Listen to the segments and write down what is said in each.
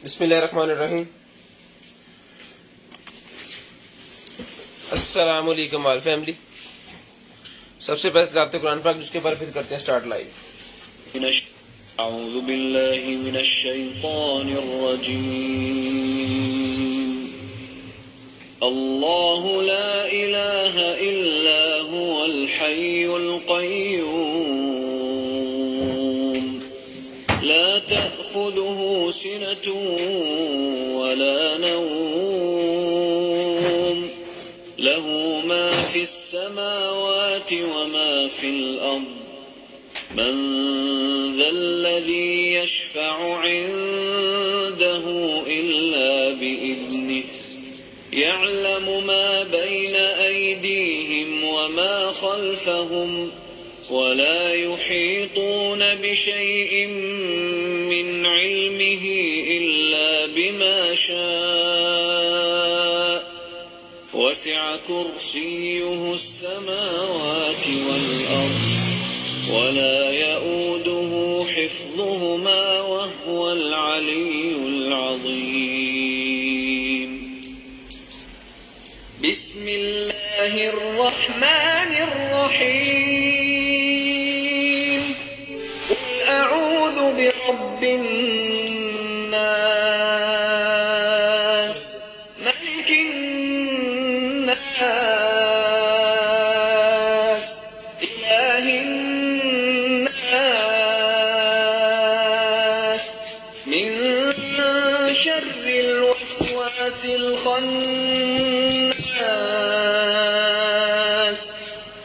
बिस्मिल्लाहिर्रहमानिर्रहीम। अस्सलाम वालेकुम ऑल फैमिली। सबसे पहले तिलावत कुरान पाक जिसके बारे फिर करते हैं स्टार्ट लाइव। अऊज़ु बिल्लाहि मिनश शैतानिर रजीम। अल्लाहु ला इलाहा इल्ला हुवल हय्युल क़य्यूम ला तअख़ुज़ुहु सिनतुन वला नौम लहू मा फ़िस समावाति व मा फ़िल अर्ज़ मन ज़ल्लज़ी यशफ़अु इन्दहु इल्ला बिइज़्निहि यअलमु मा बैन अयदीहिम व मा खल्फ़हुम वला युहीतून बिशैइन मिन इल्मिहि इल्ला बिमा शाअ वसिअ कुर्सियुहु अस्समावाति वल अर्ज़ वला यऊदुहु हिफ्ज़ुहुमा वहुवल अलियुल अज़ीम। बिस्मिल्लाहिर रहमानिर रहीम। क़ुल अऊज़ु बिरब्बिन नास मलिकिन नास इलाहिन नास मिन शर्रिल वस्वासिल खन्नास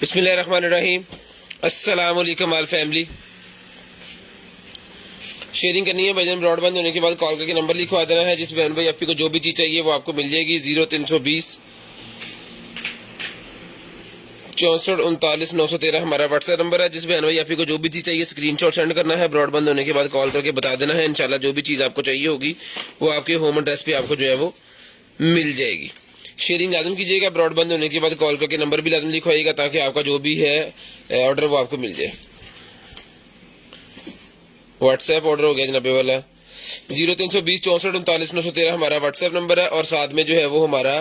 बिस्मिल्लाहिर्रहमानिर्रहीम। अस्सलाम वालेकुम ऑल फैमिली। शेयरिंग करनी है भाईजान। ब्रॉडबैंड होने के बाद कॉल करके नंबर लिखवा देना है। जिस बहन भाई आपको जो भी चीज़ चाहिए वो आपको मिल जाएगी। 0320 64 39 913 हमारा व्हाट्सएप नंबर है। जिस बहन भाई आपको जो भी चीज़ चाहिए स्क्रीनशॉट सेंड करना है। ब्रॉडबैंड होने के बाद कॉल करके बता देना है। इंशाल्लाह जो भी चीज़ आपको चाहिए होगी वो आपके होम एड्रेस पे आपको जो है वो मिल जाएगी। शेयरिंग लाजम कीजिएगा। ब्रॉडबैंड होने के बाद कॉल करके नंबर भी लाजम लिखवाइएगा ताकि आपका जो भी है ऑर्डर वो आपको मिल जाए। व्हाट्सएप ऑर्डर हो गया जनाबे वाला। 0320 64 39 913 हमारा व्हाट्सएप नंबर है और साथ में जो है वो हमारा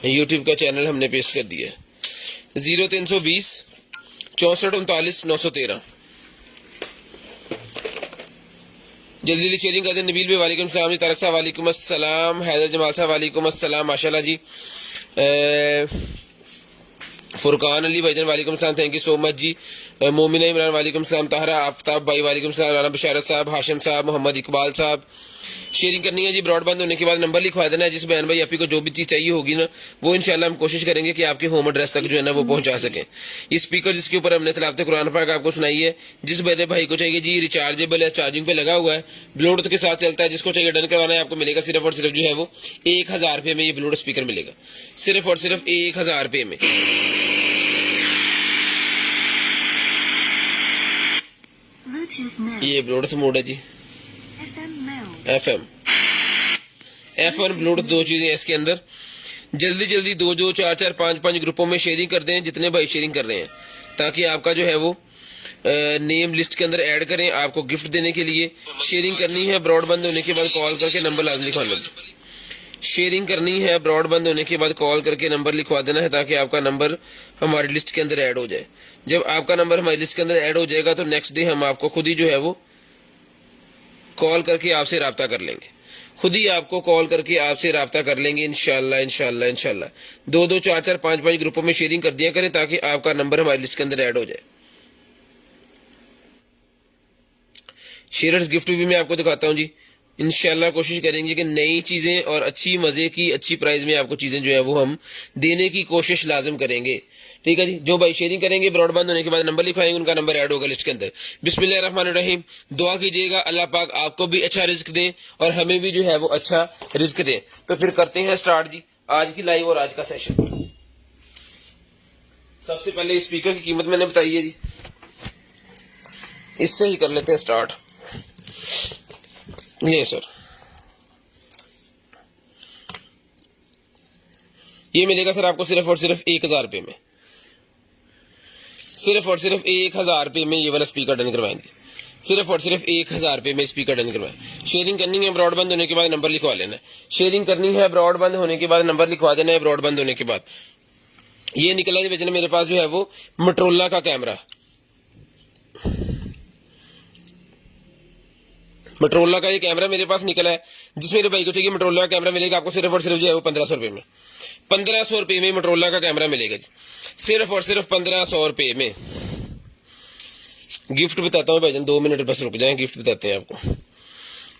यूट्यूब का चैनल हमने पेश कर दिया है। 0320 64 39 913। जल्दी जल्दी शेयरिंग कर दें। नबील भाई वालेकुम सलाम जी। तारक साहब वालेकुम अस्सलाम। हैदर जमाल साहब वालेकुम अस्सलाम माशाल्लाह जी। फुरकान अली भाईजान वालेकुम सलाम, थैंक यू सो मच जी। मोमिना इमरान वालेकुम सलाम। ताहरा आफ्ताब भाई वालेकुम सलाम। राना बशारत साहब, हाशिम साहब, मोहम्मद इकबाल साहब। शेयरिंग करनी है जी। ब्रॉडबैंड होने के बाद नंबर लिखवा देना है। जिस बहन भाई आपको जो भी चीज़ चाहिए होगी ना वो इंशाल्लाह हम कोशिश करेंगे कि आपके होम एड्रेस तक जो है ना वो पहुंचा सकें। ये स्पीकर जिसके ऊपर हमने तिलावत कुरान पाक आपको सुनाई है, जिस बहन भाई को चाहिए जी रिचार्जेबल है, चार्जिंग पे लगा हुआ है, ब्लूटूथ के साथ चलता है, जिसको चाहिए डन करवाना है आपको मिलेगा सिर्फ और सिर्फ जो है वो 1000 रुपये में। ये ब्लूटूथ स्पीकर मिलेगा सिर्फ और सिर्फ 1000 रुपये में। ये ब्लूटूथ मोड है जी, FM F1 ब्लूटूथ, दो चीजें हैं इसके अंदर। जल्दी जल्दी 2 2 4 4 5 5 ग्रुपों में शेयरिंग कर दें जितने भाई शेयरिंग कर रहे हैं, ताकि आपका जो है वो नेम लिस्ट के अंदर ऐड करें आपको गिफ्ट देने के लिए। शेयरिंग करनी है, ब्रॉड बंद होने के बाद कॉल करके नंबर लाजमी लिखवाना है। शेयरिंग करनी है, ब्रॉड बंद होने के बाद कॉल करके नंबर लिखवा देना है ताकि आपका नंबर हमारी लिस्ट के अंदर ऐड हो जाए। जब आपका नंबर हमारी लिस्ट के अंदर ऐड हो जाएगा तो नेक्स्ट डे हम आपको खुद ही जो है वो कॉल करके आपसे राब्ता कर लेंगे, खुद ही आपको कॉल करके आपसे राब्ता कर लेंगे इंशाल्लाह इंशाल्लाह इंशाल्लाह। 2-2 4-4 5-5 ग्रुपों में शेयरिंग कर दिया करें ताकि आपका नंबर हमारी लिस्ट के अंदर ऐड हो जाए। शेयर्स गिफ्ट भी मैं आपको दिखाता हूं जी। इंशाल्लाह कोशिश करेंगे कि नई चीजें और अच्छी मजे की अच्छी प्राइस में आपको चीजें जो है वो हम देने की कोशिश लाजम करेंगे। ठीक है जी। जो भाई शेयरिंग करेंगे ब्रॉड बंद होने के बाद नंबर लिखवाएंगे, उनका नंबर ऐड होगा लिस्ट के अंदर। बिस्मिल्लाहिर्रहमानिर्रहीम। दुआ कीजिएगा अल्लाह पाक आपको भी अच्छा रिस्क दें और हमें भी जो है वो अच्छा रिस्क दें। तो फिर करते हैं स्टार्ट जी आज की लाइव और आज का सेशन। सबसे पहले स्पीकर की कीमत मैंने बताई है जी, इससे ही कर लेते हैं स्टार्ट। ये सर ये मिलेगा सर आपको सिर्फ और सिर्फ 1000 रुपए में, सिर्फ और सिर्फ 1000 रुपए में ये वाला स्पीकर डन करवाएंगे। सिर्फ और सिर्फ 1000 रुपए में स्पीकर डन करवाएं। शेयरिंग करनी है, ब्रॉड बंद होने के बाद नंबर लिखवा लेना है। शेयरिंग करनी है, ब्रॉड बंद होने के बाद नंबर लिखवा देना है। ब्रॉड बंद होने के बाद ये निकला है बेचने मेरे पास जो है वो मोटोरोला का कैमरा, मोटोरोला का ये कैमरा मेरे पास निकला है। जिस मेरे भाई को चाहिए मोटोरोला का कैमरा मिलेगा आपको सिर्फ और सिर्फ जो है वो 1500 रुपए में, 1500 रुपए में मोटोरोला का कैमरा मिलेगा जी, सिर्फ और सिर्फ 1500 रुपए में। गिफ्ट बताता हूँ भाईजान, 2 मिनट बस रुक जाएं, गिफ्ट बताते हैं आपको।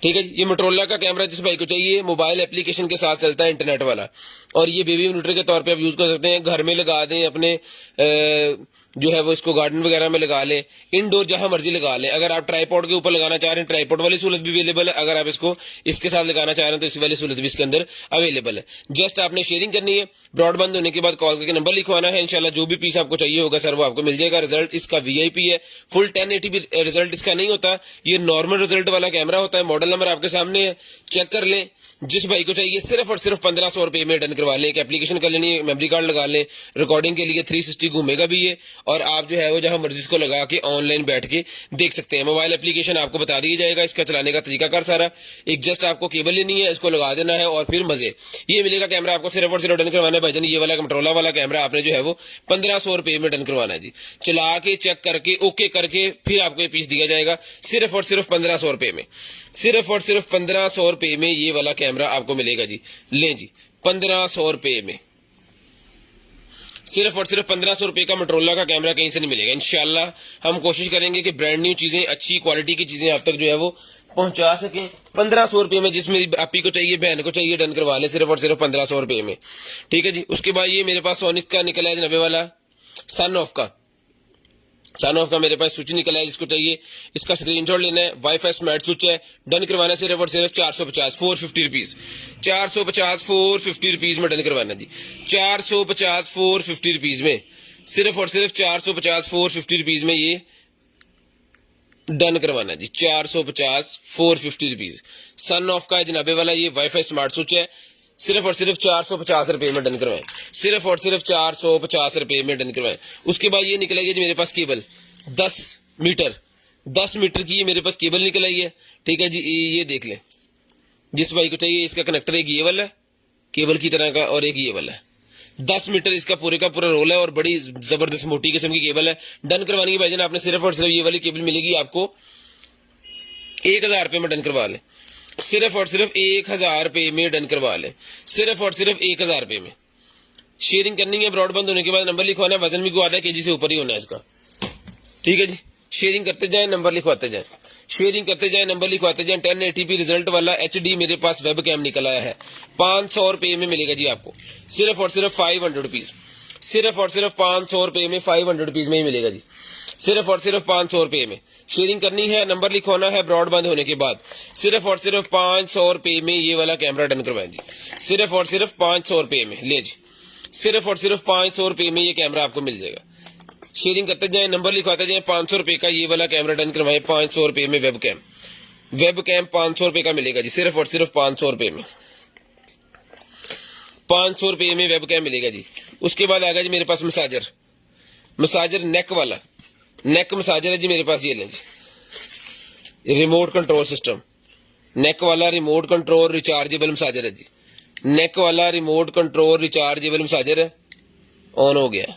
ठीक है जी। ये मोटोरोला का कैमरा जिस भाई को चाहिए मोबाइल एप्लीकेशन के साथ चलता है, इंटरनेट वाला, और ये बेबी मॉनिटर के तौर पे आप यूज कर सकते हैं। घर में लगा दें, अपने जो है वो इसको गार्डन वगैरह में लगा लें, इंडोर जहां मर्जी लगा लें। अगर आप ट्राइपॉड के ऊपर लगाना चाह रहे हैं ट्राइपॉड वाली सहूलत भी अवेलेबल है, अगर आप इसको इसके साथ लगाना चाह रहे हैं तो इस वाली सहूलत भी इसके अंदर अवेलेबल है। जस्ट आपने शेयरिंग करनी है, ब्रॉड बंद होने के बाद कॉल करके नंबर लिखवाना है। इंशाल्लाह जो भी पीस आपको चाहिए होगा सर वो आपको मिल जाएगा। रिजल्ट इसका VIP है, फुल 1080p रिजल्ट इसका नहीं होता, ये नॉर्मल रिजल्ट वाला कैमरा होता है। मॉडल नंबर आपके सामने है, चेक कर लें। जिस भाई को चाहिए सिर्फ और सिर्फ 1500 रुपए में डन करवा लें। एक एप्लीकेशन कर लेनी है, मेमोरी कार्ड लगा लें, रिकॉर्डिंग के लिए 360 घूमेगा भी ये, और आप जो है वो जहां मर्जी को लगा के ऑनलाइन बैठ के देख सकते हैं। मोबाइल एप्लीकेशन आपको बता दिया जाएगा, इसका चलाने का तरीका कर सारा। एक जस्ट आपको केबल लेनी है, इसको लगा देना है और फिर मजे। ये मिलेगा कैमरा आपको सिर्फ और सिर्फ डन करवाना है भाईजान। ये वाला मोटोरोला वाला कैमरा आपने जो है वो 1500 रुपए में डन करवाना है जी। चला के चेक करके ओके करके फिर आपको ये पीस दिया जाएगा सिर्फ और सिर्फ 1500 रुपए में। सिर्फ और सिर्फ 1500 रुपए में ये वाला कैमरा आपको मिलेगा जी। ले जी 1500 रुपए में, सिर्फ और सिर्फ 1500 रुपए का मोटोरोला का कैमरा कहीं से नहीं मिलेगा। इंशाल्लाह हम कोशिश करेंगे कि ब्रांड न्यू चीजें, अच्छी क्वालिटी की चीजें आप तक जो है वो पहुंचा सकें 1500 रुपए में। जिस मेरी आपी को चाहिए, बहन को चाहिए, डन करवा ले सिर्फ और सिर्फ 1500 रुपए में। ठीक है जी। उसके बाद ये मेरे पास सोनिक का निकला है जनाबे वाला, सन ऑफ का, सन ऑफ का मेरे पास स्विच निकला है। जिसको चाहिए इसका स्क्रीनशॉट लेना है। वाईफाई स्मार्ट स्विच है, डन करवाना सिर्फ और सिर्फ 450 450 रुपीज, 450 450 रुपीज में डन करवाना जी। 450 450 रुपीज में, सिर्फ और सिर्फ 450 450 रुपीज में ये डन करवाना जी। 450 450 रुपीज सन ऑफ का है जनाबे वाला, ये वाईफाई स्मार्ट स्विच है। सिर्फ और सिर्फ 450 रुपए में डन करवाएं, सिर्फ और सिर्फ 450 रुपए में डन करवाएं। उसके बाद ये निकलेगी जी मेरे पास केबल 10 मीटर, 10 मीटर की ये मेरे पास केबल निकल आई है। ठीक है जी। ये देख लें, जिस भाई को चाहिए इसका कनेक्टर एक ये वाला है केबल की तरह का, और एक ये वाला है। 10 मीटर इसका पूरे का पूरा रोल है और बड़ी जबरदस्त मोटी किस्म की केबल है। डन करवानी है भाईजान आपने सिर्फ और सिर्फ ये वाली केबल मिलेगी आपको 1000 रुपए में डन करवा लें। सिर्फ और सिर्फ 1000 रुपए में डन करवा लें, सिर्फ और सिर्फ 1000 रुपए में। शेयरिंग करनी है, ब्रॉड बंद होने के बाद नंबर लिखवाना है। वजन भी को आधा केजी से ऊपर ही होना है इसका। ठीक है जी। शेयरिंग करते जाएं, नंबर लिखवाते जाएं, शेयरिंग करते जाएं, नंबर लिखवाते जाएं। 1080p रिजल्ट वाला HD मेरे पास वेब कैम निकल आया है, 500 रुपए में मिलेगा जी आपको। सिर्फ और सिर्फ 500 रुपीज, सिर्फ और सिर्फ 500 रुपए में, 500 रुपीज में ही मिलेगा जी। सिर्फ और सिर्फ 500 रुपए में। शेयरिंग करनी है, नंबर लिखवाना है ब्रॉड बंद होने के बाद। सिर्फ और सिर्फ 500 रुपए में ये वाला कैमरा डन करवाएं जी। सिर्फ और सिर्फ 500 रुपए में। ले जी सिर्फ और सिर्फ 500 रुपए में ये कैमरा आपको मिल जाएगा। शेयरिंग करते जाए, नंबर लिखवाते जाए। 500 रुपए का ये वाला कैमरा डन करवाएं, 500 रुपए में वेब कैम, वेब कैम 500 रुपए का मिलेगा जी। सिर्फ और सिर्फ 500 रुपए में, 500 रुपए में वेब कैम मिलेगा जी। उसके बाद आ गया जी मेरे पास मसाजर, मसाजर नेक वाला, नेक मसाजर है जी मेरे पास, ये लें जी, रिमोट कंट्रोल सिस्टम, नेक वाला रिमोट कंट्रोल रिचार्जेबल मसाजर है जी, नेक वाला रिमोट कंट्रोल रिचार्जेबल मसाजर है, ऑन हो गया,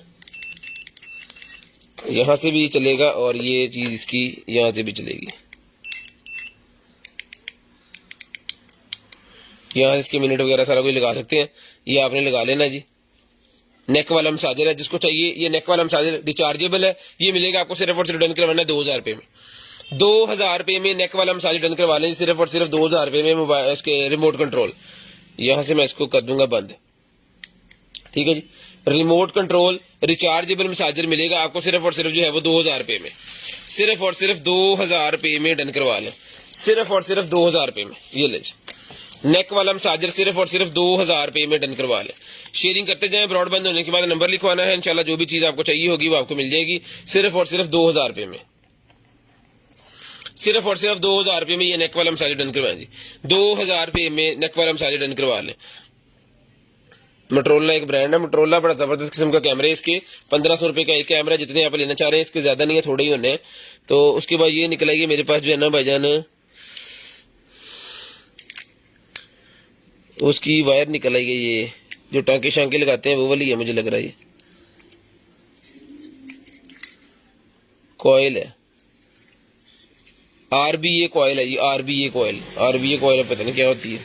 यहां से भी चलेगा और ये चीज इसकी यहां से भी चलेगी, यहां से इसके मिनट वगैरह सारा कुछ लगा सकते हैं, ये आपने लगा लेना जी। नेक वाला मसाजर है, जिसको चाहिए ये नेक वाला मसाजर रिचार्जेबल है, ये मिलेगा आपको सिर्फ और सिर्फ डन करवाना है 2000 रुपये में। 2000 रुपये में नेक वाला मसाजर डन करवा लें सिर्फ और सिर्फ 2000 रुपये में, मोबाइल उसके रिमोट कंट्रोल। यहां से मैं इसको कर दूंगा बंद, ठीक है जी। रिमोट कंट्रोल रिचार्जेबल मसाजर मिलेगा आपको सिर्फ और सिर्फ जो है वो 2000 रुपये में, सिर्फ और सिर्फ 2000 रुपये में डन करवा लें, सिर्फ और सिर्फ 2000 रुपये में। ये ले नेक वाला मसाजर सिर्फ और सिर्फ 2000 रुपये में डन करवा लें। शेयरिंग करते जाएं, ब्रॉडबैंड होने के बाद नंबर लिखवाना है, इंशाल्लाह जो भी चीज आपको चाहिए होगी वो आपको मिल जाएगी सिर्फ और सिर्फ 2000 रुपये में, सिर्फ और सिर्फ 2000 रुपये में ये नेक वाला मसाजर डन करवाएं जी। 2000 रुपये में नेक वाला मसाजर डन करवा लें। मोटरोला एक ब्रांड है, मोटरोला बड़ा जबरदस्त किस्म का कैमरा है, इसके 1500 रुपए का एक कैमरा, जितने आप लेना चाह रहे हैं इसके ज्यादा नहीं है, थोड़े ही होने हैं। तो उसके बाद ये निकलेगी मेरे पास जो है ना भाईजान, उसकी वायर निकल आई है, ये जो टांके शांके लगाते हैं वो वाली है, मुझे लग रहा है ये कॉइल है, RBA कॉइल है ये, RBA कॉइल, RBA कॉइल पता नहीं क्या होती है,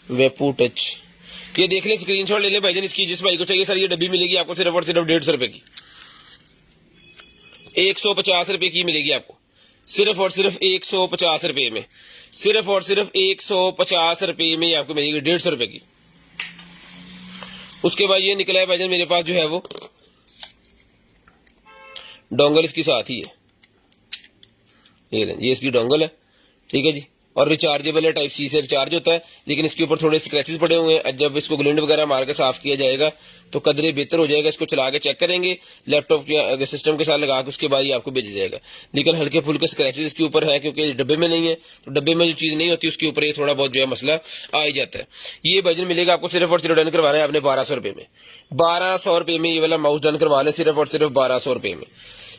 वेपू टच। ये देख ले, स्क्रीनशॉट ले ले भाईजान इसकी, जिस भाई को चाहिए सर ये डब्बी मिलेगी आपको सिर्फ और सिर्फ 150 रुपए की, 150 रुपए की मिलेगी आपको सिर्फ और सिर्फ 150 रुपए में, सिर्फ और सिर्फ 150 रुपए में आपको मिलेगी 150 रुपए की। उसके बाद ये निकला है भाईजान मेरे पास जो है वो डोंगल इसके साथ ही है, ये इसकी डोंगल है, ठीक है जी। और रिचार्जेबल है, टाइप सी से रिचार्ज होता है, लेकिन इसके ऊपर थोड़े स्क्रैचेस पड़े हुए हैं। जब इसको ग्लिंड वगैरह मार के साफ किया जाएगा तो कदरे बेहतर हो जाएगा। इसको चला के चेक करेंगे लैपटॉप के सिस्टम के साथ लगा के, उसके बाद ही आपको भेजा जाएगा। लेकिन हल्के फुल्के स्क्रैचेस इसके ऊपर है क्योंकि डब्बे में नहीं है, तो डब्बे में जो चीज नहीं होती उसके ऊपर ये थोड़ा बहुत जो है मसला आ ही जाता है। ये वजन मिलेगा आपको सिर्फ और सिर्फ डन करवाना है आपने 1200 रुपए में, 1200 रुपए में ये वाला माउस डन करवा लें, सिर्फ और सिर्फ 1200 रुपए में,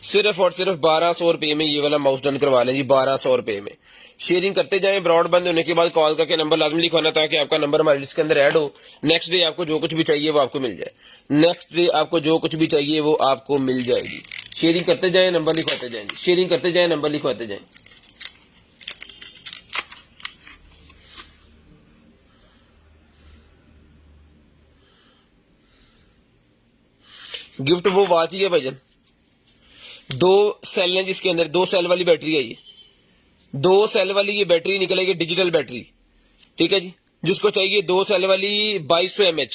सिर्फ और सिर्फ 1200 रुपए में ये वाला माउस डन करवा लें जी, 1200 रुपए में। शेयरिंग करते जाएं, ब्रॉडबैंड होने के बाद कॉल करके नंबर लाजमी लिखवाना ताकि आपका नंबर हमारी लिस्ट के अंदर ऐड हो। नेक्स्ट डे आपको जो कुछ भी चाहिए वो आपको मिल जाए, नेक्स्ट डे आपको जो कुछ भी चाहिए वो आपको मिल जाएगी। शेयरिंग करते जाएं, नंबर लिखवाते जाएं, शेयरिंग करते जाएं, नंबर लिखवाते जाएं। गिफ्ट वो वॉच ही है भाईजान, 2 सेल हैं जिसके अंदर, 2 सेल वाली बैटरी है ये, 2 सेल वाली ये बैटरी निकलेगी, डिजिटल बैटरी, ठीक है जी। जिसको चाहिए 2 सेल वाली 2200 mAh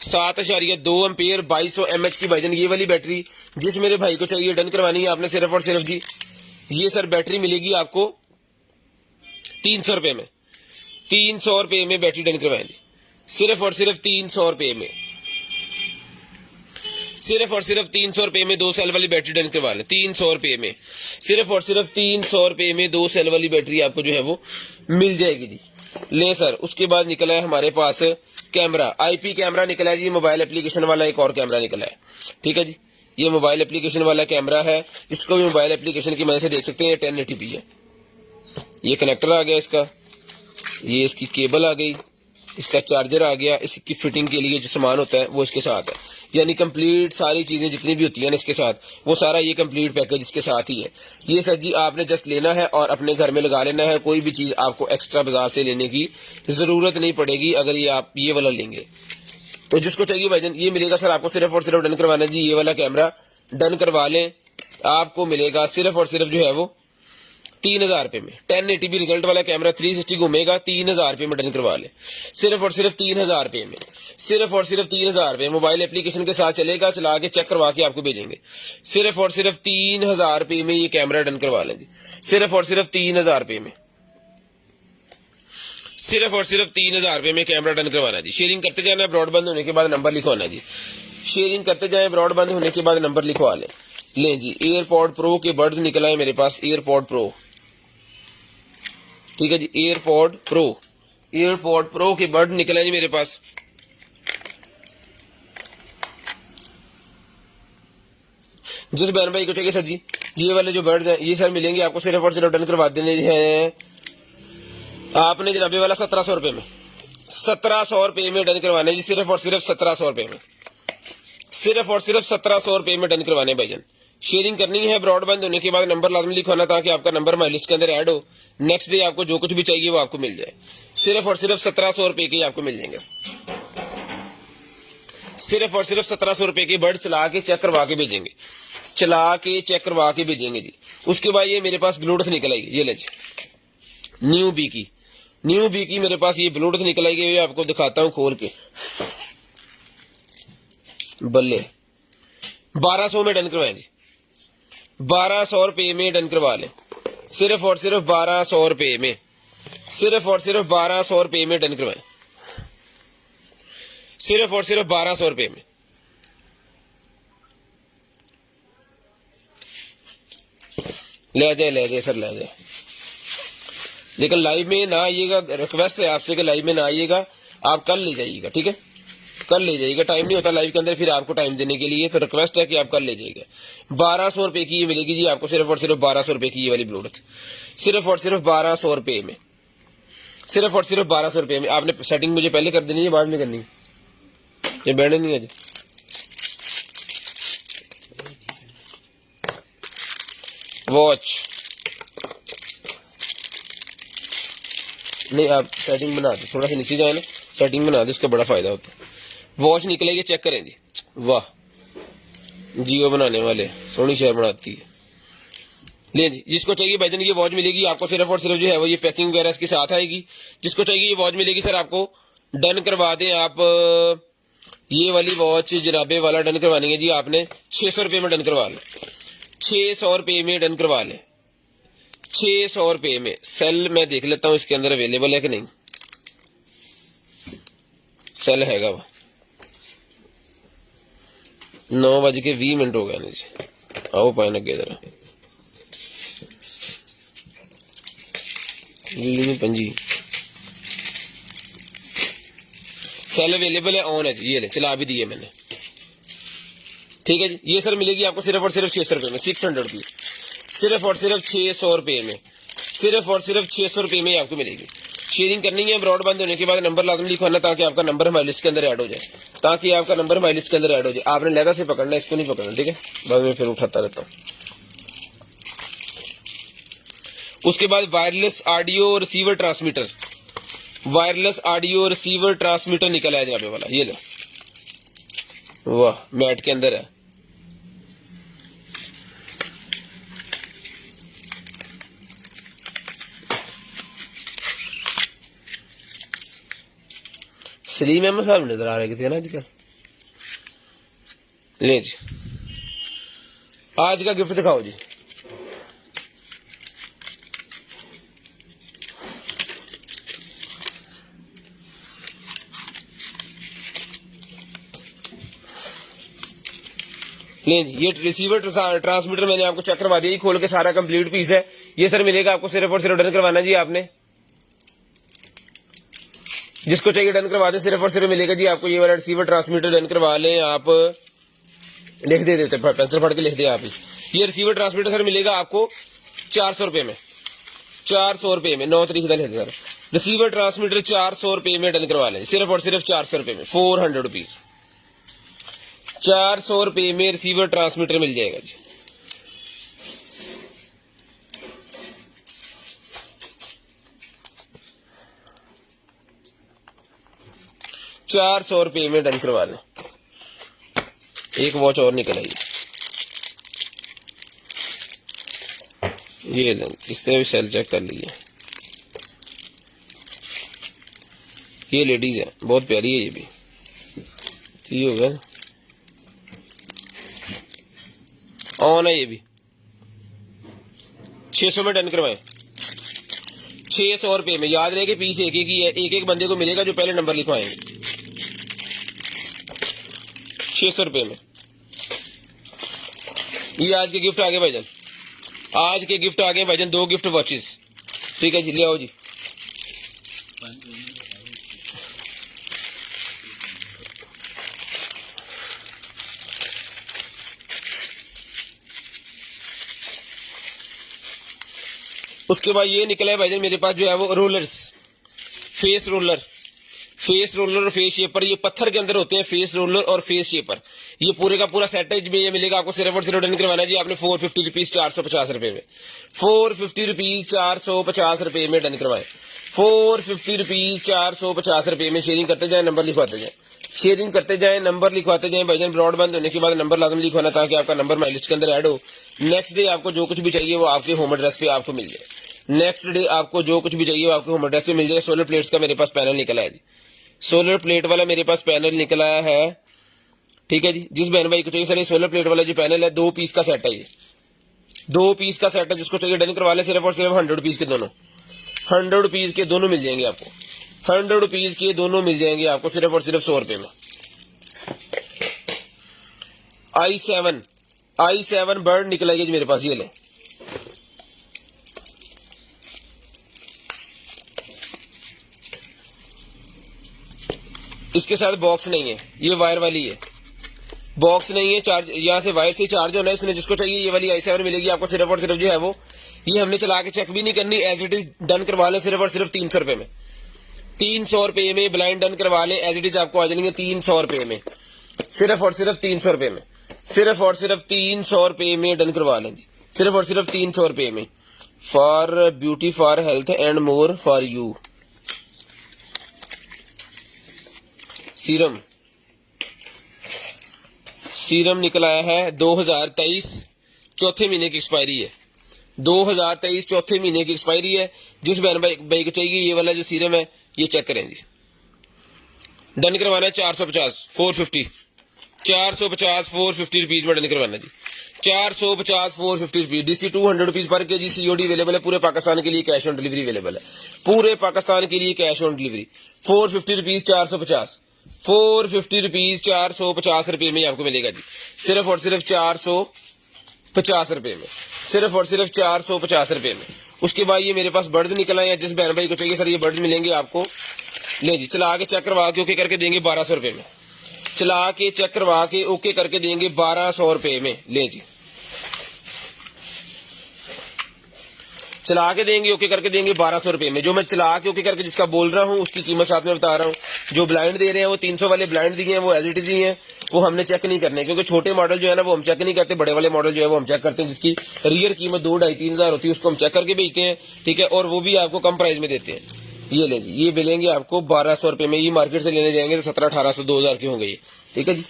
7.2 एम्पियर 2200 mAh की भाईजान ये वाली बैटरी, जिस मेरे भाई को चाहिए डन करवानी है आपने सिर्फ और सिर्फ जी, ये सर बैटरी मिलेगी आपको 300 रुपए में, 300 रुपए में बैटरी डन करवाएं जी, सिर्फ और सिर्फ 300 रुपए में, सिर्फ और सिर्फ 300 रुपए में 2 सेल वाली बैटरी डन करवा लें, 300 रुपए में, सिर्फ और सिर्फ 300 रुपए में 2 सेल वाली बैटरी आपको जो है वो मिल जाएगी जी। ले सर, उसके बाद निकला है हमारे पास कैमरा, IP कैमरा निकला है जी, मोबाइल एप्लीकेशन वाला एक और कैमरा निकला है, ठीक है जी। ये मोबाइल एप्लीकेशन वाला कैमरा है, इसको भी मोबाइल एप्लीकेशन की मदद से देख सकते हैं। 1080p है, ये कनेक्टर आ गया इसका, ये इसकी केबल आ गई, इसका चार्जर आ गया, इसकी फिटिंग के लिए जो सामान होता है वो इसके साथ है, यानी कंप्लीट सारी चीजें जितनी भी होती हैं ना इसके साथ, वो सारा ये कंप्लीट पैकेज इसके साथ ही है। ये सर जी आपने जस्ट लेना है और अपने घर में लगा लेना है, कोई भी चीज आपको एक्स्ट्रा बाजार से लेने की जरूरत नहीं पड़ेगी अगर ये आप ये वाला लेंगे। तो जिसको चाहिए भाईजान ये मिलेगा सर आपको सिर्फ और सिर्फ डन करवाना जी, ये वाला कैमरा डन करवा लें, आपको मिलेगा सिर्फ और सिर्फ जो है वो 3000 रुपए में। 1080p रिजल्ट वाला कैमरा 360 घूमेगा, 3000 रुपए में डन करवा ले, सिर्फ और सिर्फ 3000 रुपए में, सिर्फ और सिर्फ 3000 रुपए। मोबाइल एप्लीकेशन के साथ चलेगा, चला के चेक करवा के आपको भेजेंगे, सिर्फ और सिर्फ 3000 रुपए में ये कैमरा डन करवा लेंगे, सिर्फ और सिर्फ 3000 रुपए में, सिर्फ और सिर्फ 3000 रुपए में कैमरा डन करवाना जी। शेयरिंग करते जाना, ब्रॉडबैंड होने के बाद नंबर लिखवाना जी, शेयरिंग करते जाए, ब्रॉडबैंड होने के बाद नंबर लिखवा लें। लें जी, एयरपॉड प्रो के बड्स निकला है मेरे पास, एयरपॉड प्रो, ठीक है जी, एयरपॉड प्रो के बड निकला जी मेरे पास। जिस बहन भाई को चाहिए सर जी ये वाले जो बर्ड्स हैं ये सर मिलेंगे आपको सिर्फ और सिर्फ डन करवा देने हैं आपने जनाबे वाला 1700 रुपए में, 1700 रुपए में डन करवाने जी, सिर्फ और सिर्फ 1700 रुपए में, सिर्फ और सिर्फ 1700 रुपए में डन करवाने भाईजान। शेयरिंग करनी है, ब्रॉडबैंड होने के बाद नंबर लाजमी लिखवाना ताकि आपका नंबर हमारी लिस्ट के अंदर ऐड हो। नेक्स्ट डे आपको जो कुछ भी चाहिए वो आपको मिल जाए। सिर्फ और सिर्फ 1700 रुपए के आपको मिल जाएंगे, सिर्फ और सिर्फ 1700 रुपए के बर्ड चला के चेक करवा के भेजेंगे, चला के चेक करवा के भेजेंगे जी। उसके बाद ये मेरे पास ब्लूटूथ निकल आएगी, ये ले जी न्यू बी की मेरे पास ये ब्लूटूथ निकल आएगी, ये आपको दिखाता हूं खोल के। बल्ले 1200 में डन करवाएं जी, 1200 रुपए में डन करवा लें, सिर्फ और सिर्फ 1200 रुपए में, सिर्फ और सिर्फ 1200 रुपए में डन करवाएं, सिर्फ और सिर्फ 1200 रुपए में। ले जाए सर, ले जाए, लेकिन लाइव में ना आइएगा, रिक्वेस्ट है आपसे कि लाइव में ना आइएगा, आप कल ले जाइएगा, ठीक है, कल ले जाइएगा। टाइम नहीं होता लाइव के अंदर फिर आपको टाइम देने के लिए, तो रिक्वेस्ट है कि आप कल ले जाइएगा। 1200 रुपए की ये मिलेगी जी आपको, सिर्फ और सिर्फ 1200 रुपए की ये वाली ब्लूटूथ, सिर्फ और सिर्फ 1200 रुपए में, सिर्फ और सिर्फ 1200 रुपए में। आपने सेटिंग मुझे पहले कर देनी है, बाद में करनी है, ये बैठे नहीं है। वॉच नहीं, आप सेटिंग बना दो, थोड़ा सा नीचे जाए ना, सेटिंग बना दो, इसका बड़ा फायदा होता है। वॉच निकलेगी, चेक करें जी, वाह जियो बनाने वाले सोनी शेयर बनाती है। ले जी, जिसको चाहिए भाईजान ये वॉच मिलेगी आपको, सिर्फ और सिर्फ जो है वो ये पैकिंग वगैरह इसके साथ आएगी। जिसको चाहिए ये वॉच मिलेगी सर आपको, डन करवा दें आप। ये वाली वॉच जनाबे वाला डन करवानी है जी आपने, 600 रुपए में डन करवा लें, 600 रुपए में डन करवा लें, 600 रुपए में। सेल मैं देख लेता हूं इसके अंदर अवेलेबल है कि नहीं, सेल हैगा वो। 9:20 हो गया ना जी, आओ पाए अगे जरा, पंजी सेल अवेलेबल है, ऑन है जी, ये ले चला भी दिए मैंने, ठीक है जी। ये सर मिलेगी आपको सिर्फ और सिर्फ 600 रुपए में, 600 रुपीज, सिर्फ और सिर्फ 600 रुपए में, सिर्फ और सिर्फ 600 रुपए में आपको मिलेगी। शेयरिंग करनी है, ब्रॉडबैंड होने के बाद नंबर लाजमी लिखवाना ताकि आपका नंबर हमारी लिस्ट के अंदर ऐड हो जाए, ताकि आपका नंबर हमारी लिस्ट के अंदर ऐड हो जाए। आपने लहदा से पकड़ना है, इसको नहीं पकड़ना, ठीक है, बाद में फिर उठाता रहता हूं। उसके बाद wireless audio receiver transmitter, wireless audio receiver transmitter निकल आया जनाबे वाला, ये लो, वाह मैट के अंदर है। सलीम अहमद साहब नजर आ रहे कितने ना आजकल। ले जी, आज का गिफ्ट दिखाओ जी, ले जी, ये रिसीवर ट्रांसमीटर मैंने आपको चेक करवा दिया, खोल के सारा कंप्लीट पीस है। ये सर मिलेगा आपको, सिर्फ और सिर्फ डन करवाना जी आपने, जिसको चाहिए डन करवा दें, सिर्फ और सिर्फ मिलेगा जी आपको ये वाला रिसीवर ट्रांसमीटर। डन करवा लें आप, लिख दे देते, पेंसिल फट के लिख दे आप ही। ये रिसीवर ट्रांसमीटर सर मिलेगा आपको 400 रुपए में, 400 रुपए में, 9 तारीख का लिख दे सर। रिसीवर ट्रांसमीटर 400 रुपए में डन करवा लें, सिर्फ और सिर्फ 400 रुपए में, 400 रुपीज, 400 रुपए में रिसीवर ट्रांसमीटर मिल जाएगा जी। ₹400 में डन करवा लें। एक वॉच और निकल आई, ये इसने भी सेल चेक कर लिया। ये लेडीज है, बहुत प्यारी है ये भी, ये हो गया ऑन है, ये भी 600 में डन करवाएं, 600 रुपए में। याद रहे कि पीस एक एक ही है, एक एक बंदे को मिलेगा जो पहले नंबर लिखवाएंगे, 600 रुपए में। ये आज के गिफ्ट आ गए भाईजान, आज के गिफ्ट आ गए भाईजान, 2 गिफ्ट वॉचेस, ठीक है जी, ले आओ जी। उसके बाद ये निकला है भाईजान मेरे पास जो है वो रोलर्स, फेस रोलर और फेस शेपर। ये पत्थर के अंदर होते हैं फेस रोलर और फेस शेपर। ये पूरे का पूरा सेट है, ये मिलेगा आपको सिर्फ और सिर्फ डन करवाना है जी आपने 450 रुपीज 450 रुपए में, 450 रुपीज 450 रुपए में डन करवाए, 450 रुपीज 450 रुपए में। शेयरिंग करते जाए, नंबर लिखवाते जाए, शेयरिंग करते जाए, नंबर लिखवाते जाए भाईजान। ब्रॉडबैंड होने के बाद नंबर लाजम लिखवाना ताकि आपका नंबर माई लिस्ट के अंदर ऐड हो। नेक्स्ट डे आपको जो कुछ भी चाहिए वो आपके होम एड्रेस पे आपको मिल जाए। नेक्स्ट डे आपको जो कुछ भी चाहिए वो आपके होम एड्रेस पे मिल जाए। सोलर प्लेट्स का मेरे पास पैनल निकला है जी, सोलर प्लेट वाला मेरे पास पैनल निकला है, ठीक है जी। जिस बहन भाई को चाहिए सर ये सोलर प्लेट वाला जो पैनल है 2 पीस का सेट है, ये 2 पीस का सेट है। जिसको चाहिए डन करवा ले, सिर्फ और सिर्फ 100 रुपीज के दोनों, 100 रुपीज के दोनों मिल जाएंगे आपको, 100 रुपीज के दोनों मिल जाएंगे आपको सिर्फ और सिर्फ 100 रुपए में। i7 बर्ड निकला है जी मेरे पास, ये ले इसके साथ बॉक्स नहीं है, ये वायर वाली है, बॉक्स नहीं है, चार्ज यहाँ से वायर से चार्ज होना है इसने। जिसको चाहिए ये वाली i7 मिलेगी आपको सिर्फ और सिर्फ जो है वो, ये हमने चला के चेक भी नहीं करनी, एज इट इज डन करवा ले सिर्फ और सिर्फ 300 रुपए में, 300 रुपए में ब्लाइंड डन करवा ले, एज इट इज आपको आ जाएंगे 300 रुपए में, सिर्फ और सिर्फ 300 रुपए में, सिर्फ और सिर्फ 300 रुपए में डन करवा लें जी, सिर्फ और सिर्फ 300 रुपए में। For beauty, for health and more for you. Serum निकल आया है 2023 चौथे महीने की एक्सपायरी है, 2023 चौथे महीने की एक्सपायरी है। जिस बहन भाई को चाहिए ये वाला जो सीरम है ये चेक करें जी, डन करवाना है 450 450 रुपीज में डन करवाना जी, 450 450 रुपीज। DC 200 रुपीज पर के जी COD अवेलेबल है पूरे पाकिस्तान के लिए, कैश ऑन डिलीवरी अवेलेबल है पूरे पाकिस्तान के लिए, cash on delivery. 450 rupees 450, 450 rupees 450 रुपए में आपको मिलेगा जी, सिर्फ और सिर्फ 450 रुपए में, सिर्फ और सिर्फ 450 रुपए में। उसके बाद ये मेरे पास बर्ड्स निकल आए हैं, जिस बहन भाई को चाहिए सर ये बर्ड्स मिलेंगे आपको, ले जी चला के चेक करवा के ओके करके देंगे 1200 रुपए में, चला के चेक करवा के ओके करके देंगे 1200 रुपए में, ले जी चला के देंगे ओके करके देंगे 1200 रुपए में। जो मैं चला के ओके करके जिसका बोल रहा हूँ उसकी कीमत साथ में बता रहा हूँ। जो ब्लाइंड दे रहे हैं वो 300 वाले ब्लाइंड दिए हैं, वो एज इट इज ही हैं, वो हमने चेक नहीं करने, क्योंकि छोटे मॉडल जो है ना वो हम चेक नहीं करते, बड़े वाले मॉडल जो है वो हम चेक करते हैं, जिसकी रियल कीमत 2-2.5-3 हजार होती है उसको हम चेक करके बेचते हैं, ठीक है, और वो भी आपको कम प्राइस में देते हैं। ये ले जी, ये मिलेंगे आपको 1200 रुपए में, ये मार्केट से लेने जाएंगे तो 1700-1800 2000 के होंगे ये, ठीक है जी।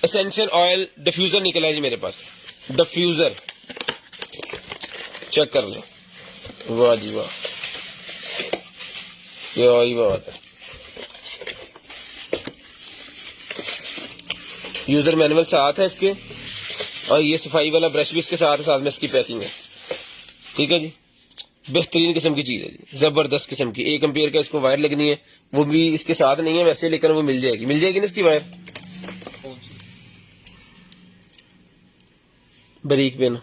एसेंशियल ऑयल डिफ्यूजर निकला है जी मेरे पास, डिफ्यूजर चेक कर लें, वाह जी वाह, क्या ही बात है। यूजर मैनुअल साथ है इसके, और ये सफाई वाला ब्रश भी इसके साथ है, साथ में इसकी पैकिंग है, ठीक है जी। बेहतरीन किस्म की चीज है जी, जबरदस्त किस्म की। 1 एम्पियर का इसको वायर लगनी है, वो भी इसके साथ नहीं है वैसे, लेकिन वो मिल जाएगी ना इसकी वायर। बारीक पेन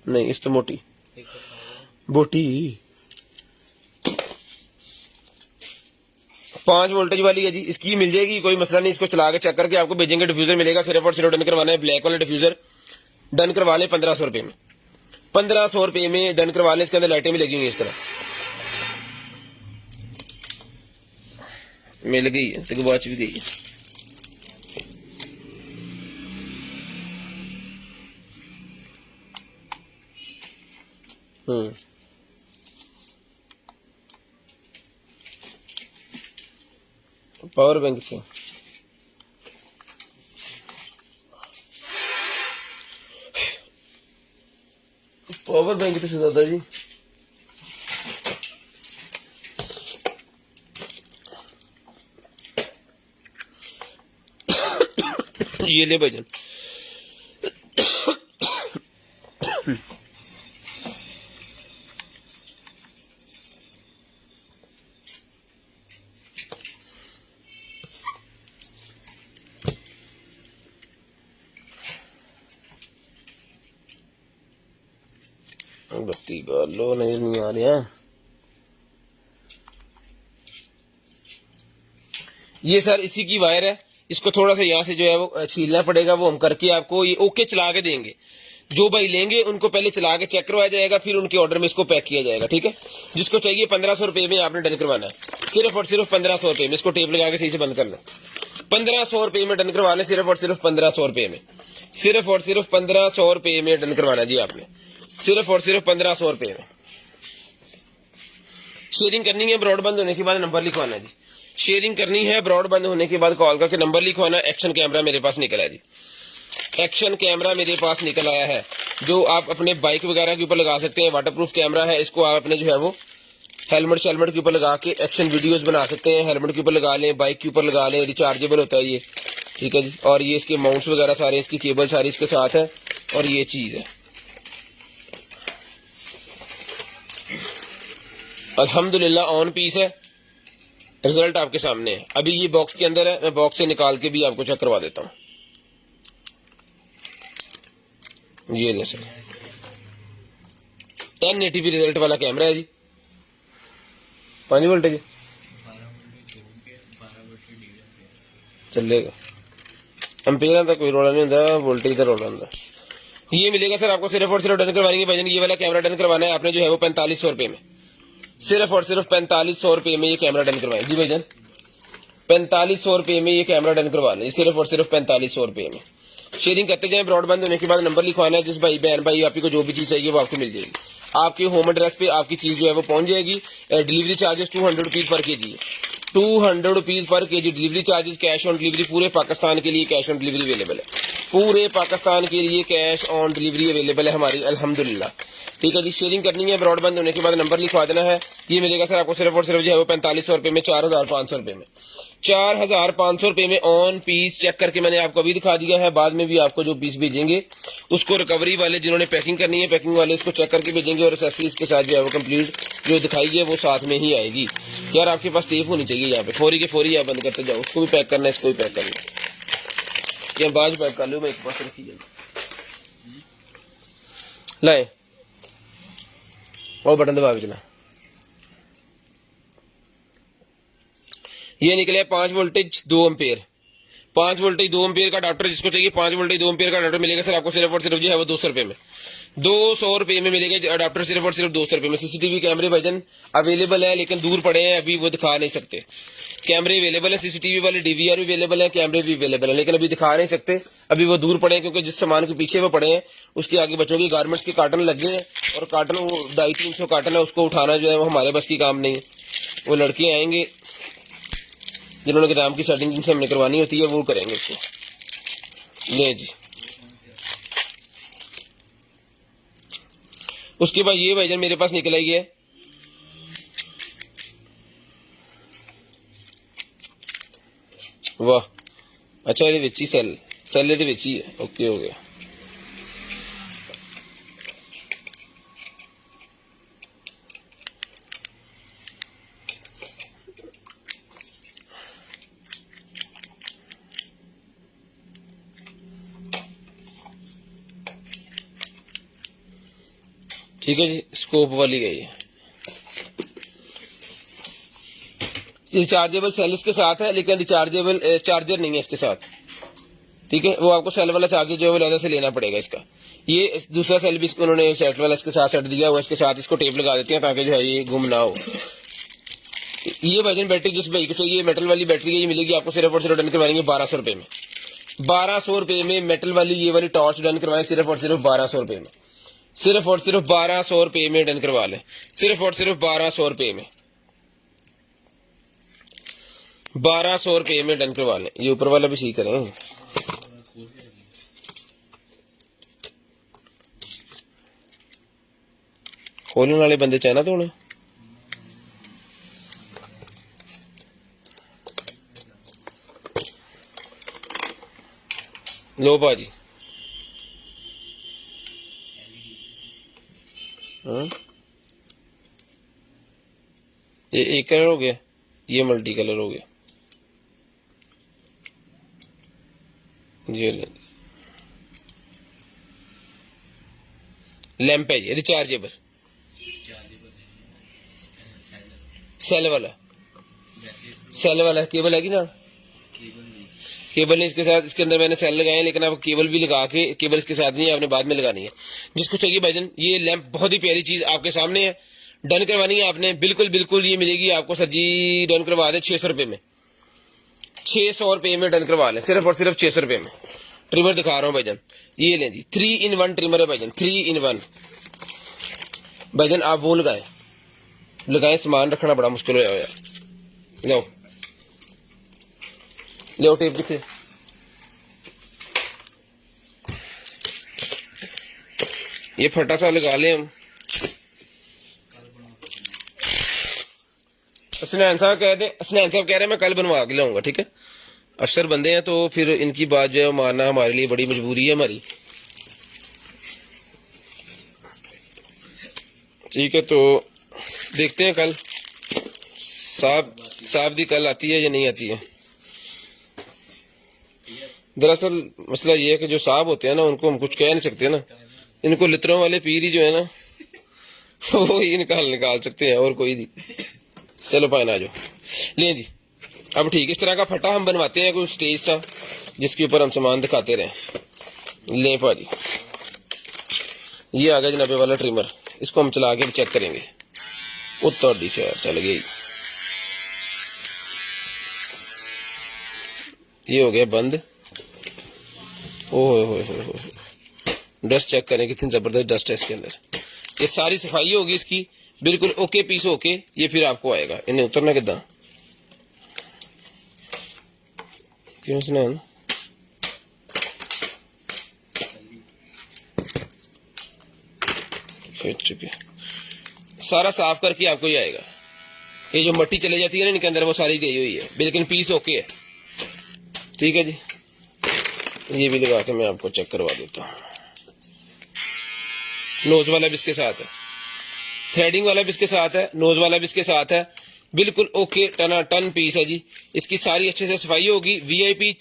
नहीं, इस तो मोटी बोटी 5 वोल्टेज वाली है जी, इसकी मिल जाएगी, कोई मसला नहीं। इसको चला के चेक करके आपको भेजेंगे। डिफ्यूजर मिलेगा, सिर्फ और सिर्फ डन करवाना है, ब्लैक वाला डिफ्यूजर डन करवा ले 1500 रुपए में, 1500 रुपए में डन करवा ले। इसके अंदर लाइटें भी लगी हुई इस तरह, मिल गई है, तक वॉच भी गई है। पावर बैंक थे, पावर बैंक से ज्यादा जी ये ले भाईजान, बत्ती का लो नहीं आ रहा। ये सर इसी की वायर है, इसको थोड़ा सा यहाँ से जो है वो छीलना पड़ेगा, वो हम करके आपको ये ओके चला के देंगे। जो भाई लेंगे उनको पहले चला के चेक करवाया जाएगा, फिर उनके ऑर्डर में इसको पैक किया जाएगा। ठीक है, जिसको चाहिए 1500 रुपये में आपने डन करवाना है, सिर्फ और सिर्फ 1500 रुपये में। इसको टेप लगा के सही से बंद कर लें। 1500 रुपये में डन करवा लें, सिर्फ और सिर्फ 1500 रुपये में, सिर्फ और सिर्फ 1500 रुपये में डन करवाना जी आपने, सिर्फ और सिर्फ 1500 रुपये में। शेयरिंग करनी है, ब्रॉडबैंड होने के बाद नंबर लिखवाना जी। शेयरिंग करनी है, ब्रॉडबैंड होने के बाद कॉल करके नंबर लिखवाना। एक्शन कैमरा मेरे पास निकल आया जी, एक्शन कैमरा मेरे पास निकल आया है, जो आप अपने बाइक वगैरह के ऊपर लगा सकते हैं। वाटरप्रूफ कैमरा है, इसको आप अपने जो है वो हेलमेट शेलमेट के ऊपर लगा के एक्शन वीडियोस बना सकते हैं। हेलमेट के ऊपर लगा लें, बाइक के ऊपर लगा लें, रिचार्जेबल होता है ये। ठीक है जी, और ये इसके माउंट्स वगैरह सारे, इसकी केबल सारी इसके साथ है, और ये चीज है। अल्हम्दुलिल्लाह ऑन पीस है, रिजल्ट आपके सामने है। अभी ये बॉक्स के अंदर है, मैं बॉक्स से निकाल के भी आपको चेक करवा देता हूँ। ये ले सर 1080p रिजल्ट वाला कैमरा है जी, 5 वोल्ट है, चलेगा। एम्पेयर का कोई रोला नहीं होता, वोल्टेज का रोला होता। ये मिलेगा सर आपको सिर्फ और सिर्फ डन करवाएंगे भाईजान। ये वाला कैमरा डन करवाना है आपने जो है वो 4500 रुपये में, सिर्फ और सिर्फ 4500 रुपये में ये कैमरा डन करवाएं जी भाईजान। 4500 रुपये में ये कैमरा डन करवा लें, सिर्फ और सिर्फ 4500 रुपये में। शेयरिंग करते जाएं, ब्रॉडबैंड होने के बाद नंबर लिखवाना है। जिस भाई बहन भाई आपको जो भी चीज चाहिए वो आपको मिल जाएगी। आपके होम एड्रेस पे आपकी चीज जो है वो पहुंच जाएगी। Delivery charges 200 rupees per KG है, 200 rupees per KG delivery charges. Cash on delivery पूरे पाकिस्तान के लिए कैश ऑन डिलीवरी अवेलेबल है, पूरे पाकिस्तान के लिए कैश ऑन डिलीवरी अवेलेबल है हमारी, अल्हम्दुलिल्लाह। ठीक है जी, शेयरिंग करनी है, ब्रॉडबैंड होने के बाद नंबर लिखवा देना है। ये मिलेगा सर आपको सिर्फ और सिर्फ जो है वो 4500 रुपये में, 4500 रुपये में, 4500 रुपये में ऑन पीस। चेक करके मैंने आपको अभी दिखा दिया है, बाद में भी आपको जो पीस भेजेंगे उसको रिकवरी वाले जिन्होंने पैकिंग करनी है, पैकिंग वाले उसको चेक करके भेजेंगे, और एक्सेसरीज के साथ जो है वो कंप्लीट जो दिखाई है वो साथ में ही आएगी। यार आपके पास टेप होनी चाहिए यहाँ पे, फौरी के फौरी आप बंद करते जाओ। उसको भी पैक करना है, इसको भी पैक करना है, या बाज पैक कर लो, मैं एक पास रखी जाए लाए और बटन दबा देना। ये निकले 5 वोल्टेज 2 एम्पेयर, 5 वोल्टेज 2 एम्पेयर का अडाप्टर। जिसको चाहिए 5 वोल्टेज 2 एम्पेयर का अडाप्टर मिलेगा सर आपको सिर्फ और सिर्फ जो है वो 200 रुपये में, 200 रुपये में मिलेगा अडाप्टर, सिर्फ और सिर्फ 200 रुपये में। सीसीटीवी कैमरे भाईजान अवेलेबल है, लेकिन दूर पड़े हैं, अभी वो दिखा नहीं सकते। कैमरे अवेलेबल है, सीसीटीवी वाले डीवीआर भी अवेलेबल है, कैमरे भी अवेलेबल है, लेकिन अभी दिखा नहीं सकते, अभी वो दूर पड़े हैं, क्योंकि जिस सामान के पीछे वो पड़े हैं उसके आगे बच्चों की गारमेंट्स के कार्टन लगे हैं, और कार्टन वो 250-300 कार्टन है, उसको उठाना जो है वो हमारे बस की काम नहीं है। वो लड़के आएंगे जिन्होंने गोदाम की सेटिंग जिनसे हमने करवानी होती है वो करेंगे उसको। ले जी, उसके बाद ये भाईजान मेरे पास निकल आई है वाह, अच्छा ये विच ही सेल ये विच ही है, ओके हो गया। ठीक है जी, स्कोप वाली गई है, रिचार्जेबल सेल इसके साथ है, लेकिन रिचार्जेबल चार्जर नहीं है इसके साथ। ठीक है, वो आपको सेल वाला चार्जर जो है वो अलग से लेना पड़ेगा इसका। ये दूसरा सेल भी उन्होंने सेट वाला इसके साथ सेट दिया हुआ, इसके साथ इसको टेप लगा देते हैं ताकि जो है ये गुम ना हो। ये भाईजान बैटरी जिस भाई को चाहिए मेटल वाली बैटरी है, ये मिलेगी आपको सिर्फ और सिर्फ डन करवाएंगे 1200 रुपये में, 1200 रुपये में मेटल वाली ये वाली टॉर्च डन करवाएं सिर्फ और सिर्फ 1200 रुपये में, सिर्फ और सिर्फ 1200 रुपये में डन करवा लें, सिर्फ और सिर्फ 1200 रुपये में, 1200 रुपये में डन करवा लें। ये ऊपर वाला भी सही करें, खोलने वाले बंदे चाहे ना तो होने। लो भाजी, ये एक कलर हो गया, ये मल्टी कलर हो गया। ये लैंप है, ये रिचार्जेबल सेल वाला, सेल वाला केबल है कि ना, केबल नहीं इसके साथ, इसके अंदर मैंने सेल लगाए हैं, लेकिन आप केबल भी लगा के, केबल इसके साथ नहीं है, आपने बाद में लगानी है। जिसको चाहिए भाईजान, ये लैंप बहुत ही प्यारी चीज आपके सामने है, डन करवानी है आपने। बिल्कुल बिल्कुल ये मिलेगी आपको सर जी, डन करवा दे 600 रुपये में, 600 रुपये में डन करवा लें, सिर्फ और सिर्फ 600 रुपये में। ट्रिमर दिखा रहा हूँ भाईजान, ये लें जी, 3-in-1 ट्रिमर है भाईजान, 3-in-1 भाईजान। आप वो लगाएं, सामान रखना बड़ा मुश्किल होया यार। लो टेप कितने, ये फटा सा लगा लें हम। स्नैन साहब कह रहे हैं मैं कल बनवा के लाऊंगा, ठीक है। अफसर बंदे हैं तो फिर इनकी बात जो है मानना हमारे लिए बड़ी मजबूरी है हमारी, ठीक है। तो देखते हैं कल साहब दी कल आती है या नहीं आती है। दरअसल मसला ये है कि जो साहब होते हैं ना, उनको हम कुछ कह नहीं सकते ना, इनको लित्रों वाले पीर ही जो है ना वो ही निकाल सकते हैं, और कोई नहीं। चलो पाए ना, जो लें जी। अब ठीक, इस तरह का फटा हम बनवाते हैं, कोई स्टेज सा जिसके ऊपर हम सामान दिखाते रहें। लें भाजी, ये आ गया जनाबे वाला ट्रिमर, इसको हम चला के चेक करेंगे। उत्तर दिशा चल गई, ये हो गया बंद। ओह हो, डस्ट चेक करें, कितनी जबरदस्त डस्ट है इसके अंदर। ये सारी सफाई होगी इसकी, बिल्कुल ओके पीस होके ये फिर आपको आएगा। इन्हें उतरना कितना क्यों स्नैन चुके, सारा साफ करके आपको ही आएगा। ये जो मट्टी चले जाती है ना इनके अंदर, वो सारी गई हुई है, लेकिन पीस ओके है, ठीक है जी। ये भी लगा के मैं आपको चेक करवा देता हूँ। नोज वाला भी इसके साथ है, थ्रेडिंग वाला भी इसके साथ है, नोज वाला भी इसके साथ है, बिल्कुल ओके टन पीस है जी। इसकी सारी अच्छे से सफाई होगी। वीआईपी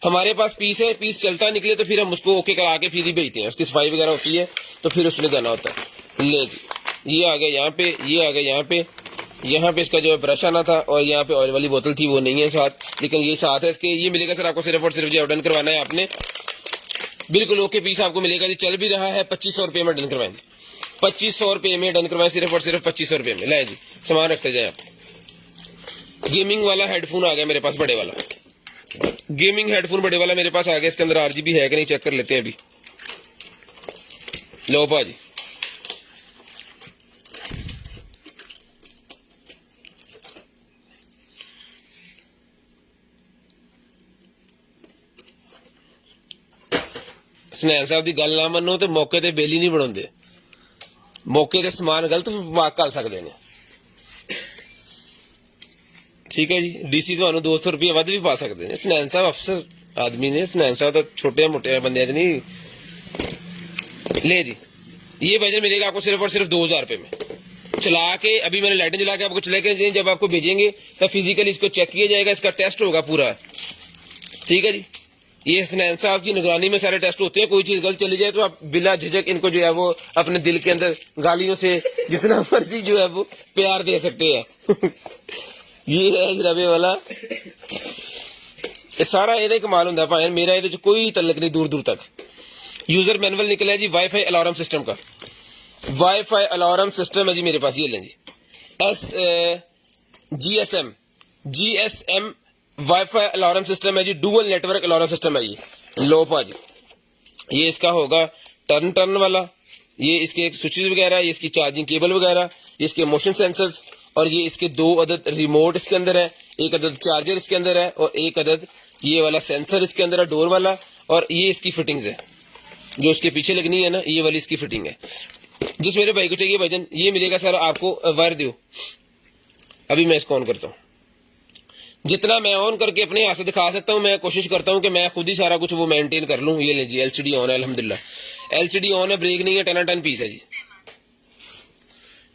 हमारे पास पीस है, पीस चलता निकले तो फिर हम उसको ओके करा के फिर ही भेजते हैं, उसकी सफाई वगैरह होती है तो फिर उसमें जाना होता है। ले जी, ये आ गया यहाँ पे, ये आ गया यहाँ पे, यहाँ पे इसका जो है ब्रश आना था, और यहाँ पे ऑयल वाली बोतल थी वो नहीं है साथ, लेकिन ये साथ है इसके। ये मिलेगा सर आपको सिर्फ और सिर्फ जो डन करवाना है आपने, बिल्कुल ओके पीस आपको मिलेगा जी। चल भी रहा है 2500 रुपये में डन करवाएं, 2500 रुपये में डन करवाएं, सिर्फ और सिर्फ 2500 रुपये में। लाए जी, सामान रखते जाए आप। गेमिंग वाला हेडफोन आ गया मेरे पास, बड़े वाला गेमिंग हेडफोन बड़े वाला मेरे पास आ गया। इसके अंदर आरजीबी है कि नहीं चेक कर लेते हैं अभी। लो भाजी, स्नैन साहब की गल ना मनो तो मौके ते बेली नहीं बनाते, मौके ते समान गलत वाक कर सकते हैं, ठीक है जी। डीसी तो 200 रुपये वध भी पा सकते हैं। स्नैन साहब अफसर आदमी ने, स्नैन साहब तो छोटे मोटे बंदे नहीं। ले जी, ये बजट मिलेगा आपको सिर्फ और सिर्फ 2000 रुपये में। चला के अभी मैंने लाइटें जला के आपको चला के, जब आपको भेजेंगे तब फिजिकली इसको चेक किया जाएगा, इसका टेस्ट होगा पूरा, ठीक है जी। ये स्नैन साहब की निगरानी में सारे टेस्ट होते हैं। कोई चीज गलत चली जाए तो आप बिला झिझक इनको जो है वो अपने दिल के अंदर गालियों से जितना मर्जी जो है वो प्यार दे सकते हैं। ये है जनाबे वाला, ये सारा ये कमाल होंगे भाई, मेरा ये कोई तल्लक नहीं दूर दूर तक। यूजर मैनुअल निकला है जी वाईफाई अलार्म सिस्टम का, वाईफाई अलार्म सिस्टम है जी मेरे पास। ये लें जी, जीएसएम वाईफाई अलार्म सिस्टम है जी, डुअल नेटवर्क अलार्म सिस्टम है ये। लो भाजी, ये इसका होगा टर्न वाला, ये इसके स्विचेस वगैरह, ये इसकी चार्जिंग केबल वगैरह, ये इसके मोशन सेंसर्स, और ये इसके 2 अदद रिमोट इसके अंदर है, 1 अदद चार्जर इसके अंदर है, और 1 अदद ये वाला सेंसर इसके अंदर है डोर वाला। और ये इसकी फिटिंग्स है जो इसके पीछे लगनी है ना, ये वाली इसकी फिटिंग है। जिस मेरे भाई को चाहिए भाईजान, ये मिलेगा सर आपको वायर दो। अभी मैं इसको ऑन करता हूँ, जितना मैं ऑन करके अपने हाथ से दिखा सकता हूँ मैं कोशिश करता हूँ कि मैं खुद ही सारा कुछ वो मेंटेन कर लूँ। ये ले जी, एलसीडी ऑन है, अल्हम्दुलिल्लाह एलसीडी ऑन है, ब्रेक नहीं है, टन पीस है जी।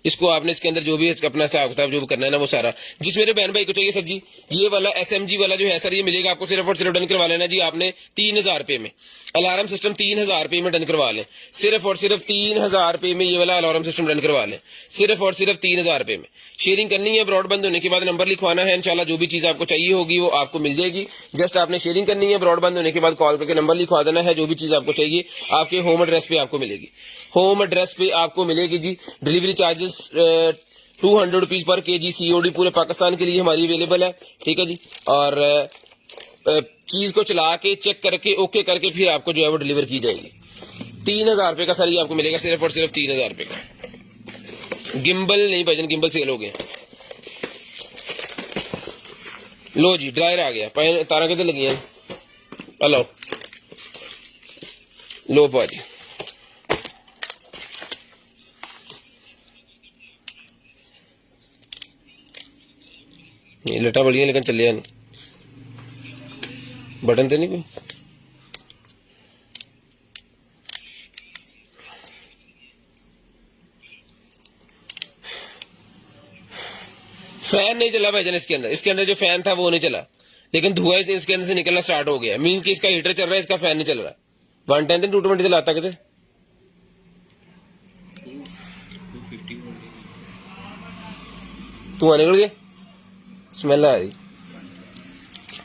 इसको आपने इसके अंदर जो भी अपना हिसाब किताब जो करना है ना वो सारा। जिस मेरे बहन भाई को चाहिए सर जी, ये वाला एसएमजी वाला जो है सर, ये मिलेगा आपको सिर्फ और सिर्फ डन करवा लेना जी आपने 3000 रुपये में। अलार्म सिस्टम 3000 रुपये में डन करवा लें, सिर्फ और सिर्फ 3000 रुपये में ये वाला अलार्म सिस्टम डन करवा लें, सिर्फ और सिर्फ 3000 रुपये में। शेयरिंग करनी है, ब्रॉडबैंड होने के बाद नंबर लिखवाना है, इंशाल्लाह जो भी चीज़ आपको चाहिए होगी वो आपको मिल जाएगी। जस्ट आपने शेयरिंग करनी है, ब्रॉडबैंड होने के बाद कॉल करके नंबर लिखवा देना है, जो भी चीज़ आपको चाहिए आपके होम एड्रेस पे आपको मिलेगी। होम एड्रेस पे आपको मिलेगी जी। डिलीवरी चार्जेस 200 रुपीज़ पर KG COD पूरे पाकिस्तान के लिए हमारी अवेलेबल है, ठीक है जी। और चीज़ को चला के चेक करके ओके करके फिर आपको जो है वो डिलीवर की जाएगी। 3000 रुपये का सर ये आपको मिलेगा, सिर्फ और सिर्फ 3000 रुपये का। गिम्बल नहीं भाईजान, गिम्बल सेल हो गए। लो जी ड्रायर आ गया, तारा कितने लगी हैं, हेलो लो भाजी। ये लटा बड़ी लेकिन चलिया नहीं, बटन तो नहीं कोई। फैन नहीं चला भाईजान इसके अंदर जो फैन था वो नहीं चला, लेकिन धुआं इसके अंदर से निकलना स्टार्ट हो गया। मींस कि इसका हीटर चल रहा है, इसका फैन नहीं चल रहा। 110 220 तो लाता कितने, धुआं निकल गया, स्मेल आ रही,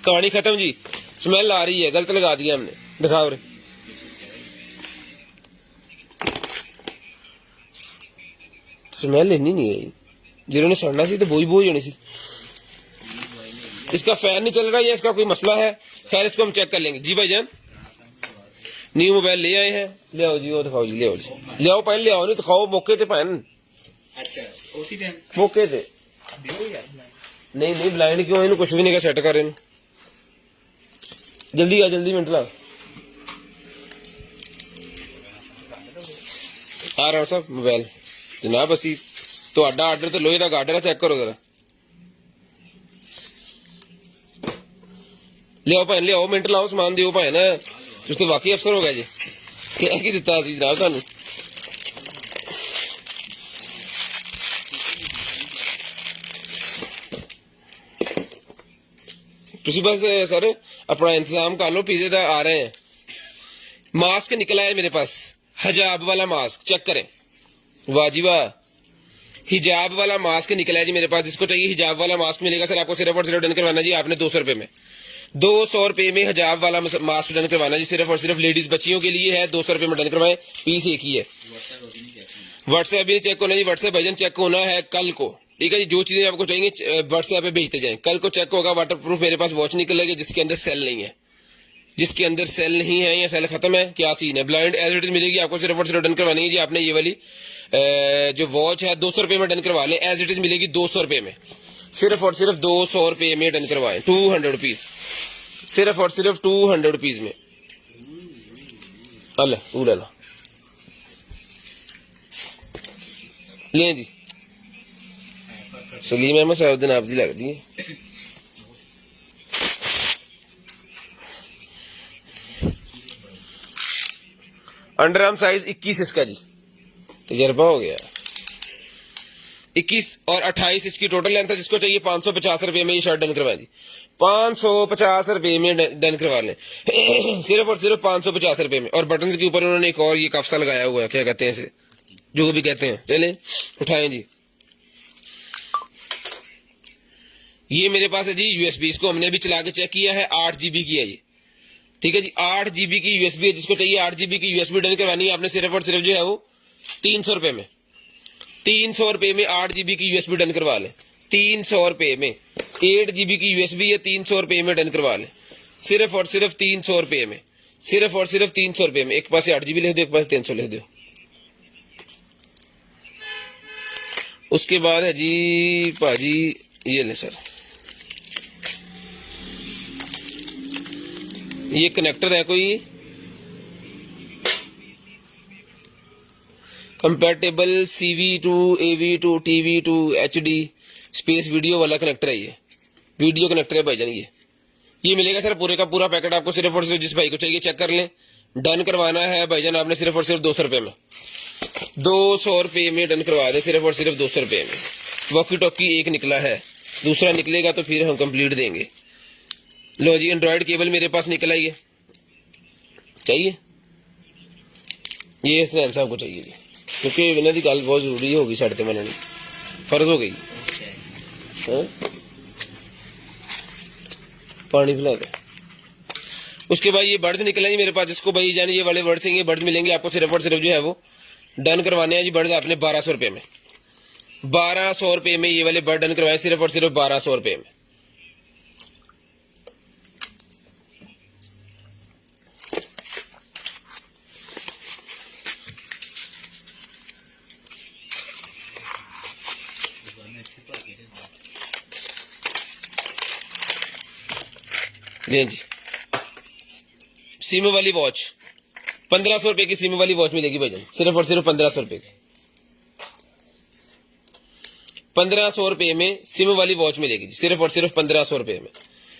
कहानी खत्म जी। स्मेल आ रही है, गलत लगा दिया हमने, दिखाओ रे। स्मेल इन्नी नहीं आई, जिन्होंने सड़ना सी तो बोई होनी सी। इसका फैन नहीं चल रहा है, इसका कोई मसला है, खैर इसको हम चेक कर लेंगे जी। भाईजान न्यू मोबाइल ले आए हैं, ले आओ जी, वो दिखाओ जी, ले आओ जी, ले आओ पहन, ले आओ नहीं दिखाओ मौके पे पहन। अच्छा उसी टाइम मौके पे नहीं ब्लाइंड क्यों, इन्हें कुछ भी नहीं सेट कर रहे। जल्दी आ, जल्दी मिनट ला आ रहा साहब मोबाइल जनाब। असी तो आर्डर तो लोहे का गार्डर है, चेक करो जरा। ले आओ भैन, ले आओ, मिनट लाओ, समान दिओ भैन, तुम तो वाकई अफसर हो गए जी। क्या की दिता सी जनाब तुहानू, तुसी बस सर अपना इंतजाम कर लो, पिज़्ज़े दा आ रहे हैं। मास्क निकला है मेरे पास, हिजाब वाला मास्क, चेक करें, वाह जी वाह, हिजाब वाला मास्क निकला है जी मेरे पास। जिसको चाहिए हिजाब वाला मास्क मिलेगा सर, आपको सिर्फ और सिर्फ डन करवाना जी आपने 200 रुपये में, 200 रुपये में हिजाब वाला मास्क डन करवाना जी, सिर्फ और सिर्फ लेडीज बच्चियों के लिए है। 200 रुपये में डन करवाएं, पीस एक ही है। व्हाट्सएप भी नहीं चेक होना जी, व्हाट्सएप भजन चेक होना है कल को, ठीक है जी। जो चीजें आपको चाहिए व्हाट्सएप पे भेजते जाएं, कल को चेक होगा। वाटर प्रूफ मेरे पास वॉच निकलेगी जिसके अंदर सेल नहीं है, जिसके अंदर सेल नहीं है या सेल खत्म है, क्या सीन है। ब्लाइंड एज इट इज मिलेगी आपको, सिर्फ और सिर्फ डन करवानी है जी आपने। ये वाली जो वॉच है 200 रुपये में डन करवा लें, एज इट इज मिलेगी 200 रुपये में, सिर्फ और सिर्फ 200 रुपये में डन करवाएं, 200 रुपीज, सिर्फ और सिर्फ 200 रुपीज में। अल्लाह ले जी, सलीम अहमद साहब दिन आप जी लगती है। अंडर आर्म साइज 21 इसका जी, तजर्बा हो गया। 21 और 28 इसकी टोटल लेंथ है। जिसको चाहिए 550 रुपये में ये शर्ट डन करवाएं जी, 550 रुपये में डन करवा लें, सिर्फ और सिर्फ 550 रुपये में। और बटन के ऊपर उन्होंने एक और ये कफ्सा लगाया हुआ है, क्या कहते हैं इसे, जो भी कहते हैं, चले उठाएं जी। ये मेरे पास है जी USB, इसको हमने भी चला के चेक किया है, 8 GB की है ये, ठीक है जी, 8 GB की USB है। जिसको चाहिए 8 GB की USB डन करवानी है आपने, सिर्फ और सिर्फ जो है वो 300 रुपये में, 300 रुपये में 8 GB की USB डन करवा लें, 300 रुपये में 8 GB की USB है, 300 रुपये में डन करवा लें, सिर्फ और सिर्फ 300 रुपये में, सिर्फ और सिर्फ 300 रुपये में। एक पास 8 GB लिख दो, एक पास 300 लिख दो। उसके बाद है जी भाजी ये ले सर, ये कनेक्टर है कोई compatible CV2 AV2 TV2 HD space video वाला कनेक्टर है, ये वीडियो कनेक्टर है भाईजान। ये मिलेगा सर पूरे का पूरा पैकेट आपको, सिर्फ और सिर्फ जिस भाई को चाहिए चेक कर लें। डन करवाना है भाईजान आपने सिर्फ और सिर्फ 200 रुपये में, 200 रुपये में डन करवा दें, सिर्फ और सिर्फ 200 रुपये में। वॉकी टॉकी एक निकला है, दूसरा निकलेगा तो फिर हम कंप्लीट देंगे। लो जी एंड्रॉयड केबल मेरे पास निकला, ये चाहिए, ये इसने साहब को चाहिए जी, क्योंकि इन्हों की गल बहुत जरूरी होगी, साढ़े ते मननी फर्ज हो गई। हाँ? पानी पिला दे। उसके बाद ये बर्ड्स निकले जी मेरे पास, जिसको भाई जाने ये वाले बर्ड्स हैं, ये बर्ड्स मिलेंगे आपको सिर्फ और सिर्फ जो है वो डन करवाने हैं जी बर्ड्स आपने 1200 रुपये में। 1200 रुपये में ये वाले बर्ड डन करवाए, सिर्फ और सिर्फ 1200 रुपये में। ले जी सिम वाली वॉच 1500 रुपए की सिम वाली वॉच मिलेगी भाईजान, सिर्फ और सिर्फ 1500 रुपए की। 1500 रुपए में सिम वाली वॉच मिलेगी जी, सिर्फ और सिर्फ 1500 रुपए में।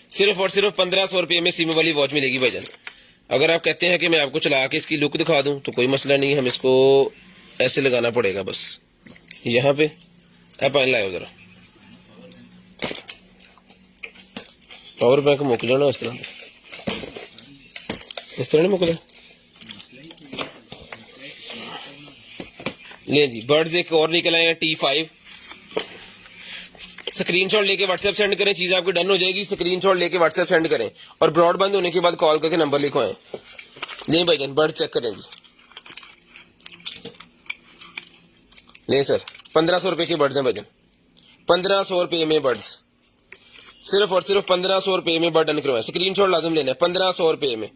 सिर्फ और सिर्फ 1500 रुपए में सिम वाली वॉच मिलेगी भाईजान। अगर आप कहते हैं कि मैं आपको चला के इसकी लुक दिखा दूं तो कोई मसला नहीं, हम इसको ऐसे लगाना पड़ेगा बस यहाँ पे। आप पानी लाओ जरा, पावर बैंक मुक जाना इस तरह नहीं मुकदा। ले जी बर्ड्स एक और निकल आए हैं T5। स्क्रीनशॉट लेके व्हाट्सएप सेंड करें, चीज आपकी डन हो जाएगी। स्क्रीनशॉट लेके व्हाट्सएप सेंड करें और ब्रॉडबैंड होने के बाद कॉल करके नंबर लिखवाएं। ले भाईजान बर्ड्स चेक करें जी। ले सर 1500 रुपए के बर्ड्स हैं भाईजान, 1500 रुपए में बर्ड्स, सिर्फ और सिर्फ 1500 रुपए में बर्ड डन करवाएं। स्क्रीनशॉट लाजम लेना है, 1500 रुपए में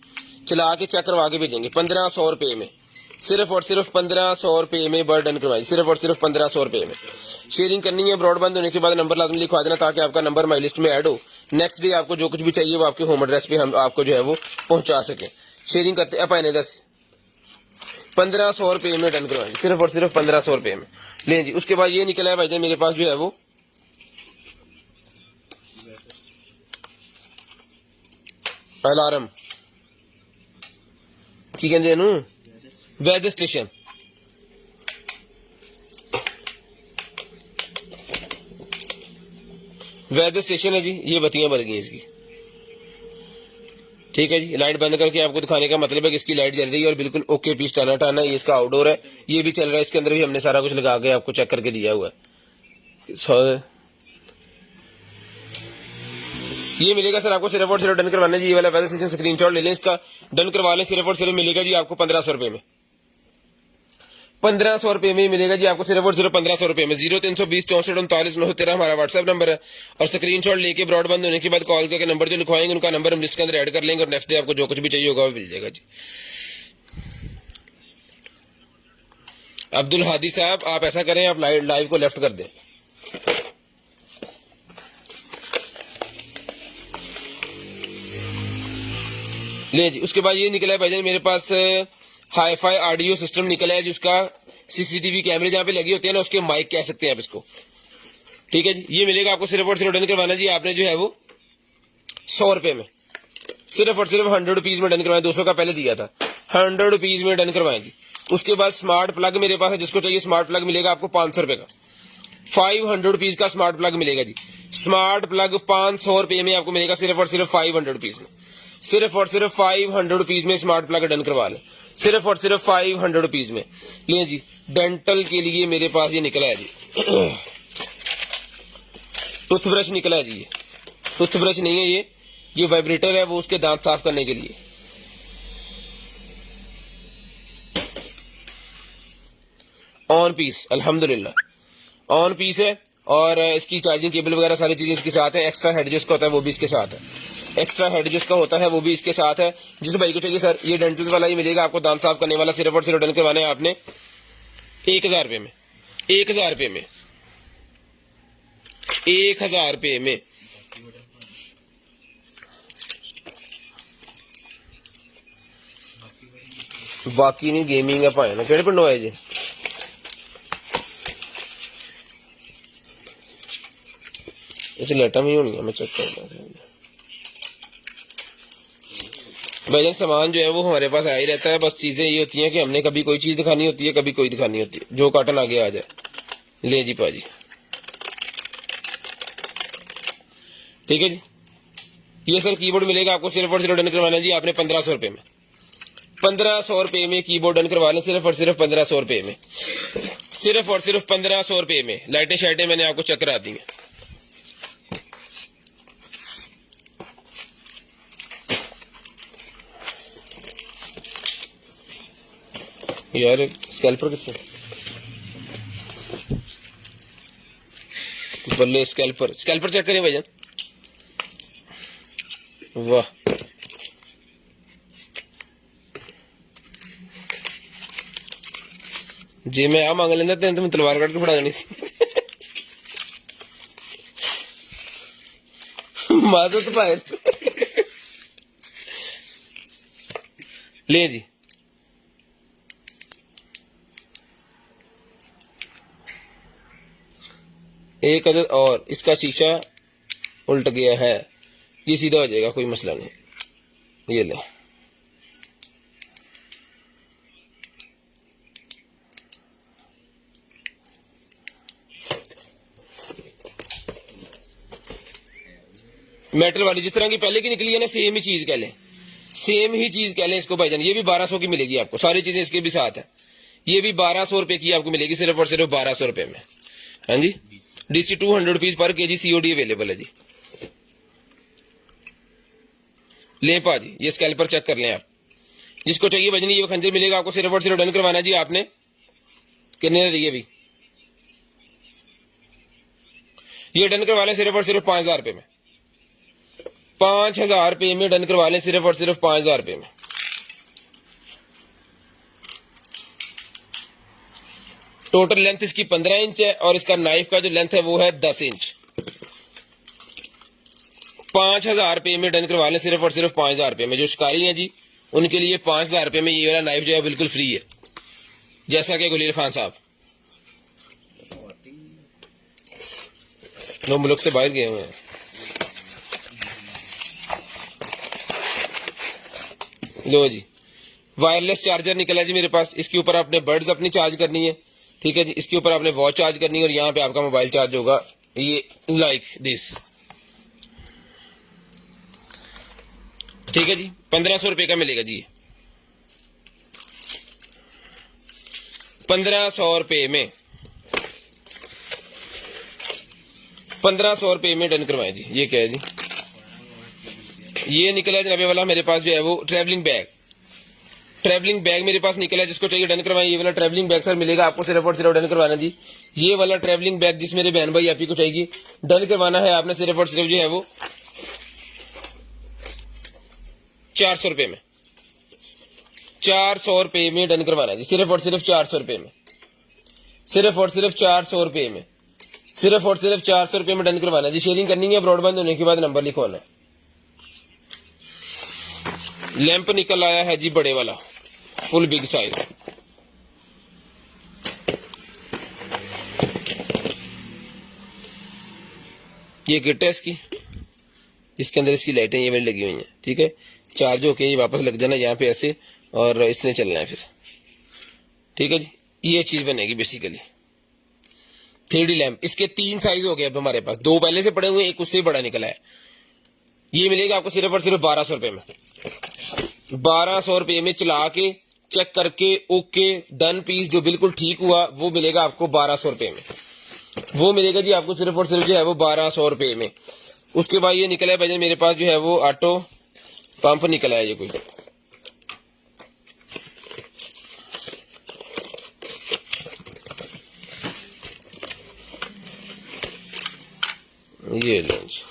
चला के चेक करवा के भेजेंगे। 1500 रुपए में, सिर्फ और सिर्फ 1500 रुपए में बर्ड डन करवाई, सिर्फ और सिर्फ 1500 रुपए में। शेयरिंग करनी है, ब्रॉडबैंड होने के बाद नंबर लाजम लिखवा देना ताकि आपका नंबर माई लिस्ट में ऐड हो। नेक्स्ट डे आपको जो कुछ भी चाहिए वो आपके होम एड्रेस पे हम आपको जो है वो पहुंचा सके। शेयरिंग करते हैं अपने 1500 रुपए में डन करवाएंगे, सिर्फ और सिर्फ 1500 रुपए में। ले जी उसके बाद ये निकला है भाईजान मेरे पास जो है वो अलार्म की कहते हैं वेदर स्टेशन। वेदर स्टेशन है जी, ये बत्तियां बल गई इसकी। ठीक है जी, लाइट बंद करके आपको दिखाने का मतलब है कि इसकी लाइट जल रही है और बिल्कुल ओके पीस टाना टाना। ये इसका आउटडोर है, ये भी चल रहा है, इसके अंदर भी हमने सारा कुछ लगा के आपको चेक करके दिया हुआ है। ये मिलेगा सर आपको सिर्फ और सिर्फ डन करवाना जी। ये वाला वेदर स्टेशन स्क्रीनशॉट ले लें, इसका डन करवा लें। सिर्फ और सिर्फ मिलेगा जी आपको 1500 रुपए में, 1500 रुपए में मिलेगा जी आपको सिर्फ और सिर्फ 1500 रुपए में। 0320 64 39 913 हमारा व्हाट्सएप नंबर है और स्क्रीनशॉट लेके ब्रॉडबैंड होने के बाद कॉल करके नंबर जो लिखवाएंगे उनका नंबर हम लिस्ट के अंदर ऐड कर लेंगे और नेक्स्ट डे आपको जो कुछ भी चाहिए होगा वो मिल जाएगा जी। अब्दुल हादी साहब आप ऐसा करें, आप लाइव को लेफ्ट कर दें। ले जी उसके बाद ये निकला है भाईजान मेरे पास हाईफाई ऑडियो सिस्टम निकला है जिसका सीसीटीवी कैमरे जहां पे लगे होते हैं ना उसके माइक कह सकते हैं आप इसको। ठीक है जी, ये मिलेगा आपको सिर्फ और सिर्फ डन करवाना जी आपने जो है वो 100 रुपए में, सिर्फ और सिर्फ 100 रुपीज में डन करवाएं। 200 का पहले दिया था, 100 रुपीज में डन करवाएं जी। उसके बाद स्मार्ट प्लग मेरे पास है, जिसको चाहिए स्मार्ट प्लग मिलेगा आपको 500 रुपए का, 500 रुपीज का स्मार्ट प्लग मिलेगा जी। स्मार्ट प्लग 500 रुपए में आपको मिलेगा सिर्फ और सिर्फ 500 रुपीज में, सिर्फ और सिर्फ 500 रुपीज में स्मार्ट प्लग डन करवा लें, सिर्फ और सिर्फ 500 रुपीज में। ले जी डेंटल के लिए मेरे पास ये निकला है जी टूथब्रश निकला है जी। ये टूथब्रश नहीं है, ये वाइब्रेटर है, वो उसके दांत साफ करने के लिए। ऑन पीस अल्हम्दुलिल्लाह ऑन पीस है और इसकी चार्जिंग केबल वगैरह सारी चीजें इसके साथ है। एक्स्ट्रा हेड जिसका होता है वो भी इसके साथ है, एक्स्ट्रा हेड जिसका होता है वो भी इसके साथ है। जिस भाई को चाहिए सर ये डेंटल वाला ही मिलेगा आपको, दांत साफ करने वाला, सिर्फ और सिर्फ डन करवाने हैं आपने 1000 रुपए में, 1000 रुपए में, 1000 रुपए में। बाकी नहीं गेमिंग है भाई ना केड़े पिंडों आए जी। लेटा भी होनी है, मैं चेक करना भाईजान। सामान जो है वो हमारे पास आ ही रहता है, बस चीजें ये होती हैं कि हमने कभी कोई चीज दिखानी होती है, कभी कोई दिखानी होती है, जो काटन आगे आ जाए। ले जी पाजी, ठीक है जी। ये सर कीबोर्ड मिलेगा आपको सिर्फ और सिर्फ डन करवाना जी आपने 1500 रुपए में, 1500 रुपए में कीबोर्ड डन करवा लें, सिर्फ और सिर्फ 1500 रुपए में, सिर्फ और सिर्फ 1500 रुपए में। लाइटें शाइटें मैंने आपको चेक करा दी हैं, यार स्कैल्पर कितने बल्ले, स्कैल्पर चेक करें भाईजान। वाह, जे मैं आ मांग लेंदा तेन तो मैं तलवार कट के फड़ा देनी सी। माजत भाई ले जी। एक अदद और, इसका शीशा उल्ट गया है, ये सीधा हो जाएगा, कोई मसला नहीं। ये ले, मेटल वाली जिस तरह की पहले की निकली है ना, सेम ही चीज कह लें, सेम ही चीज कह लें इसको भाईजान। ये भी 1200 की मिलेगी आपको, सारी चीजें इसके भी साथ है। ये भी 1200 रुपए की आपको मिलेगी, सिर्फ और सिर्फ 1200 रुपए में। हाँ जी, DC 200 rupees per KG, COD available है जी। ले पाजी, ये स्कैल्पर चेक कर लें आप, जिसको चाहिए भाईजान। ये खंजर मिलेगा आपको, सिर्फ और सिर्फ डन करवाना जी आपने। कितने दिए भी, ये डन करवा लें सिर्फ और सिर्फ 5000 रुपए में। 5000 रुपए में डन करवा लें, सिर्फ और सिर्फ 5000 रुपए में। टोटल लेंथ इसकी 15 इंच है और इसका नाइफ का जो लेंथ है वो है 10 इंच। 5000 रुपए में डन करवा लें, सिर्फ और सिर्फ 5000 रुपए में। जो शिकारी हैं जी, उनके लिए 5000 रुपए में ये वाला नाइफ जो है बिल्कुल फ्री है, जैसा कि गुलील खान साहब नो मुल्क से बाहर गए हुए हैं। लो जी, वायरलेस चार्जर निकला है जी मेरे पास। इसके ऊपर आपने बर्ड्स अपनी चार्ज करनी है, ठीक है जी। इसके ऊपर आपने वॉच चार्ज करनी है और यहाँ पे आपका मोबाइल चार्ज होगा, ये लाइक दिस, ठीक है जी। 1500 रुपए का मिलेगा जी, 1500 रुपए में, 1500 रुपए में डन करवाएं जी। ये क्या है जी, ये निकला है जनाबे वाला मेरे पास जो है वो ट्रैवलिंग बैग मेरे पास निकला है। जिसको चाहिए डन करवाएं, ये वाला ट्रैवलिंग बैग सर मिलेगा आपको, सिर्फ और सिर्फ डन करवाना जी। ये वाला ट्रैवलिंग बैग जिस मेरे बहन भाई आप ही को चाहिए, डन करवाना है आपने, सिर्फ और सिर्फ जो है वो 400 रुपए में, 400 रुपए में डन करवाना जी। सिर्फ और सिर्फ 400 रुपए में, सिर्फ और सिर्फ 400 रुपए में, सिर्फ और सिर्फ 400 रुपए में डन करवाना जी। शेयरिंग करनी है, ब्रॉडबैंड होने के बाद नंबर लिखवाना है। लैंप निकल आया है जी बड़े वाला, फुल बिग साइज। ये किट है इसकी, इसके अंदर इसकी लाइटें ये वाली लगी हुई हैं, ठीक है। चार्ज होके ये वापस लग जाना यहाँ पे ऐसे, और इसने चलना है फिर, ठीक है जी। ये चीज बनेगी बेसिकली 3D लैंप। इसके 3 साइज हो गए अब हमारे पास, 2 पहले से पड़े हुए, एक उससे बड़ा निकला है। ये मिलेगा आपको सिर्फ और सिर्फ 1200 रुपए में। 1200 रुपए में चला के चेक करके ओके डन पीस जो बिल्कुल ठीक हुआ वो मिलेगा आपको 1200 रुपए में। वो मिलेगा जी आपको सिर्फ और सिर्फ जो है वो 1200 रुपए में। उसके बाद ये निकला है भाई मेरे पास जो है वो ऑटो पंप निकला है, ये कोई ये लो जी।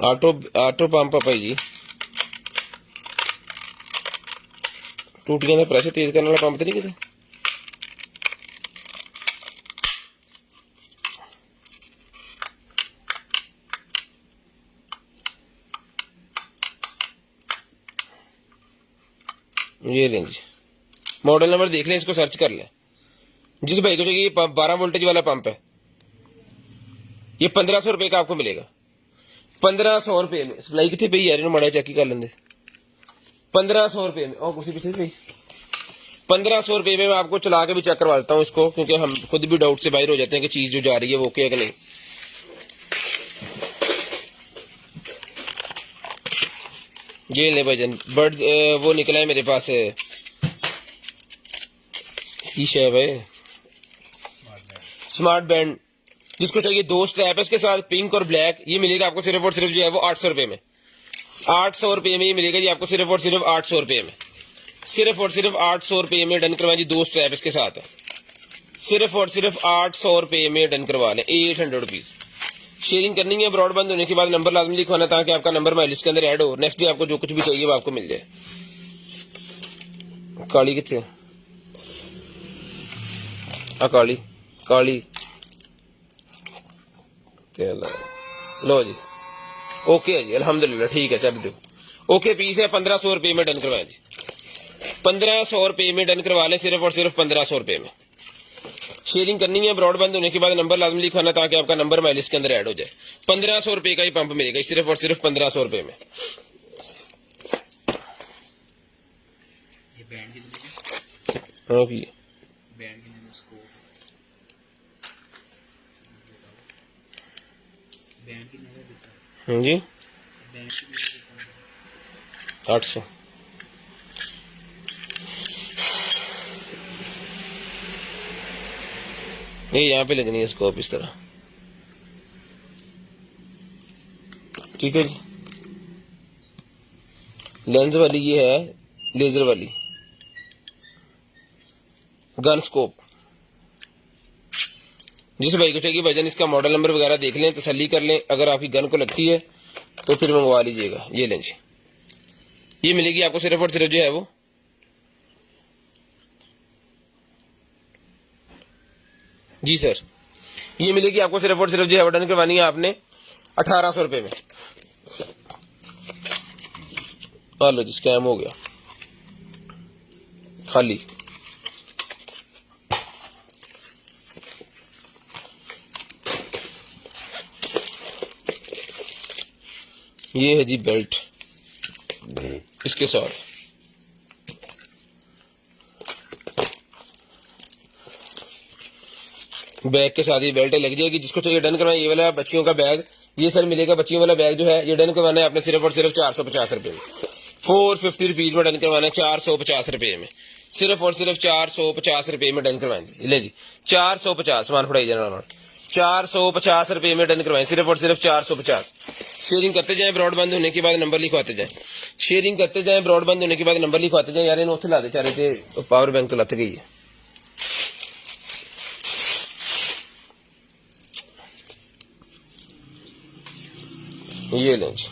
ऑटो पंप है जी, टूटियां का प्रेशर तेज करने वाला पंप तो नहीं किते। ये लें जी, मॉडल नंबर देख लें, इसको सर्च कर लें। जिस भाई को चाहिए ये 12 वोल्टेज वाला पंप है, ये 1500 रुपए का आपको मिलेगा। 1500 रुपए में सप्लाई कितने पई यार, माड़ा चेक ही कर लेंगे। 1500 रुपए में, और कुछ पीछे पई 1500 रुपए में मैं आपको चला के भी चेक करवा देता हूँ इसको, क्योंकि हम खुद भी डाउट से बाहर हो जाते हैं कि चीज जो जा रही है वो ओके है कि नहीं। ये ले भाईजान बर्ड वो निकला है मेरे पास की है भाई स्मार्ट बैंड, जिसको चाहिए 2 स्ट्रैप है इसके साथ पिंक और ब्लैक। ये मिलेगा आपको सिर्फ और सिर्फ जो है वो 800 रुपए में, 800 रुपए में ये मिलेगा जी आपको सिर्फ और सिर्फ 800 रुपए में, सिर्फ और सिर्फ 800 रुपए में डन करवाएं जी। 2 स्ट्रैप इसके साथ है, सिर्फ और सिर्फ 800 रुपए में डन करवा लें, 800 रुपीज। शेयरिंग करनी है, ब्रॉड बंद होने के बाद नंबर लाजमी लिखवाना ताकि आपका नंबर हमारी लिस्ट के अंदर ऐड हो। नेक्स्ट डे आपको जो कुछ भी चाहिए वो आपको मिल जाए। काली कितने काली काली लो जी, ओके है जी, अल्हम्दुलिल्लाह ठीक है, चल दो ओके। पीस है 1500 रुपए में डन करवाएं जी, 1500 रुपए में डन करवा लें, सिर्फ और सिर्फ 1500 रुपए में। शेयरिंग करनी है, ब्रॉड बंद होने के बाद नंबर लाजमी लिखवाना ताकि आपका नंबर हमारी लिस्ट के अंदर ऐड हो जाए। 1500 रुपए का ही पंप मिलेगा सिर्फ और सिर्फ 1500 रुपए में। ये बैंड कितने का? हाँ की बैंड कितने का? स्कोप बैंड कितने का देता है? हाँ जी बैंड कितने का देता है? 800। ये यहाँ पे लगनी है स्कोप इस तरह, ठीक है जी। लेंस वाली ये है, लेजर वाली गन स्कोप। जिस भाई को चाहिए भाईजान इसका मॉडल नंबर वगैरह देख लें, तसल्ली कर लें, अगर आपकी गन को लगती है तो फिर मंगवा लीजिएगा। ये लें जी, ये मिलेगी आपको सिर्फ और सिर्फ जो है वो जी सर, ये मिलेगी आपको सिर्फ और सिर्फ जो है डन करवानी है आपने 1800 रुपए में। लो जी, स्कैम हो गया खाली। ये है जी बेल्ट इसके साथ, बैग के साथ ही बेल्ट लग जाएगी। जिसको चाहिए डन करवाएं, ये वाला बच्चियों का बैग, ये सर मिलेगा बच्चियों वाला बैग जो है, ये डन करवाना है आपने सिर्फ और सिर्फ 450 रुपए में, 450 रुपीज में डन करवाना है, 450 रुपए में, सिर्फ और सिर्फ 450 रुपए में डन करवाएं। ले जी 450 सामान फड़ाई जाना, 450 रुपए में डन करवाएं, सिर्फ और सिर्फ 450। शेयरिंग करते जाएं, ब्रॉड बंद होने के बाद नंबर लिखवाते जाएं, शेयरिंग करते जाएं, ब्रॉड बंद होने के बाद नंबर लिखवाते जाएं। यार इन्हें ला दे चारे थे, पावर बैंक तो लत गई है। ये लें जी,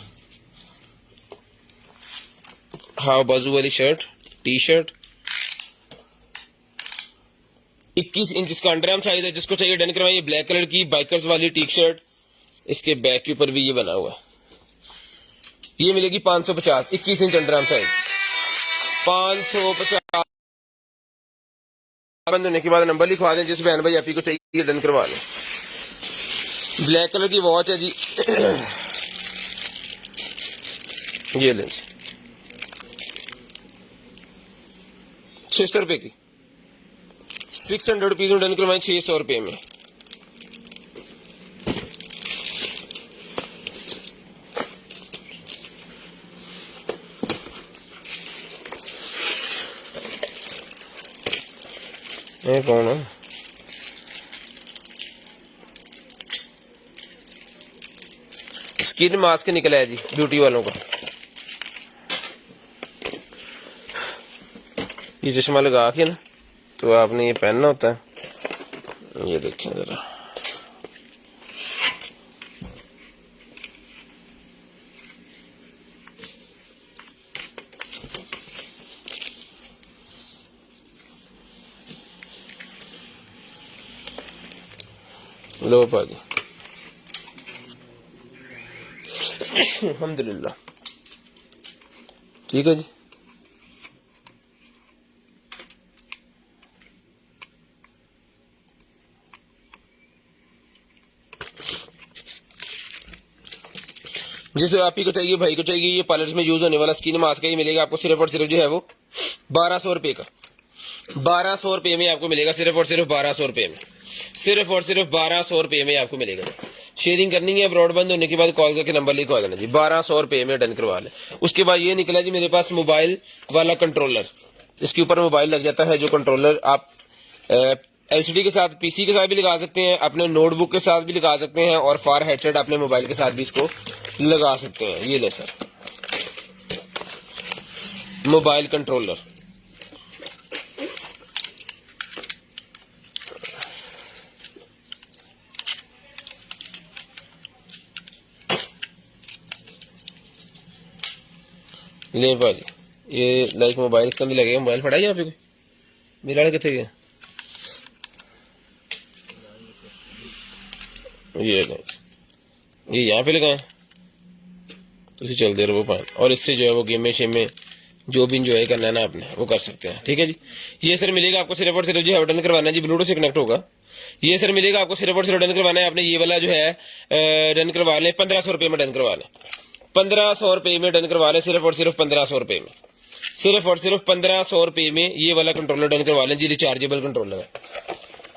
हाँ बाजू वाली शर्ट, टी शर्ट 21 इंच इसका अंडरआर्म साइज है। जिसको चाहिए डन करवाइए। ब्लैक कलर की बाइकर्स वाली टी शर्ट, इसके बैक के ऊपर भी ये बना हुआ है, ये मिलेगी 550, 21 इंच अंडरआर्म साइज 550। बंद होने के बाद नंबर लिखवा दें, जिस बहन भाई आपी को चाहिए डन करवा लें। ब्लैक कलर की वॉच है जी, ये लें 600 रुपए की, 600 रुपीज में डन करवाएं, 600 रुपए में। ये कौन है? स्किन मास्क निकला है जी ब्यूटी वालों का। ये चश्मा लगा के ना तो आपने ये पहनना होता है, ये देखें जरा, लो पाजी अल्हम्दुलिल्लाह ठीक है जी। जिस आप ही को चाहिए भाई को चाहिए ये पार्लर्स में यूज होने वाला स्किन मास्क है, ये मिलेगा आपको सिर्फ और सिर्फ जो है वो 1200 रुपए का, 1200 रुपए में आपको मिलेगा, सिर्फ और सिर्फ 1200 रुपए में, सिर्फ और सिर्फ 1200 रुपए में आपको मिलेगा। शेयरिंग करनी है, ब्रॉडबैंड होने के बाद कॉल करके नंबर लिखवा देना जी। 1200 रुपए में डन करवा लें। उसके बाद ये निकला जी मेरे पास मोबाइल वाला कंट्रोलर। इसके ऊपर मोबाइल लग जाता है, जो कंट्रोलर आप एलसीडी के साथ, पीसी के साथ भी लगा सकते हैं, अपने नोटबुक के साथ भी लगा सकते हैं, और फार हेडसेट अपने मोबाइल के साथ भी इसको लगा सकते हैं। ये ले सर, मोबाइल कंट्रोलर। ले भाजी, ये लाइक मोबाइल इसके अंदर लगेगा। मोबाइल फटा यहाँ पे कोई मेरा कितने गया? ये यहाँ पे लगाए तो इसे चलते रहो पाए, और इससे जो है वो गेमें शेमें जो भी इंजॉय करना है ना आपने वो कर सकते हैं। ठीक है जी। ये सर मिलेगा आपको सिर्फ और सिर्फ जो है डन करवाना है जी, ब्लूटूथ से कनेक्ट होगा। ये सर मिलेगा आपको सिर्फ और सिर्फ डन करवाना है आपने। ये वाला जो है डन करवा लें, 1500 रुपये में डन करवा लें। 1500 रुपये में डन करवा लें, सिर्फ और सिर्फ 1500 रुपये में, सिर्फ और सिर्फ 1500 रुपये में ये वाला कंट्रोलर डन करवा लें जी। रिचार्जेबल कंट्रोलर है,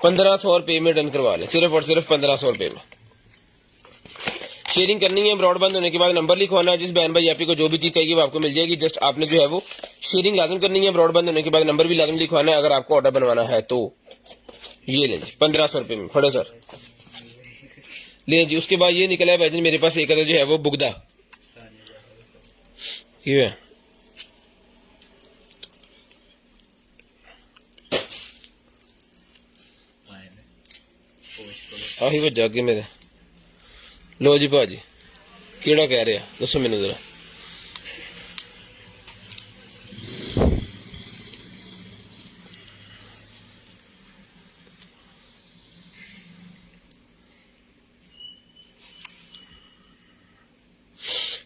1500 रुपये में डन करवा लें, सिर्फ और सिर्फ 1500 रुपये में। शेयरिंग करनी है, ब्रॉडबैंड होने के बाद नंबर लिखवाना है। जिस बहन भाई आप को जो भी चीज चाहिए वो आपको मिल जाएगी। जस्ट आपने जो है वो शेयरिंग लाजम करनी है, ब्रॉडबैंड होने के बाद नंबर भी लाजम लिखवाना है। अगर आपको ऑर्डर बनवाना है तो ये ले जी 1500 रुपये में। फटो सर ले जी। उसके बाद ये निकला है भाई मेरे पास एक जो है वो बुगदा, ये है आही वो जागे मेरे। लो जी भाजी, केड़ा कह रहा दसो मैनू जरा।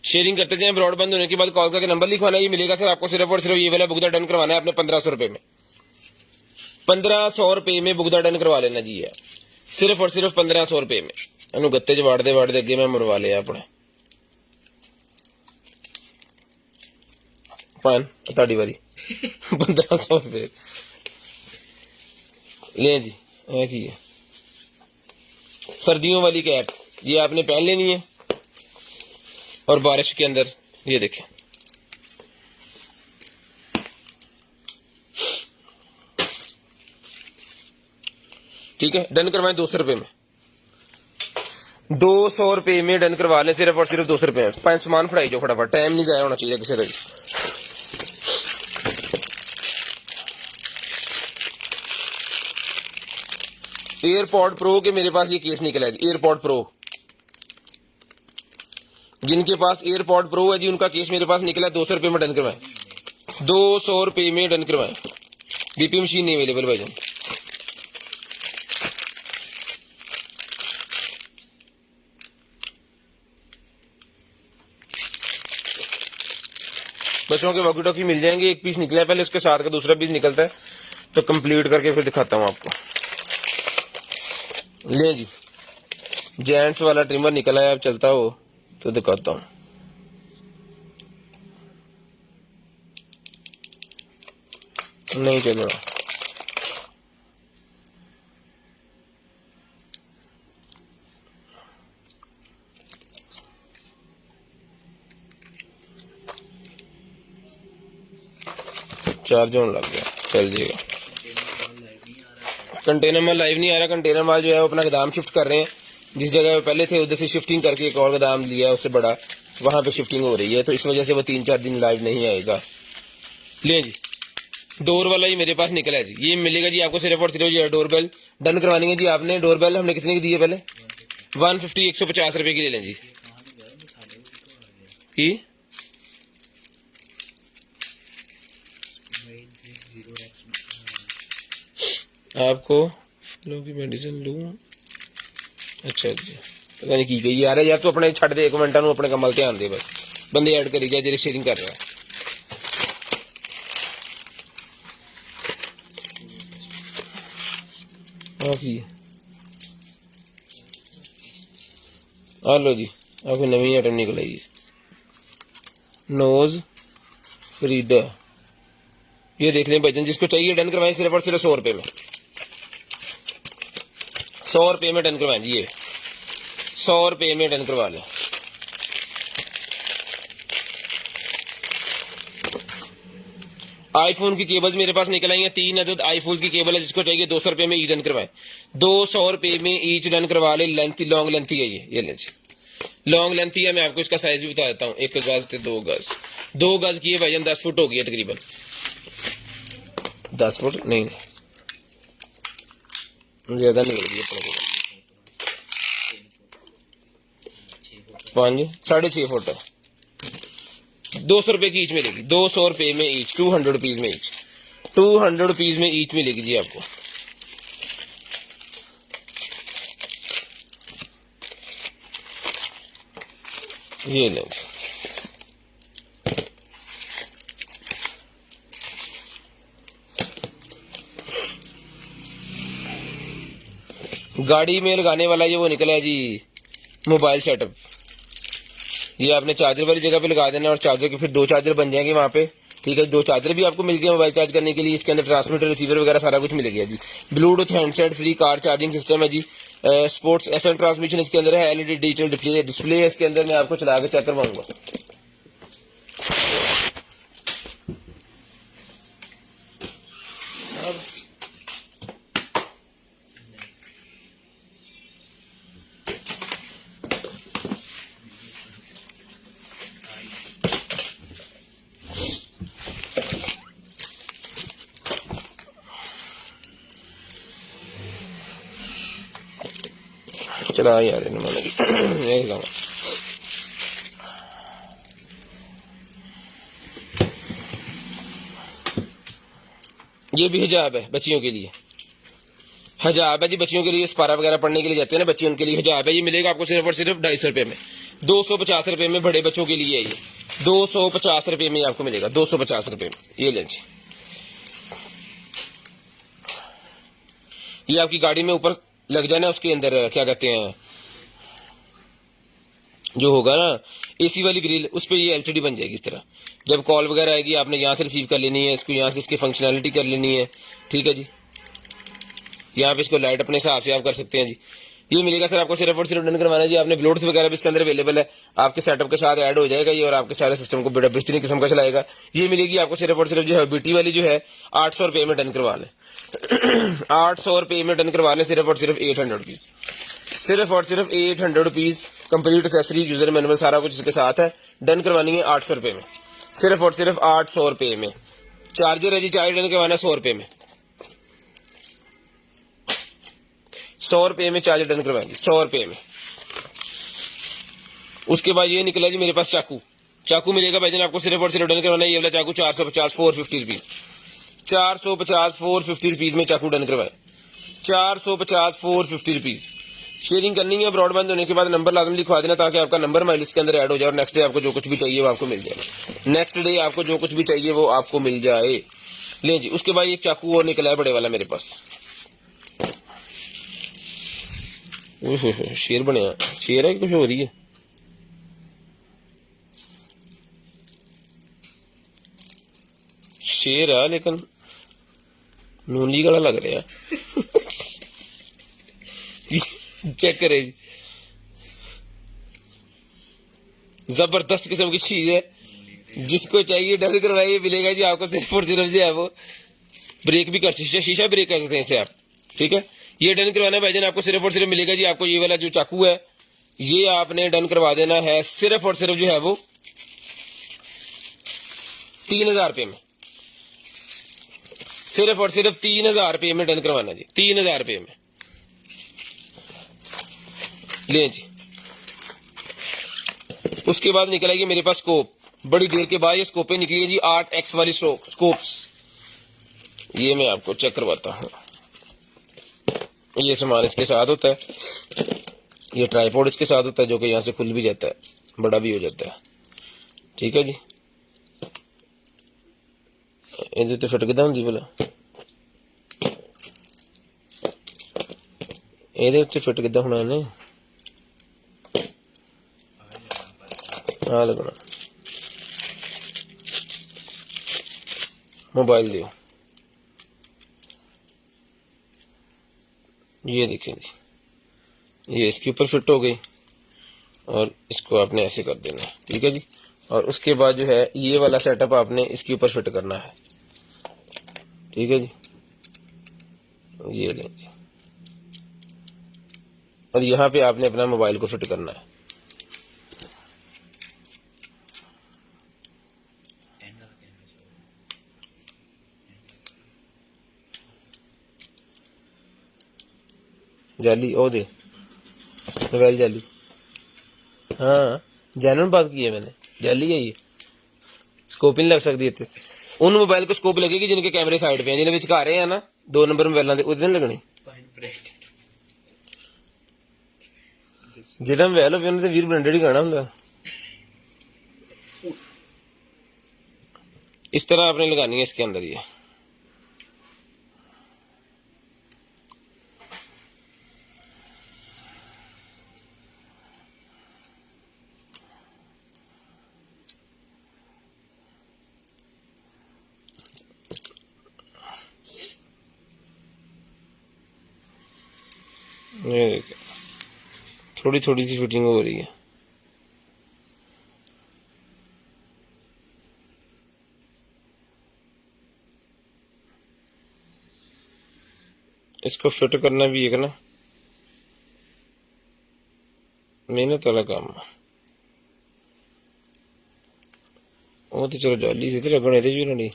शेयरिंग करते जाएं, ब्रॉडबैंड होने के बाद कॉल करके नंबर लिखवाना। ये मिलेगा सर आपको सिर्फ और सिर्फ ये वाला बुगदा डन करवाना है आपने 1500 रुपये में। 1500 रुपये में बुगदा डन करवा लेना जी है, सिर्फ और सिर्फ 1500 रुपये में। इन्हू गत्ते च वाड़ते वाड़ते अगे मैं मरवा लिया अपने पान ताड़ी वारी 1500 रुपये ले जी। की है सर्दियों वाली कैप, ये आपने पहन लेनी है, और बारिश के अंदर ये देखें ठीक है। डन करवाएं 200 रुपये में, 200 रुपये में डन करवा लें, सिर्फ और सिर्फ 200 रुपये में। 5 सामान फड़ाई जो फटाफट, टाइम नहीं जाया होना चाहिए किसी का। एयरपॉड प्रो के मेरे पास ये केस निकला है, एयरपॉड प्रो। जिनके पास एयरपॉड प्रो है जी उनका केस मेरे पास निकला है। 200 रुपये में डन करवाएं, 200 रुपये में डन करवाएं। बीपी मशीन नहीं अवेलेबल भाई जान। बच्चों के वॉकी टॉकी मिल जाएंगे। एक पीस निकला है पहले, उसके साथ का दूसरा पीस निकलता है, तो कंप्लीट करके फिर दिखाता हूं आपको। ले जी, जेंट्स वाला ट्रिमर निकला है, अब चलता हो तो दिखाता हूं। नहीं चल रहा, चार्ज होने लग गया, चल जाएगा। कंटेनर माल लाइव नहीं आ रहा। कंटेनर माल जो है वो अपना गोदाम शिफ्ट कर रहे हैं। जिस जगह पे पहले थे उधर से शिफ्टिंग करके एक और गोदाम लिया है उससे बड़ा, वहां पे शिफ्टिंग हो रही है, तो इस वजह से वो 3-4 दिन लाइव नहीं आएगा। ले जी, डोर वाला ही मेरे पास निकला है जी। ये मिलेगा जी आपको सिर्फ और सिर्फ डोरबेल डन करवानी है जी आपने। डोरबेल हमने कितने की दी है पहले? 150 150 रुपए की ले लें जी। की आपको फ्लू की मेडिसिन लूं? अच्छा जी, पता नहीं की गई यार। यार तो अपने छड़ दे, 1 मिनट अपने कमल ध्यान दे, बस बंदे ऐड करी जा, जेरे शेयरिंग कर रहा है। आ लो जी, आपको नवी आइटम निकल आई है, नोज रीडर। ये देख लें भाईजान, जिसको चाहिए डन करवाएं सिर्फ और सिर्फ 100 रुपये में। 100 रुपये में डन करवाएं जी। ये ₹100 में डन करवा लें। आईफोन की केबल्स मेरे पास निकल आई हैं, 3 अदद आईफोन की केबल है, जिसको चाहिए ₹200 में ईच डन करवाएं। ₹200 में ईच डन करवा ले। लेंथ लॉन्ग लेंथ ही है ये लें जी, लॉन्ग लेंथ ही है। मैं आपको इसका साइज भी बता देता हूँ, 1 गज ते 2 गज, 2 गज की है भाईजान, 10 फुट हो गई है तकरीबन, 10 फुट नहीं, ज्यादा निकल गई अपने को, 5 6.5 फुट है। ₹200 की ईच मिलेगी, ₹200 में ईच, ₹200 में ईच, ₹200 में ईच मिलेगी जी आपको। ये लें गाड़ी में लगाने वाला ये वो निकला है जी, मोबाइल सेटअप। ये आपने चार्जर वाली जगह पे लगा देना और चार्जर के फिर 2 चार्जर बन जाएंगे वहां पे, ठीक है। 2 चार्जर भी आपको मिल गया मोबाइल चार्ज करने के लिए। इसके अंदर ट्रांसमीटर रिसीवर वगैरह सारा कुछ मिल गया जी। Bluetooth handset free, car charging system है जी। स्पोर्ट्स FM ट्रांसमिशन इसके अंदर है। LED डिजिटल डिस्प्ले है इसके अंदर। मैं आपको चला के चेक करवाऊंगा। चला यार यही लाऊंगा। ये भी हिजाब है बच्चियों के लिए, हिजाब है जी बच्चियों के लिए। स्पारा वगैरह पढ़ने के लिए जाते हैं ना बच्चे, उनके लिए हिजाब है। ये मिलेगा आपको सिर्फ और सिर्फ ₹250 में, ₹250 में। बड़े बच्चों के लिए ये ₹250 में आपको मिलेगा, ₹250 में। ये लें जी। ये आपकी गाड़ी में ऊपर लग जाना, उसके अंदर क्या कहते हैं जो होगा ना AC वाली ग्रिल, उस पर ये LCD बन जाएगी इस तरह। जब कॉल वगैरह आएगी आपने यहाँ से रिसीव कर लेनी है, इसको यहाँ से इसकी फंक्शनैलिटी कर लेनी है, ठीक है जी। यहाँ पे इसको लाइट अपने हिसाब से आप कर सकते हैं जी। ये मिलेगा सर आपको सिर्फ और सिर्फ डन करवाना है जी। आपने ब्लूटूथ वगैरह भी इसके अंदर अवेलेबल है, आपके सेटअप के साथ ऐड हो जाएगा ये, और आपके सारे सिस्टम को बड़ा बेहतरीन किस्म का चलाएगा। ये मिलेगी आपको सिर्फ और सिर्फ जो है बीटी वाली जो है ₹800 में डन करवा लें। ₹800 में डन करवा लें, सिर्फ और सिर्फ ₹800, सिर्फ और सिर्फ ₹800। कंप्लीट एक्सेसरी, यूजर मैनुअल सारा कुछ इसके साथ है। डन करवानी है ₹800 में, सिर्फ और सिर्फ ₹800 में। चार्जर है जी, चार्जर डन करवाना है ₹100 में, ₹100 में चार्जर डन करवाएंगे, ₹100 में। उसके बाद ये निकला जी मेरे पास चाकू। चाकू मिलेगा भाईजान आपको सिर्फ और सिर्फ डन करवाना है। ये वाला चाकू 450 ₹450, 450 ₹450 में चाकू डन करवाए, 450 ₹450। शेयरिंग करनी है, ब्रॉडबैंड होने के बाद नंबर लाजम लिखवा देना, ताकि आपका नंबर माइल इसके अंदर ऐड हो जाए और नेक्स्ट डे आपको जो कुछ भी चाहिए वो आपको मिल जाए। नेक्स्ट डे आपको जो कुछ भी चाहिए वो आपको मिल जाए। ले जी। उसके बाद एक चाकू और निकला है बड़े वाला मेरे पास। शेर बने, शेर है कि कुछ हो रही है? शेर है लेकिन नूनी गला लग रहा है। चेक करे जी, जबरदस्त किस्म की चीज है। जिसको चाहिए डन करवाइए, मिलेगा जी आपको सिर्फ और सिर्फ जो है वो। ब्रेक भी कर शीशा ब्रेक कर सकते हैं इसे आप, ठीक है। ये डन करवाना है भाईजान आपको सिर्फ और सिर्फ मिलेगा जी आपको। ये वाला जो चाकू है ये आपने डन करवा देना है सिर्फ और सिर्फ जो है वो ₹3000 में, सिर्फ और सिर्फ ₹3000 में डन करवाना जी, ₹3000 में। ले जी। उसके बाद निकल आएगी मेरे पास स्कोप। बड़ी देर के बाद ये स्कोपें निकली है जी, 8x वाली स्कोप्स। ये मैं आपको चेक करवाता हूँ। ये सामान इसके साथ होता है, ये ट्राइपॉड इसके साथ होता है, जो कि यहाँ से खुल भी जाता है, बड़ा भी हो जाता है, ठीक है जी। ਇਹਦੇ ਤੇ ਫਿੱਟ ਕਿਦਾਂ ਹੁੰਦੀ ਭਲਾ? ਇਹਦੇ ਉੱਤੇ ਫਿੱਟ ਕਿਦਾਂ ਹੋਣਾ ਨੇ? ਆ ਲੱਗਣਾ मोबाइल दियो। ये देखें जी, ये इसके ऊपर फिट हो गई। और इसको आपने ऐसे कर देना है, ठीक है जी। और उसके बाद जो है ये वाला सेटअप आपने इसके ऊपर फिट करना है, ठीक है जी। ये लें जी, और यहाँ पे आपने अपना मोबाइल को फिट करना है। एंड वाला कैमरा चाहिए। जाली ओ दे मोबाइल जाली, हाँ जेन्युइन बात की है मैंने, जाली है ये, स्कोप नहीं लग सकती इतने। उन मोबाइल को स्कोप लगेगी जिनके कैमरे साइड पे हैं, जिन्हें विचकार रहे हैं ना 2 नंबर मोबाइलों के, उस दिन लगनी फाइन ब्रेक जिदा मोबाइल हो उन्हें तो 20 ब्रांडेड ही कहना होंगे। इस तरह आपने लगानी है इसके अंदर ये, थोड़ी थोड़ी सी फिटिंग हो रही है। इसको फिट करना भी एक ना मेहनत वाला काम है। वो तो चलो जाली से तो लगने थे जी नहीं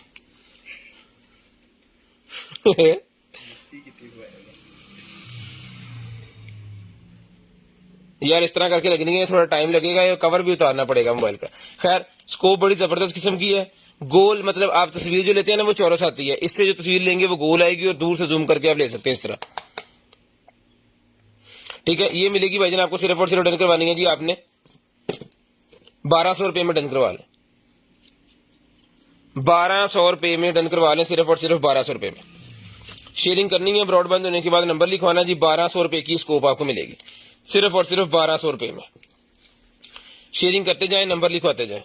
यार इस तरह करके लगनी है, थोड़ा टाइम लगेगा, ये कवर भी उतारना पड़ेगा मोबाइल का। खैर स्कोप बड़ी जबरदस्त किस्म की है, गोल मतलब आप तस्वीर जो लेते हैं ना वो चौरस आती है, इससे जो तस्वीर लेंगे वो गोल आएगी और दूर से जूम करके आप ले सकते हैं इस तरह, ठीक है। ये मिलेगी भाईजान आपको सिर्फ और सिर्फ डन करवानी है जी, आपने 1200 रुपए में डन करवा लें, 1200 रुपए में डन करवा लें, सिर्फ और सिर्फ 1200 रुपए में। शेयरिंग करनी है, ब्रॉडबैंड होने के बाद नंबर लिखवाना जी, 1200 रुपए की स्कोप आपको मिलेगी, सिर्फ और सिर्फ 1200 रुपए में। शेयरिंग करते जाएं, नंबर लिखवाते जाएं,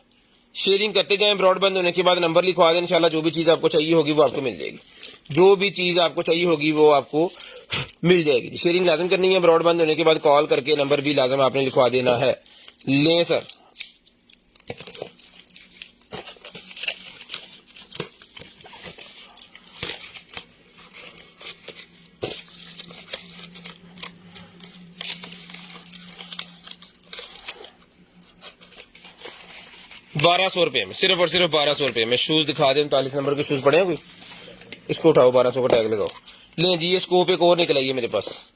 शेयरिंग करते जाएं, ब्रॉडबैंड होने के बाद नंबर लिखवा दें, इंशाल्लाह जो भी चीज आपको चाहिए होगी वो आपको मिल जाएगी, जो भी चीज आपको चाहिए होगी वो आपको मिल जाएगी। शेयरिंग लाजम करनी है, ब्रॉडबैंड होने के बाद कॉल करके नंबर भी लाजम आपने लिखवा देना है। लें सर, ₹1200 में, सिर्फ और सिर्फ 1200 रुपए में। शूज दिखा दें, 39 नंबर के शूज पड़े हैं कोई, इसको उठाओ, 1200 का टैग लगाओ। लें जी, ये स्कोप एक और निकल आई है मेरे पास,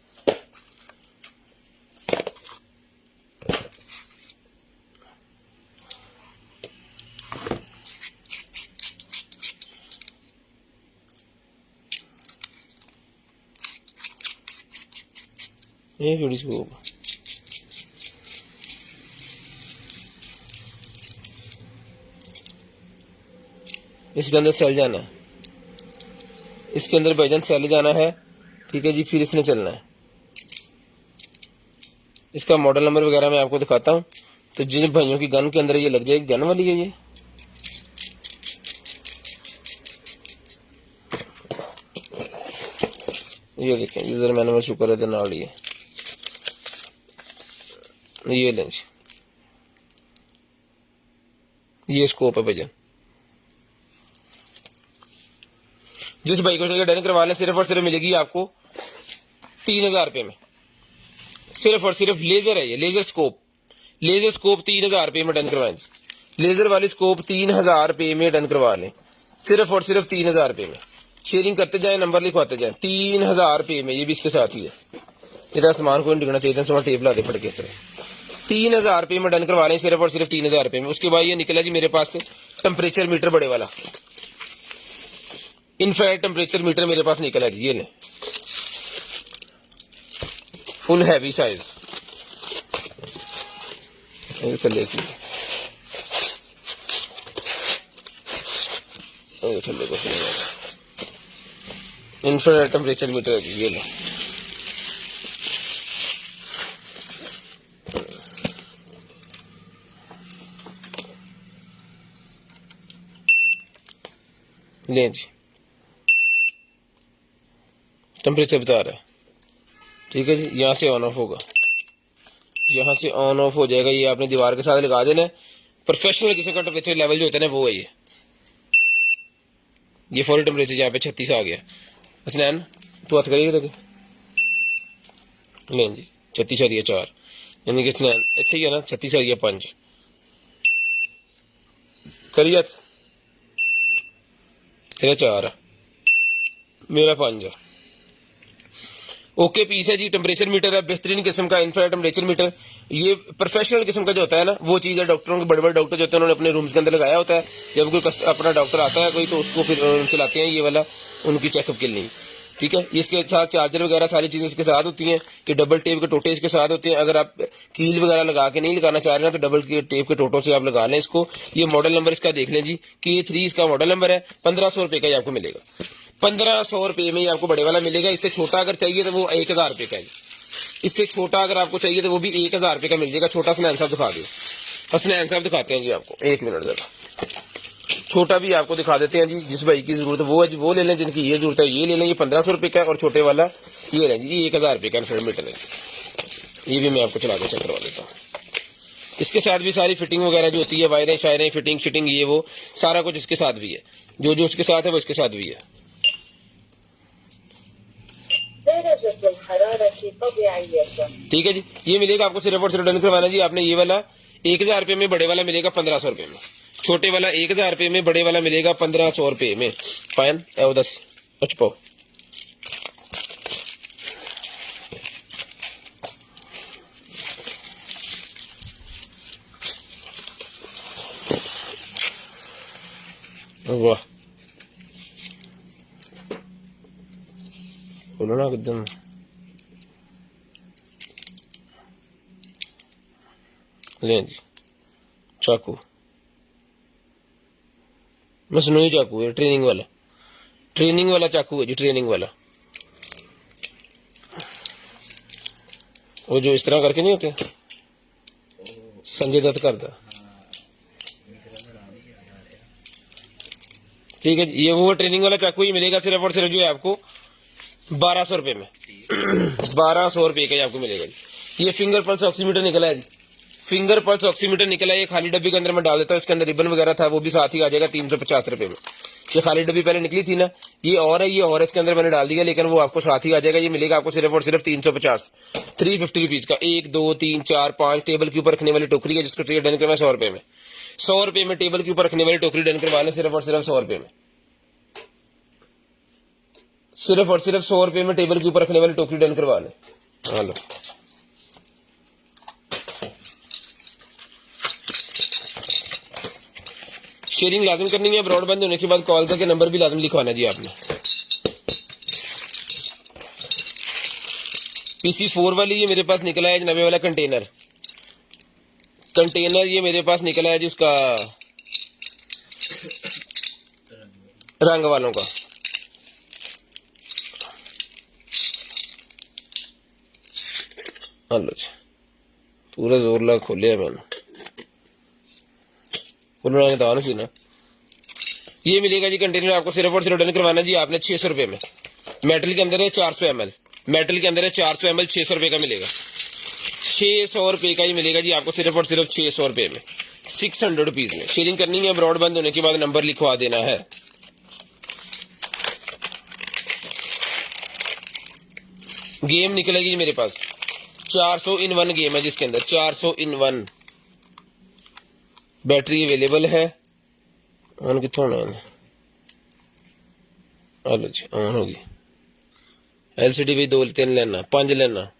ये थोड़ी स्कोप इसके अंदर सेल जाना है, इसके अंदर भाईजान सेल जाना है, ठीक है जी। फिर इसने चलना है, इसका मॉडल नंबर वगैरह मैं आपको दिखाता हूँ। तो जिन भाइयों की गन के अंदर ये लग जाएगी, गन वाली है ये देखें, यूजर मैनुअल शुक्र है नाल ये लें जी, ये स्कोप है भाईजान। जिस भाई को चाहिए डन करवा लें, सिर्फ और सिर्फ मिलेगी आपको 3000 रुपए में, सिर्फ और सिर्फ लेजर है ये, लेजर स्कोप 3000 रुपए में डन करवाएं, लेजर वाली स्कोप 3000 रुपए में डन करवा लें, सिर्फ और सिर्फ 3000 रुपए में। शेयरिंग करते जाएं, नंबर लिखवाते जाएं, 3000 रुपए में, ये भी इसके साथ ही है। इधर सामान को नहीं डिगना चाहिए था, टेप ला दे पड़ के इस तरह। 3000 रुपए में डन करवा लें, सिर्फ और सिर्फ 3000 रुपए में। उसके बाद ये निकला जी मेरे पास से टेम्परेचर मीटर बड़े वाला, इनफ्रारेड टेम्परेचर मीटर मेरे पास निकला जी, ये लें, फुल हैवी साइज, थले को इन्फ्रारेड टेम्परेचर मीटर है, ये लें। लें जी, टेम्परेचर बता रहा है, ठीक है जी। यहाँ से ऑन ऑफ होगा, यहाँ से ऑन ऑफ हो जाएगा, ये आपने दीवार के साथ लगा देना है। प्रोफेशनल किस्म का टेम्परेचर लेवल जो होता है ना वो है ये फॉरी टेम्परेचर यहाँ पे 36 आ गया। हसनैन तू हथ करिएगा तो लें जी 36 आ रही है 4, यानी कि हसनैन इतने ही है ना 36 आ रही है 5 करिए हथ, मेरा 4 मेरा 5। ओके पीस है जी। टेम्परेचर मीटर है बेहतरीन किस्म का, इंफ्रारेड टेम्परेचर मीटर। ये प्रोफेशनल किस्म का जो होता है ना वो चीज़ है, डॉक्टरों के बड़े बड़े डॉक्टर जो होते हैं उन्होंने अपने रूम्स के अंदर लगाया होता है। जब कोई अपना डॉक्टर आता है कोई तो उसको फिर चलाते हैं ये वाला उनकी चेकअप के लिए, ठीक है। इसके साथ चार्जर वगैरह सारी चीज़ें इसके साथ होती हैं। कि डबल टेप के टोटे इसके साथ होते हैं। अगर आप कील वगैरह लगा के नहीं लगाना चाह रहे हैं तो डबल टेप के टोटों से आप लगा लें इसको। ये मॉडल नंबर इसका देख लें जी, K3 इसका मॉडल नंबर है। 1500 रुपये का ये आपको मिलेगा, 1500 रुपये में ये आपको बड़े वाला मिलेगा। इससे छोटा अगर चाहिए तो वो 1000 रुपये का है। इससे छोटा अगर आपको चाहिए तो वो भी 1000 रुपये का मिल जाएगा। छोटा हसनैन साहब दिखा दो, हसनैन साहब दिखाते हैं जी आपको, 1 मिनट जरा। छोटा भी आपको दिखा देते हैं जी, जिस भाई की जरूरत है वो है जी वो ले लें, जिनकी ये जरूरत है ये ले लें। ये 1500 रुपये का है और छोटे वाला ये लें जी, ये 1000 रुपये का इंफ्रारेड मीटर है। ये भी मैं आपको चला के चेक करवा देता हूँ। इसके साथ भी सारी फिटिंग वगैरह जो होती है, वायरें शायरें फिटिंग शिटिंग ये वो सारा कुछ इसके साथ भी है। जो जो उसके साथ है वो इसके साथ भी है। ठीक है जी, ये मिलेगा आपको सिर्फ और सिर्फ डन करवाना जी आपने। ये वाला 1000 रुपये में, बड़े वाला मिलेगा 1500 रुपये में। छोटे वाला 1000 रुपये में, बड़े वाला मिलेगा 1500 रुपये में। पायन ए 10 अच्छा पाओ। वाह बोलो ना एकदम लें जी। चाकू मसनूई चाकू है, ट्रेनिंग वाला चाकू है जी, ट्रेनिंग वाला। वो जो इस तरह करके नहीं होते संजय दत्त करता, ठीक है जी। ये वो ट्रेनिंग वाला चाकू ही मिलेगा सिर्फ और सिर्फ जो है आपको 1200 रुपये में। 1200 रुपये का आपको मिलेगा जी। ये फिंगर पल्स ऑक्सीमीटर निकला है जी, फिंगर पल्स ऑक्सीमीटर निकला है। ये खाली डब्बी के अंदर मैं डाल देता हूँ, इसके अंदर रिबन वगैरह था वो भी साथ ही आ जाएगा 350 रुपये में। ये खाली डब्बी पहले निकली थी ना, ये और है, ये और है, इसके अंदर मैंने डाल दिया, लेकिन वो आपको साथ ही आ जाएगा। ये मिलेगा आपको सिर्फ और सिर्फ 350 350 रुपीज का। 1 2 3 4 5 टेबल के ऊपर रखने वाली टोकरी है जिसको ट्रे डन करना 100 रुपये में। 100 रुपये में टेबल के ऊपर रखने वाली टोकरी डन करवाने सिर्फ और सिर्फ 100 रुपये में। सिर्फ और सिर्फ 100 रुपये में टेबल के ऊपर रखने वाली टोकरी डन करवा लें। हेलो शेयरिंग लाजम करनी है। ब्रॉडबैंड होने के बाद कॉल करके नंबर भी लाजम लिखवाना जी आपने। PC4 वाली ये मेरे पास निकला है जनाब वाला कंटेनर ये मेरे पास निकला है जी, उसका रंग वालों का। हेलो जी, पूरा जोर लगा खोलिया मैंने, उन्होंने सी ना। ये मिलेगा जी कंटेनर आपको सिर्फ और सिर्फ डन करवाना जी आपने 600 रुपये में। मेटल के अंदर है 400 ml, मेटल के अंदर है 400 ml, 600 रुपये का मिलेगा। 600 रुपये का ही मिलेगा जी आपको सिर्फ और सिर्फ 600 रुपये में, 600 रुपीज में। शेयरिंग करनी है, ब्रॉडबैंड होने के बाद नंबर लिखवा देना है। गेम निकलेगी जी मेरे पास 400 in 1 गेम है जिसके अंदर 400 in 1 बैटरी अवेलेबल है। ऑन कितों होना है? हेलो जी ऑन होगी। LCD भी 2 3 लेना, 5 लेना।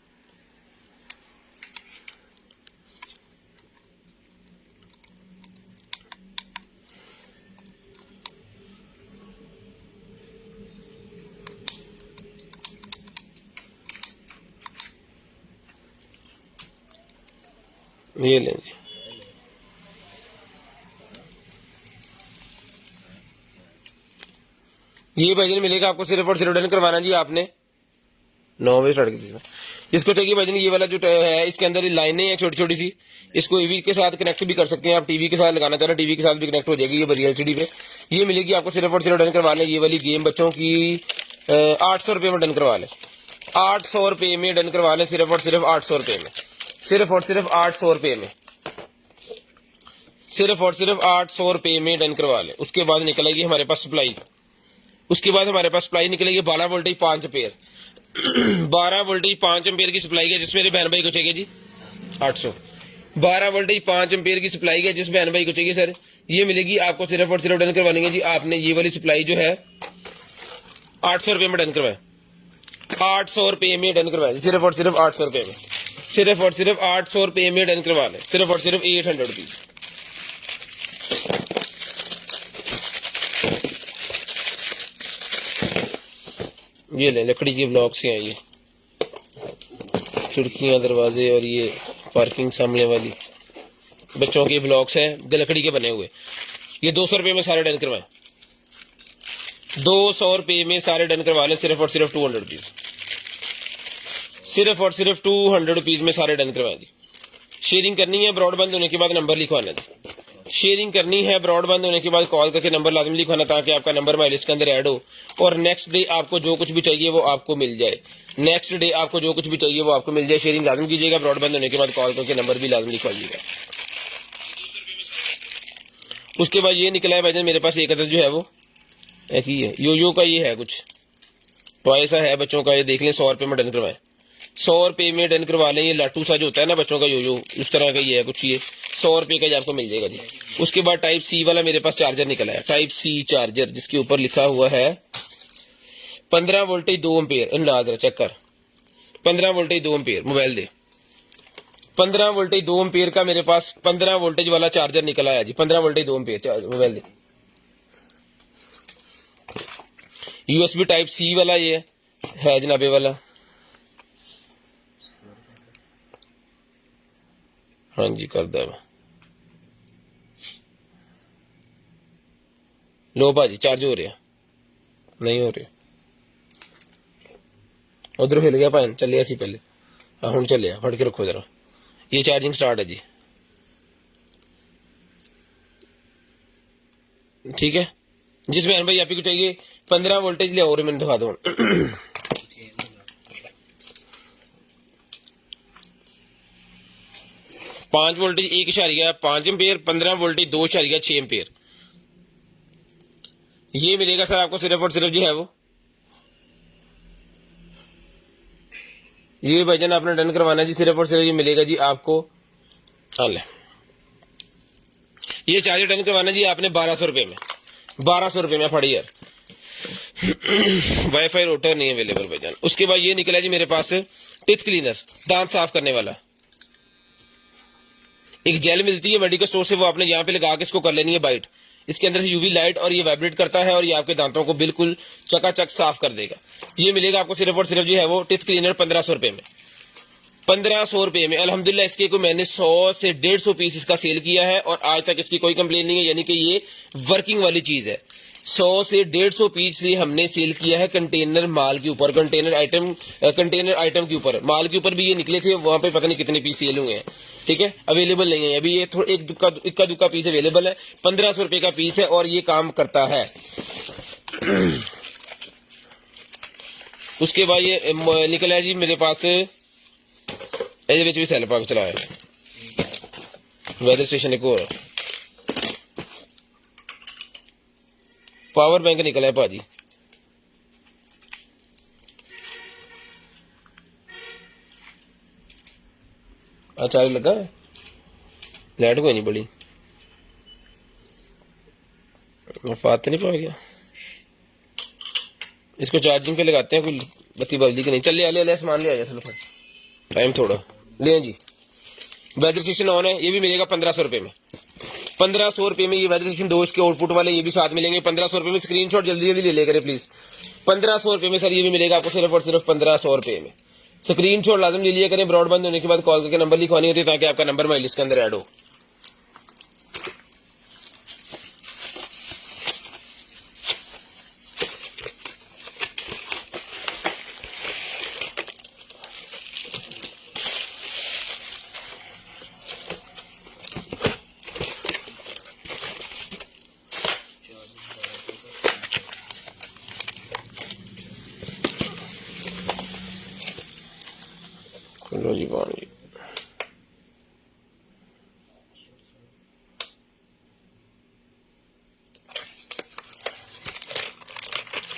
ये लें जी। ये भाईजन मिलेगा आपको सिर्फ और सिर्फ डन करवाना जी आपने 9 बजे स्टार्ट की थी। इसको चाहिए भाईजन ये वाला जो है इसके अंदर लाइनें हैं छोटी छोटी सी, इसको EV के साथ कनेक्ट भी कर सकते हैं आप। टीवी के साथ लगाना चाह रहे हैं टीवी के साथ भी कनेक्ट हो जाएगी ये बड़ी LCD पे। ये मिलेगी आपको सिर्फ और सिर्फ डन करवाना। ये वाली गेम बच्चों की 800 रुपये में डन करवा लें, 800 रुपये में डन करवा लें, सिर्फ और सिर्फ 800 रुपये में। सिर्फ और सिर्फ 800 रुपये में, सिर्फ और सिर्फ 800 रुपये में डन करवा लें। उसके बाद निकलेगी हमारे पास सप्लाई, उसके बाद हमारे पास सप्लाई निकलेगी 12 वोल्टेज 5 एम्पीयर 12 वोल्टेज 5 एम्पीयर की सप्लाई है, जिस मेरे बहन भाई को चाहिए जी 800। 12 वोल्टेज 5 एम्पीयर की सप्लाई है, जिस बहन भाई को चाहिए सर, ये मिलेगी आपको सिर्फ और सिर्फ डन करवानी है जी। आपने ये वाली सप्लाई जो है 800 रुपये में डन करवाए, 800 रुपये में डन करवाए, सिर्फ और सिर्फ 800 रुपये में, सिर्फ और सिर्फ 800 रुपये में डन करवा लें, सिर्फ और सिर्फ 800 रुपीज। ये ले लकड़ी के ब्लॉक से हैं ये, खिड़कियां दरवाजे और ये पार्किंग सामने वाली बच्चों के ब्लॉक्स हैं लकड़ी के बने हुए। ये 200 रुपये में सारे डन करवाएं, 200 रुपये में सारे डन करवा लें, सिर्फ और सिर्फ 200 रुपीज, सिर्फ और सिर्फ 200 रुपीज में सारे डन करवाएं जी। शेयरिंग करनी है, ब्रॉडबैंड होने के बाद नंबर लिखवाना जी। शेयरिंग करनी है, ब्रॉडबैंड होने के बाद कॉल करके नंबर लाजमी लिखवाना, ताकि आपका नंबर हमारी लिस्ट के अंदर ऐड हो और नेक्स्ट डे आपको जो कुछ भी चाहिए वो आपको मिल जाए, नेक्स्ट डे आपको जो कुछ भी चाहिए वो आपको मिल जाए। शेयरिंग लाजम कीजिएगा, ब्रॉडबैंड होने के बाद कॉल करके नंबर भी लाजम लिखवाइएगा। उसके बाद ये निकला है भाईजान मेरे पास एक अदद जो है वो एक ही है, यो का ये है कुछ टॉय सा है बच्चों का, ये देख लें 100 रुपये में डन करवाएं, 100 रुपये में डन करवा लें। ये लाटू सा जो होता है ना बच्चों का यो उस तरह का ये है कुछ, ये 100 रुपये का ही आपको मिल जाएगा जी। उसके बाद टाइप सी वाला मेरे पास चार्जर निकला है, टाइप सी चार्जर, जिसके ऊपर लिखा हुआ है 15 वोल्टेज 2 एम्पीयर। इन ला जरा चेक कर, 15 वोल्टेज 2 एम्पीयर, मोबाइल दे, 15 वोल्टेज 2 एम्पीयर का मेरे पास 15 वोल्टेज वाला चार्जर निकला है जी, 15 वोल्टेज 2 एम्पीयर चार्जर, मोबाइल दे। यूएसबी टाइप सी वाला ये है जनाबे वाला, हाँ जी कर दे लो भाजी, चार्ज हो रहा नहीं हो रहा, उधर हिल गया भैन, चले असी पहले, हाँ हूँ चलिया, फट के रखो जरा, ये चार्जिंग स्टार्ट है जी, ठीक है। जिस बहन भाई आप ही को चाहिए 15 वोल्टेज ले और मैंने दिखा दो 5 वोल्टेज 1.5 एम्पीयर, 15 वोल्टेज 2.6 एम्पीयर, ये मिलेगा सर आपको सिर्फ और सिर्फ जो है वो, ये भाईजान आपने डन करवाना जी, सिर्फ और सिर्फ ये मिलेगा जी आपको, अल ये चार्जर डन करवाना जी आपने 1200 रुपये में, 1200 रुपये में फड़ी यार वाईफाई रोटर नहीं अवेलेबल भाईजान। उसके बाद ये निकला जी मेरे पास टीथ क्लीनर, दांत साफ करने वाला, एक जेल मिलती है मेडिकल स्टोर से, वो आपने यहाँ पे लगा के इसको कर लेनी है बाइट, इसके अंदर से यूवी लाइट और ये वाइब्रेट करता है और ये आपके दांतों को बिल्कुल चकाचक साफ कर देगा। ये मिलेगा आपको सिर्फ और सिर्फ जो है वो टीथ क्लीनर 1500 रुपये में, 1500 रुपये में। अल्हम्दुलिल्लाह इसके को मैंने 100 से 150 पीस इसका सेल किया है और आज तक इसकी कोई कंप्लेन नहीं है, यानी कि ये वर्किंग वाली चीज है। 100 से 150 पीस से हमने सेल किया है कंटेनर माल के ऊपर, कंटेनर आइटम के ऊपर, माल के ऊपर भी ये निकले थे, वहां पे पता नहीं कितने पीस सेल हुए हैं, ठीक है। अवेलेबल नहीं है अभी, ये थोड़ा इक्का दुक्का पीस अवेलेबल है, 1500 रुपये का पीस है और ये काम करता है। उसके बाद ये निकला है जी मेरे पास भी सेल पाक चलाया वेदर स्टेशन, एक और पावर बैंक निकला है भाजी, चार्ज लगा है, लाइट कोई नहीं बड़ी, फात नहीं पा गया, इसको चार्जिंग पे लगाते हैं, कोई बत्ती बल्दी की नहीं। चल ले सामान ले आया, चलो टाइम थोड़ा ले जी। वेदर स्टेशन ऑन है, ये भी मिलेगा 1500 रुपये में, 1500 रुपये में ये वेदर स्टेशन 2 इसके आउटपुट वाले ये भी साथ मिलेंगे 1500 रुपये में। स्क्रीनशॉट जल्दी जल्दी ले करें प्लीज, 1500 रुपये में सर ये भी मिलेगा आपको सिर्फ और सिर्फ 1500 रुपये में। स्क्रीनशॉट लाजम ले लिया करें, ब्रॉडबैंड होने के बाद कॉल करके नंबर लिखवानी होती है ताकि आपका नंबर हमारी लिस्ट के अंदर ऐड हो। लो जी बान जी,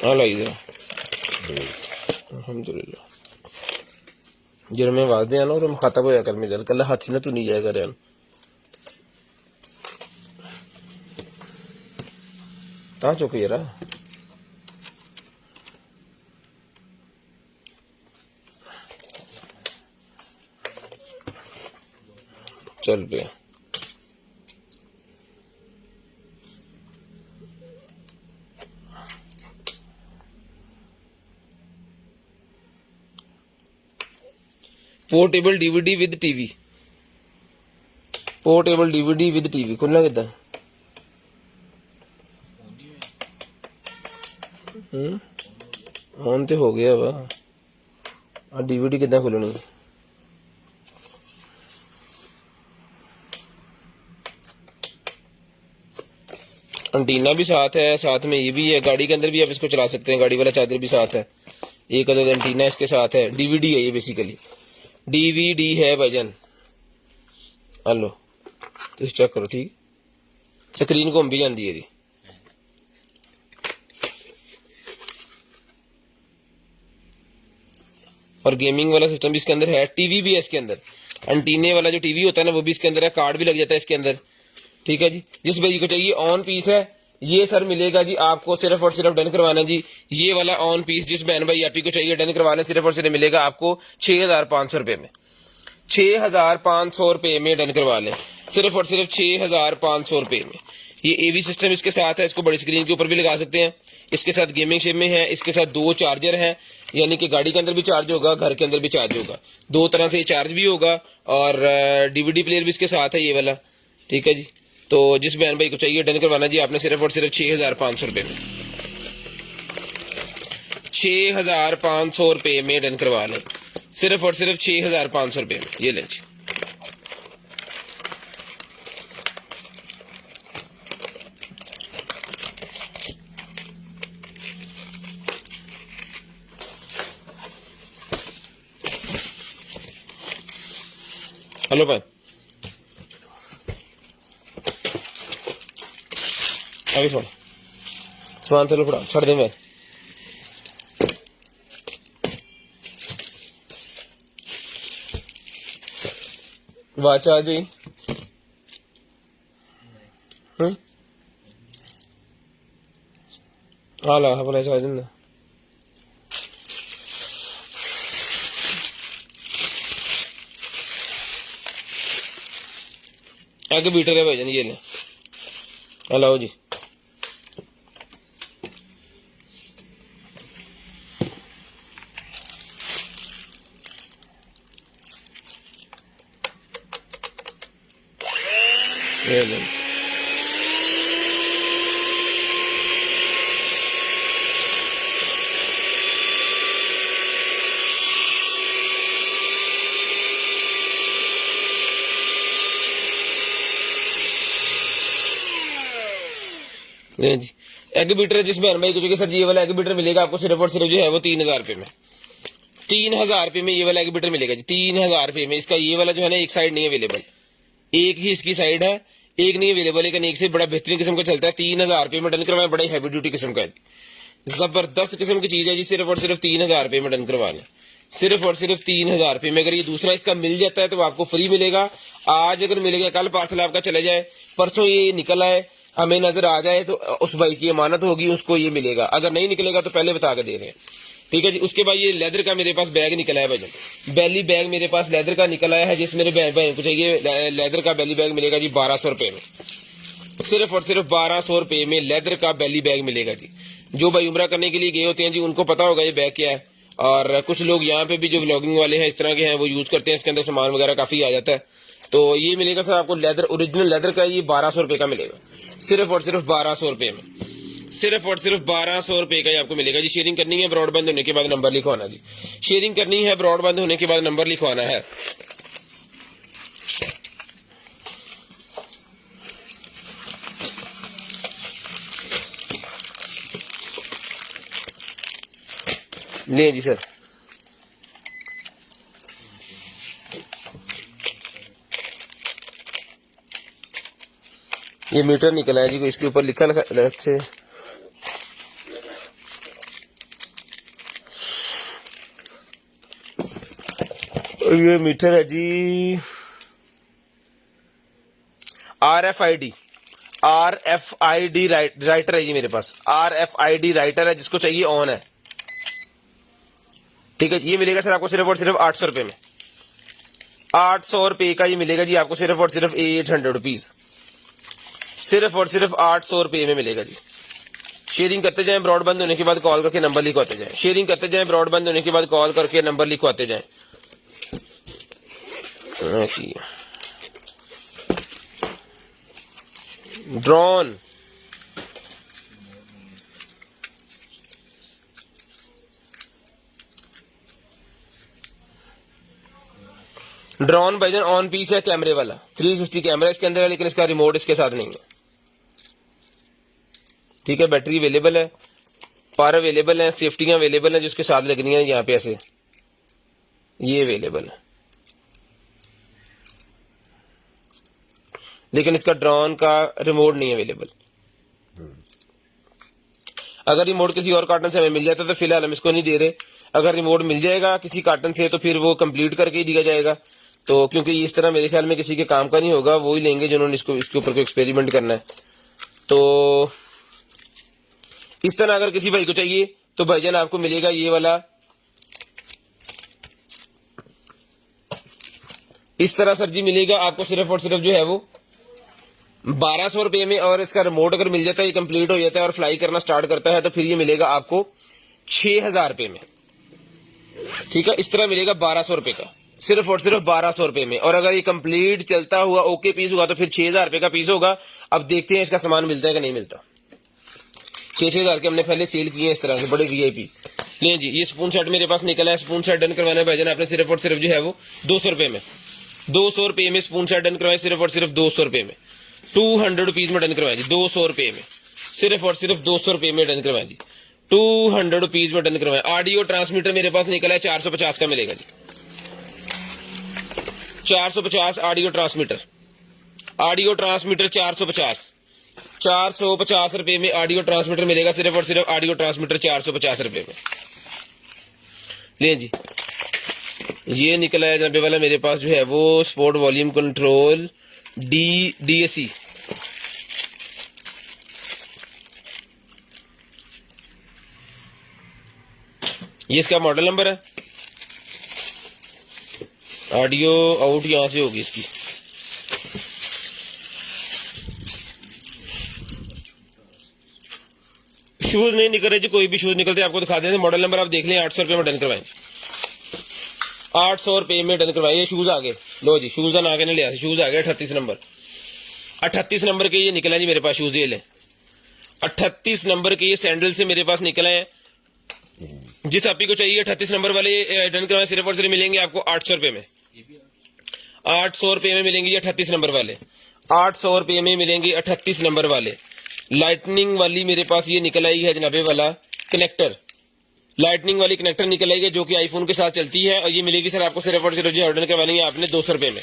हाँ लाई जरा अल्हम्दुलिल्लाह जरा मैं आवाज दे आना और मुखातब होया कर मेरे कल हाथी ना तू नहीं जाएगा रेन ता चुक जरा चल पे portable DVD with TV portable DVD with TV खुलना कितना ऑन तो हो गया वा आ डीवीडी कितना खुलनी एंटीना भी साथ है साथ में ये भी है गाड़ी के अंदर भी आप इसको चला सकते हैं गाड़ी वाला चार्जर भी साथ है एक अदद एंटीना इसके साथ है डीवीडी है ये बेसिकली डीवीडी है भाईजान हेलो तो चेक करो ठीक स्क्रीन घूम भी जाती है जी और गेमिंग वाला सिस्टम भी इसके अंदर है टीवी भी है इसके अंदर एंटीने वाला जो टीवी होता है ना वो भी इसके अंदर है कार्ड भी लग जाता है इसके अंदर ठीक है जी जिस भाई को चाहिए ऑन पीस है ये सर मिलेगा जी आपको सिर्फ और सिर्फ डन करवाना जी ये वाला ऑन पीस जिस बहन भाई आप को चाहिए डन करवाना सिर्फ और सिर्फ मिलेगा आपको 6,500 रुपए में 6,500 रुपए में डन करवा लें सिर्फ और सिर्फ 6,500 रुपए में ये एवी सिस्टम इसके साथ है इसको बड़ी स्क्रीन के ऊपर भी लगा सकते हैं इसके साथ गेमिंग शेप में है इसके साथ 2 चार्जर हैं यानी कि गाड़ी के अंदर भी चार्ज होगा घर के अंदर भी चार्ज होगा 2 तरह से चार्ज भी होगा और डीवीडी प्लेयर भी इसके साथ है ये वाला ठीक है जी तो जिस बहन भाई को चाहिए डन करवाना जी आपने सिर्फ और सिर्फ 6,500 रुपए में 6,500 रुपए में डन करवा लें सिर्फ और सिर्फ 6,500 रुपए में ये लें जी हेलो भाई अभी छोड़ सामान चलो पड़ा छोड़ दे मैं वाच आ जाई हाला बोला आ जाना आगे बीटर है भाईजान ये ले हेलो जी ये ले ले जी एग बीटर जिस बहन भाई को चाहिए सर जी ये वाला एग बीटर मिलेगा आपको सिर्फ और सिर्फ जो है वो 3,000 रुपए में 3,000 रुपए में ये वाला एग बीटर मिलेगा जी 3,000 रुपए में इसका ये वाला जो है ना एक साइड नहीं अवेलेबल एक ही इसकी साइड है एक नहीं अवेलेबल लेकिन एक से बड़ा बेहतरीन किस्म का चलता है 3,000 रुपए में डन करवाएं बड़ा हैवी ड्यूटी किस्म का जबरदस्त किस्म की चीज है जी सिर्फ और सिर्फ 3,000 रुपए में डन करवा लें सिर्फ और सिर्फ 3,000 रुपए में अगर ये दूसरा इसका मिल जाता है तो आपको फ्री मिलेगा आज अगर मिलेगा कल पार्सल आपका चले जाए परसों ये निकल आए हमें नजर आ जाए तो उस भाई की अमानत होगी उसको ये मिलेगा अगर नहीं निकलेगा तो पहले बता के दे रहे हैं ठीक है जी उसके बाद ये लेदर का मेरे पास बैग निकला है भाईजान बेली बैग मेरे पास लेदर का निकल आया है जिस मेरे बहन को चाहिए लेदर का बेली बैग मिलेगा जी 1,200 रुपए में सिर्फ और सिर्फ 1,200 रुपए में लेदर का बेली बैग मिलेगा जी जो भाई उम्रा करने के लिए गए होते हैं जी उनको पता होगा ये बैग क्या है और कुछ लोग यहाँ पे भी जो व्लॉगिंग वाले हैं इस तरह के हैं वो यूज करते हैं इसके अंदर सामान वगैरह काफी आ जाता है तो ये मिलेगा सर आपको लेदर ओरिजिनल लेदर का ये 1,200 रुपए का मिलेगा सिर्फ और सिर्फ 1,200 रुपए में सिर्फ और सिर्फ 1,200 रुपए का ही आपको मिलेगा जी शेयरिंग करनी है ब्रॉडबैंड होने के बाद नंबर लिखवाना जी शेयरिंग करनी है ब्रॉडबैंड होने के बाद नंबर लिखवाना है ले जी सर ये मीटर निकला है जी को इसके ऊपर लिखा अच्छे ये मीटर है जी RFID राइटर है जी मेरे पास, RFID राइटर है, जिसको चाहिए ऑन है। ठीक है, ये मिलेगा सर आपको सिर्फ और सिर्फ 800 रुपए में, 800 रुपए का ये मिलेगा जी आपको सिर्फ और सिर्फ 800 रुपीज, सिर्फ और सिर्फ 800 रुपए में मिलेगा जी। शेयरिंग करते जाएं, ब्रॉडबैंड होने के बाद कॉल करके नंबर लिखवाते जाएं। शेयरिंग करते जाएं, ब्रॉडबैंड होने के बाद कॉल करके नंबर लिखवाते जाएं। ड्रोन भाईजान ऑन पीस है, कैमरे वाला 360 कैमरा इसके अंदर है, लेकिन इसका रिमोट इसके साथ नहीं है। ठीक है, बैटरी अवेलेबल है, पावर अवेलेबल है, सेफ्टियां अवेलेबल है, जिसके साथ लगनी है यहाँ पे ऐसे, ये अवेलेबल है, लेकिन इसका ड्रोन का रिमोट नहीं अवेलेबल। अगर रिमोट किसी और कार्टन से हमें मिल जाता तो फिलहाल हम इसको नहीं दे रहे। अगर रिमोट मिल जाएगा किसी कार्टन से तो फिर वो कंप्लीट करके ही दिया जाएगा। तो क्योंकि इस तरह मेरे ख्याल में किसी के काम का नहीं होगा, वो ही लेंगे जिन्होंने इसको इसके ऊपर कोई एक्सपेरिमेंट करना है। तो इस तरह अगर किसी भाई को चाहिए तो भाईजान आपको मिलेगा ये वाला, इस तरह सर जी मिलेगा आपको सिर्फ और सिर्फ जो है वो 1200 रुपए में। और इसका रिमोट अगर मिल जाता है, ये कंप्लीट हो जाता है और फ्लाई करना स्टार्ट करता है, तो फिर ये मिलेगा आपको 6000 रुपए में। ठीक है, इस तरह मिलेगा 1200 रुपए का, सिर्फ और सिर्फ 1200 रुपए में। और अगर ये कंप्लीट चलता हुआ ओके पीस होगा तो फिर 6000 रुपए का पीस होगा। अब देखते हैं इसका सामान मिलता है कि नहीं मिलता। 6,000 के हमने पहले सेल किए हैं इस तरह से बड़े VIP। लें जी, ये स्पून सेट मेरे पास निकला है। स्पून सेट डन करवाना है भाईजान आपने सिर्फ और सिर्फ जो है वो 200 रुपए में, 200 रुपए में स्पून सेट डन करवाए, सिर्फ और सिर्फ 200 रुपए में, 200 रुपीज में डन करवाए जी, 200 रुपए में, सिर्फ और सिर्फ 200 रुपए में डन करवाए जी, 200 रुपीज में डन करवाए। ऑडियो ट्रांसमीटर मेरे पास निकला है 450 का मिलेगा जी, 450 ऑडियो ट्रांसमीटर, ऑडियो ट्रांसमीटर 450 रुपए में ऑडियो ट्रांसमीटर मिलेगा, सिर्फ और सिर्फ ऑडियो ट्रांसमीटर 450 रुपए में। ले जी, ये निकला है जनाबे वाला मेरे पास जो है वो स्पोर्ट वॉल्यूम कंट्रोल DAC, ये इसका मॉडल नंबर है। ऑडियो आउट यहां से होगी इसकी, शूज नहीं निकल रहे जी, कोई भी शूज निकलते आपको दिखा देते। मॉडल नंबर आप देख लें, 800 रुपए में डन करवाएं, 800 रुपए में डन करवाएं। ये शूज आ गए, लो जी शूज ना आगे नहीं लिया, शूज आ गए 38 नंबर, 38 नंबर के ये निकला जी मेरे पास शूज, ये ले 38 नंबर के ये सैंडल से मेरे पास निकला है। जिस आपी को चाहिए 38 नंबर वाले डन करवाएं, सिर्फ और सिर्फ मिलेंगे आपको 800 रुपए में, 800 रुपए में मिलेंगे 38 नंबर वाले, 800 रुपए में मिलेंगे 38 नंबर वाले। लाइटनिंग वाली मेरे पास ये निकल आई है जनाबे वाला कनेक्टर, लाइटनिंग वाली कनेक्टर निकल आई है जो कि आईफोन के साथ चलती है। और ये मिलेगी सर आपको सिर्फ और सिर्फ जो डन करवानी है आपने 200 रुपए में,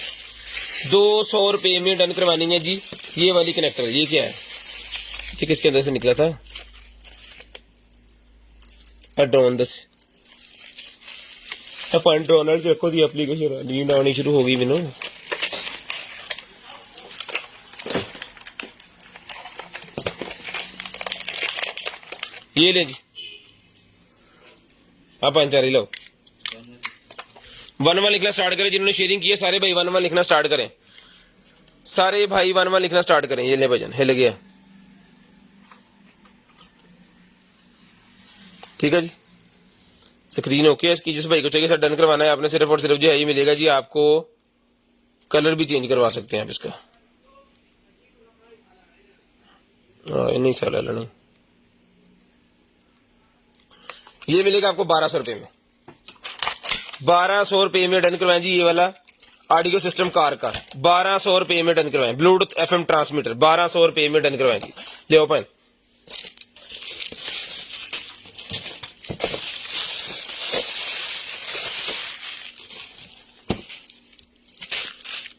200 रुपए में डन करवानी है जी ये वाली कनेक्टर। ये क्या है, ये किसके अंदर से निकला था, ड्रोन दस अपन ड्रोन देखो दी एप्लीकेशन, नींद आनी शुरू हो गई मैनू। ये ले जी, आप पंचारी लो, 1-1 लिखना स्टार्ट करें। जिन्होंने शेयरिंग की है सारे भाई 1-1 लिखना स्टार्ट करें, सारे भाई 1-1 लिखना स्टार्ट करें। ये ले भजन हिल गया, ठीक है जी, स्क्रीन ओके है इसकी। जिस भाई को चाहिए सर डन करवाना है आपने, सिर्फ और सिर्फ जो है ये मिलेगा जी आपको, कलर भी चेंज करवा सकते हैं आप इसका, नहीं साला नहीं, ये मिलेगा आपको 1200 रुपए में, 1200 रुपए में डन करवाएं जी। ये वाला ऑडियो सिस्टम कार का 1200 रुपए में डन करवाएं, ब्लूटूथ FM ट्रांसमीटर 1200 रुपए में डन करवाएं जी। ले ओपन,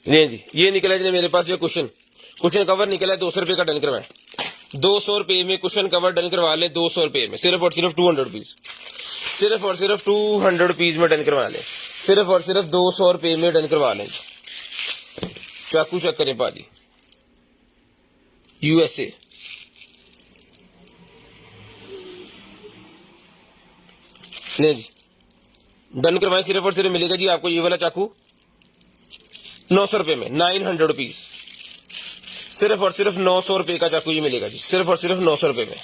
ले जी, ये निकला जी मेरे पास जो कुशन कवर निकला है 200 रुपए का, डन करवाएं 200 रुपए में कुशन कवर डन करवा ले, 200 रुपए में, सिर्फ और सिर्फ 200 रुपीज, सिर्फ और सिर्फ 200 रुपीज में डन करवा ले, सिर्फ और सिर्फ 200 रुपये में डन करवा लें। चाकू चेक करें पाजी, USA। नहीं जी, डन करवाएं, सिर्फ और सिर्फ मिलेगा जी आपको ये वाला चाकू 900 रुपये में, 900 रुपीज। सिर्फ और सिर्फ 900 रुपये का चाकू ये मिलेगा जी, सिर्फ और सिर्फ 900 रुपये में।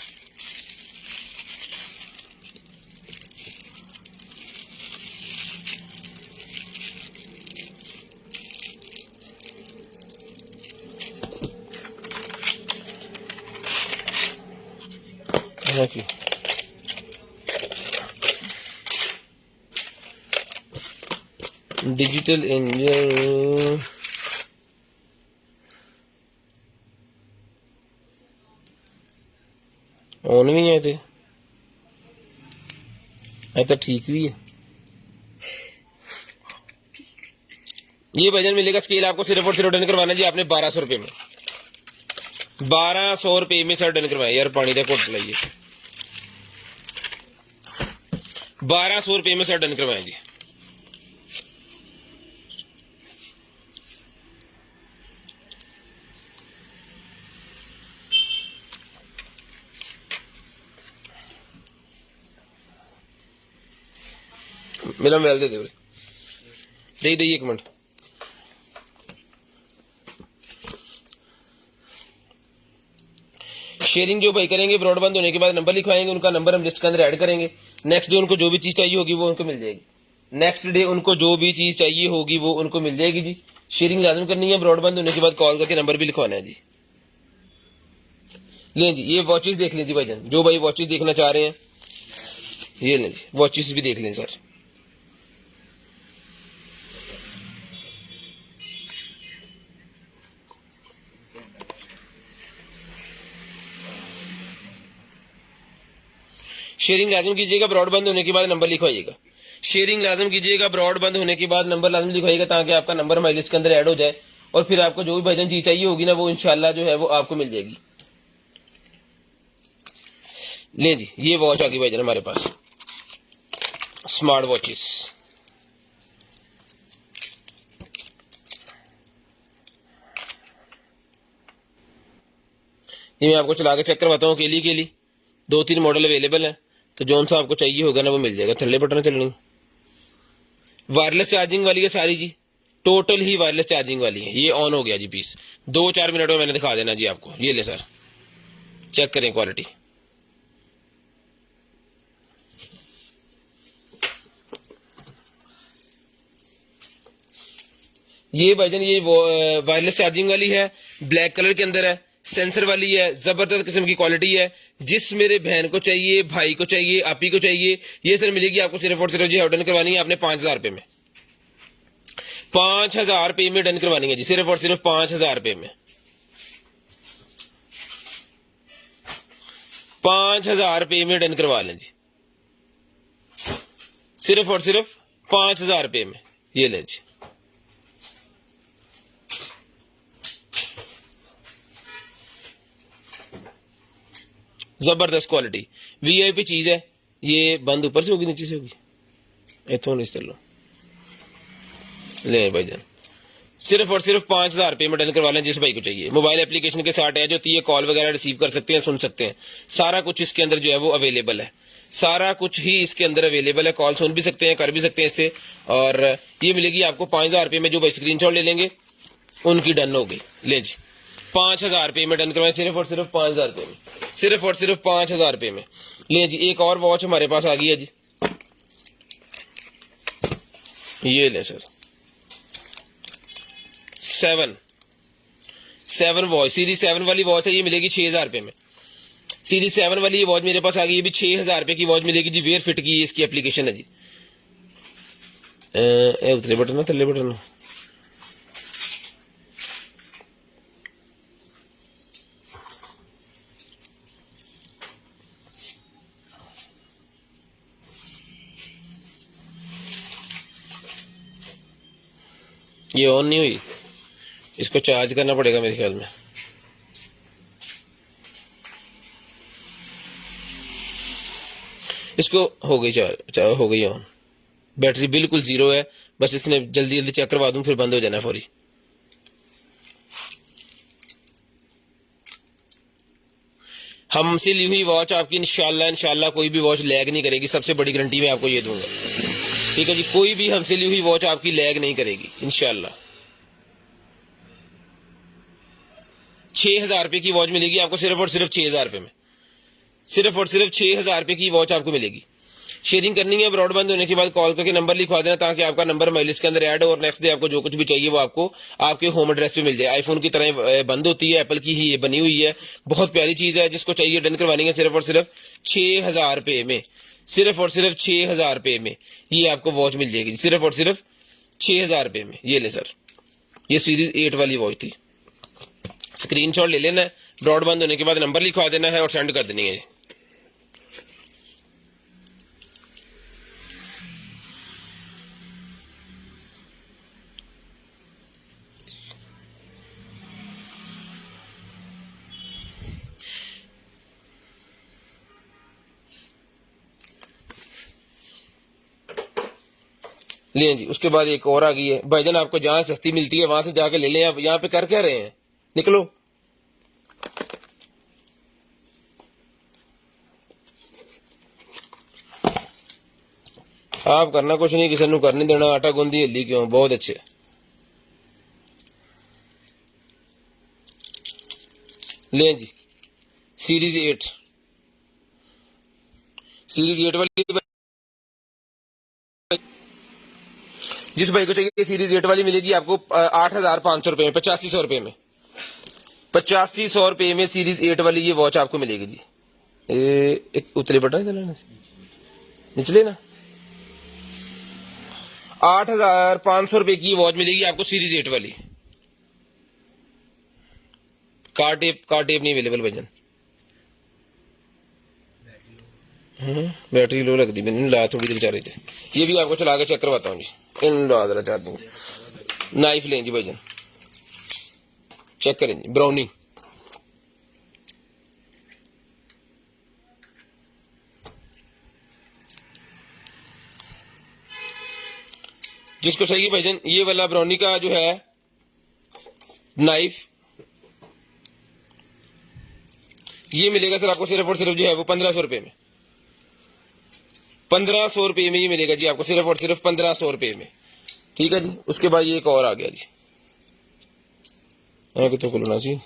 डिजिटल इंजन ऑन भी है तो ठीक भी है। ये वजन मिलेगा स्केल आपको सिर्फ और सिर्फ डन करवाना जी आपने 1200 रुपये में, 1200 रुपये में सर डन करवाया यार। पानी का घुट लाइए, 1200 रुपये में सर डन करवाया जी। मेरा मोबाइल दे दे दी 1 मिनट। शेयरिंग जो भाई करेंगे ब्रॉडबैंड होने के बाद नंबर लिखवाएंगे, उनका नंबर हम लिस्ट के अंदर ऐड करेंगे। नेक्स्ट डे उनको जो भी चीज चाहिए होगी वो उनको मिल जाएगी, नेक्स्ट डे उनको जो भी चीज चाहिए होगी वो उनको मिल जाएगी जी। शेयरिंग लाजम करनी है, ब्रॉडबैंड होने के बाद कॉल करके नंबर भी लिखवाना है जी। लें जी, ये वॉचेस देख लें जी भाईजान, जो भाई वॉचेस देखना चाह रहे हैं ये लें जी, वॉचेस भी देख लें सर। शेयरिंग लाजम कीजिएगा, ब्रॉडबैंड होने के बाद नंबर लिखवाइएगा। शेयरिंग लाजम कीजिएगा, ब्रॉडबैंड होने के बाद नंबर लाजम लिखवाइएगा ताकि आपका नंबर हमारी लिस्ट के अंदर ऐड हो जाए और फिर आपको जो भी भाईजान चीज चाहिए होगी ना वो इंशाल्लाह जो है वो आपको मिल जाएगी। ले जी, ये वॉच आ गई भाईजान हमारे पास, स्मार्ट वॉचेस। ये मैं आपको चला के चेक करवाता हूँ अकेली अकेली। 2-3 मॉडल अवेलेबल है, तो जौन सा आपको चाहिए होगा ना वो मिल जाएगा। थल्ले बटन चलनी, वायरलेस चार्जिंग वाली है सारी जी, टोटल ही वायरलेस चार्जिंग वाली है। ये ऑन हो गया जी पीस, 2-4 मिनट में मैंने दिखा देना जी आपको। ये ले सर, चेक करें क्वालिटी। ये भाईजान ये वायरलेस चार्जिंग वाली है, ब्लैक कलर के अंदर है, सेंसर वाली है, जबरदस्त किस्म की क्वालिटी है। जिस मेरे बहन को चाहिए, भाई को चाहिए, आपी को चाहिए, ये सर मिलेगी आपको सिर्फ और सिर्फ जी डन करवानी है आपने 5000 रुपये में। 5000 रुपये में डन करवानी है जी, सिर्फ और सिर्फ 5000 रुपये में। 5000 रुपये में डन करवा लें जी, सिर्फ और सिर्फ 5000 रुपये में। ये लें जी, जबरदस्त क्वालिटी, वीआईपी चीज है। ये बंद ऊपर से होगी नीचे से होगी, इथों नहीं चलो। ले भाईजान, सिर्फ और सिर्फ 5000 रुपये में डन करवा लें जिस भाई को चाहिए। मोबाइल एप्लीकेशन के साथ है जो है, कॉल वगैरह रिसीव कर सकते हैं, सुन सकते हैं, सारा कुछ इसके अंदर जो है वो अवेलेबल है। सारा कुछ ही इसके अंदर अवेलेबल है, कॉल सुन भी सकते हैं, कर भी सकते हैं इससे। और ये मिलेगी आपको 5000 रुपये में। जो भाई स्क्रीनशॉट ले लेंगे उनकी डन हो गई। ले जी, 5000 रुपये में डन करवाएं, सिर्फ और सिर्फ 5000 रुपये में, सिर्फ और सिर्फ 5000 रुपये में। ले जी, एक और वॉच हमारे पास आ गई है जी, ये ले सर, 7 वॉच, सीरीज 7 वाली वॉच है, ये मिलेगी 6000 रुपये में। सीरीज 7 वाली ये वॉच मेरे पास आ गई, ये भी 6000 रुपये की वॉच मिलेगी जी। वेयर फिट की इसकी एप्लीकेशन है जी। उतरे बटन ना, थल्ले बटन ना, ये ऑन नहीं हुई, इसको चार्ज करना पड़ेगा मेरे ख्याल में। इसको हो गई चार्ज, हो गई ऑन, बैटरी बिल्कुल जीरो है, बस इसने जल्दी जल्दी चेक करवा दूं फिर बंद हो जाना फौरी। हमसे ली हुई वॉच आपकी इंशाल्लाह कोई भी वॉच लैग नहीं करेगी, सबसे बड़ी गारंटी मैं आपको ये दूंगा। ठीक है जी, कोई भी हमसे ली हुई वॉच आपकी लैग नहीं करेगी इंशाल्लाह। 6,000 रुपए की वॉच मिलेगी आपको सिर्फ और सिर्फ 6,000 रुपए में, सिर्फ और सिर्फ 6,000 रुपए की वॉच आपको मिलेगी। शेयरिंग करनी है, ब्रॉड बंद होने के बाद कॉल करके नंबर लिखवा देना ताकि आपका नंबर मेरी लिस्ट के अंदर ऐड हो और नेक्स्ट डे आपको जो कुछ भी चाहिए वो आपको आपके होम एड्रेस पे मिल जाए। आईफोन की तरह बंद होती है, एप्पल की ही ये बनी हुई है, बहुत प्यारी चीज है। जिसको चाहिए डन करवानी है सिर्फ और सिर्फ 6,000 रुपए में, सिर्फ और सिर्फ 6,000 रुपए में ये आपको वॉच मिल जाएगी, सिर्फ और सिर्फ 6,000 रुपए में। ये ले सर, ये सीरीज 8 वाली वॉच थी। स्क्रीनशॉट ले लेना है, ब्रॉड बंद होने के बाद नंबर लिखवा देना है और सेंड कर देनी है। लें जी, उसके बाद एक और आ गई है भाईजान, आपको जहां सस्ती मिलती है वहां से जाके ले लें। आप यहाँ पे कर क्या रहे हैं, निकलो। आप करना कुछ नहीं, किसी को करने देना, आटा गूंदी हल्दी क्यों, बहुत अच्छे। लें जी, सीरीज 8, सीरीज 8 वाली जिस भाई को चाहिए सीरीज 8 वाली मिलेगी आपको 8,500 रुपए में, 8500 रुपए में, 8500 रुपए में सीरीज 8 वाली ये वॉच आपको मिलेगी जी। एक उतले बटन है निचले ना, 8,500 रुपए की वॉच मिलेगी आपको सीरीज 8 वाली। कार टेप नहीं अवेलेबल भाईजान। बैटरी लो लगती, मैंने ला थोड़ी देर जा रही थी। ये भी आपको चला के चेक करवाता हूँ जी, इन ला जरा चार्जिंग। नाइफ लें जी भाईजान, चेक करें जी, ब्राउनी जिसको चाहिए भाईजान ये वाला ब्राउनी का जो है नाइफ, ये मिलेगा सर आपको सिर्फ और सिर्फ जो है वो 1,500 रुपए में, 1,500 रुपए में ये मिलेगा जी आपको सिर्फ और सिर्फ 1,500 रुपए में। ठीक है जी, उसके बाद ये एक और आ गया जी, आगे तो खुलना जी।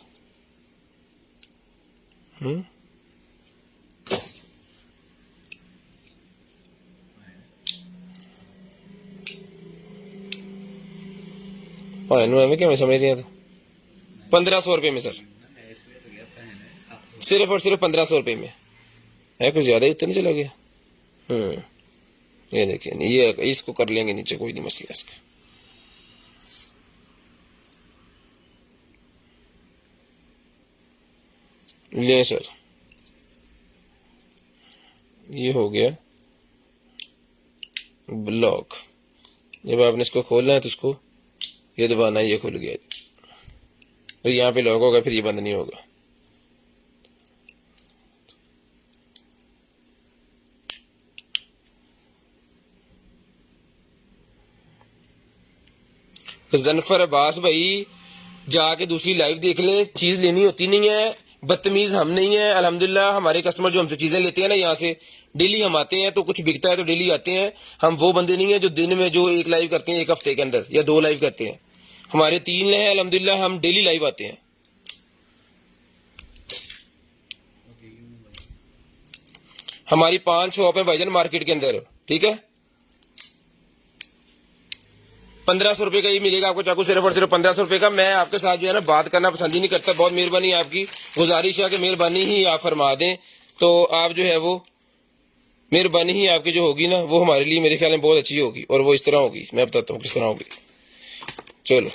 हमें क्या मैं समझ नहीं आता। 1,500 रुपए में सर, सिर्फ और सिर्फ 1,500 रुपए में है, कुछ ज्यादा ही उतना चला गया। ये देखिए, ये इसको कर लेंगे नीचे, कोई नहीं मसला इसका। ले सर, ये हो गया ब्लॉक। जब आपने इसको खोलना है तो इसको ये दबाना है, ये खुल गया, फिर यहाँ पे लॉक होगा, फिर ये बंद नहीं होगा। जनफर अब्बास भाई जाके दूसरी लाइव देख लें, चीज लेनी होती नहीं है, बदतमीज हम नहीं है। अल्हम्दुलिल्लाह हमारे कस्टमर जो हमसे चीजें लेते हैं ना, यहाँ से डेली हम आते हैं, तो कुछ बिकता है तो डेली आते हैं। हम वो बंदे नहीं है जो दिन में जो एक लाइव करते हैं एक हफ्ते के अंदर या 2 लाइव करते हैं। हमारे 3 हैं अल्हम्दुलिल्लाह, हम डेली लाइव आते हैं। हमारी 5 शॉप है भाईजान मार्केट के अंदर। ठीक है, 1,500 रुपए का ये मिलेगा आपको चाकू, सिर्फ और सिर्फ 1,500 रुपए का। मैं आपके साथ जो है ना बात करना पसंद ही नहीं करता, बहुत मेहरबानी आपकी, गुजारिश है कि मेहरबानी ही आप फरमा दें, तो आप जो है वो मेहरबानी ही आपकी जो होगी ना वो हमारे लिए मेरे ख्याल में बहुत अच्छी होगी, और वो इस तरह होगी, मैं बताता हूँ किस तरह होगी। चलो,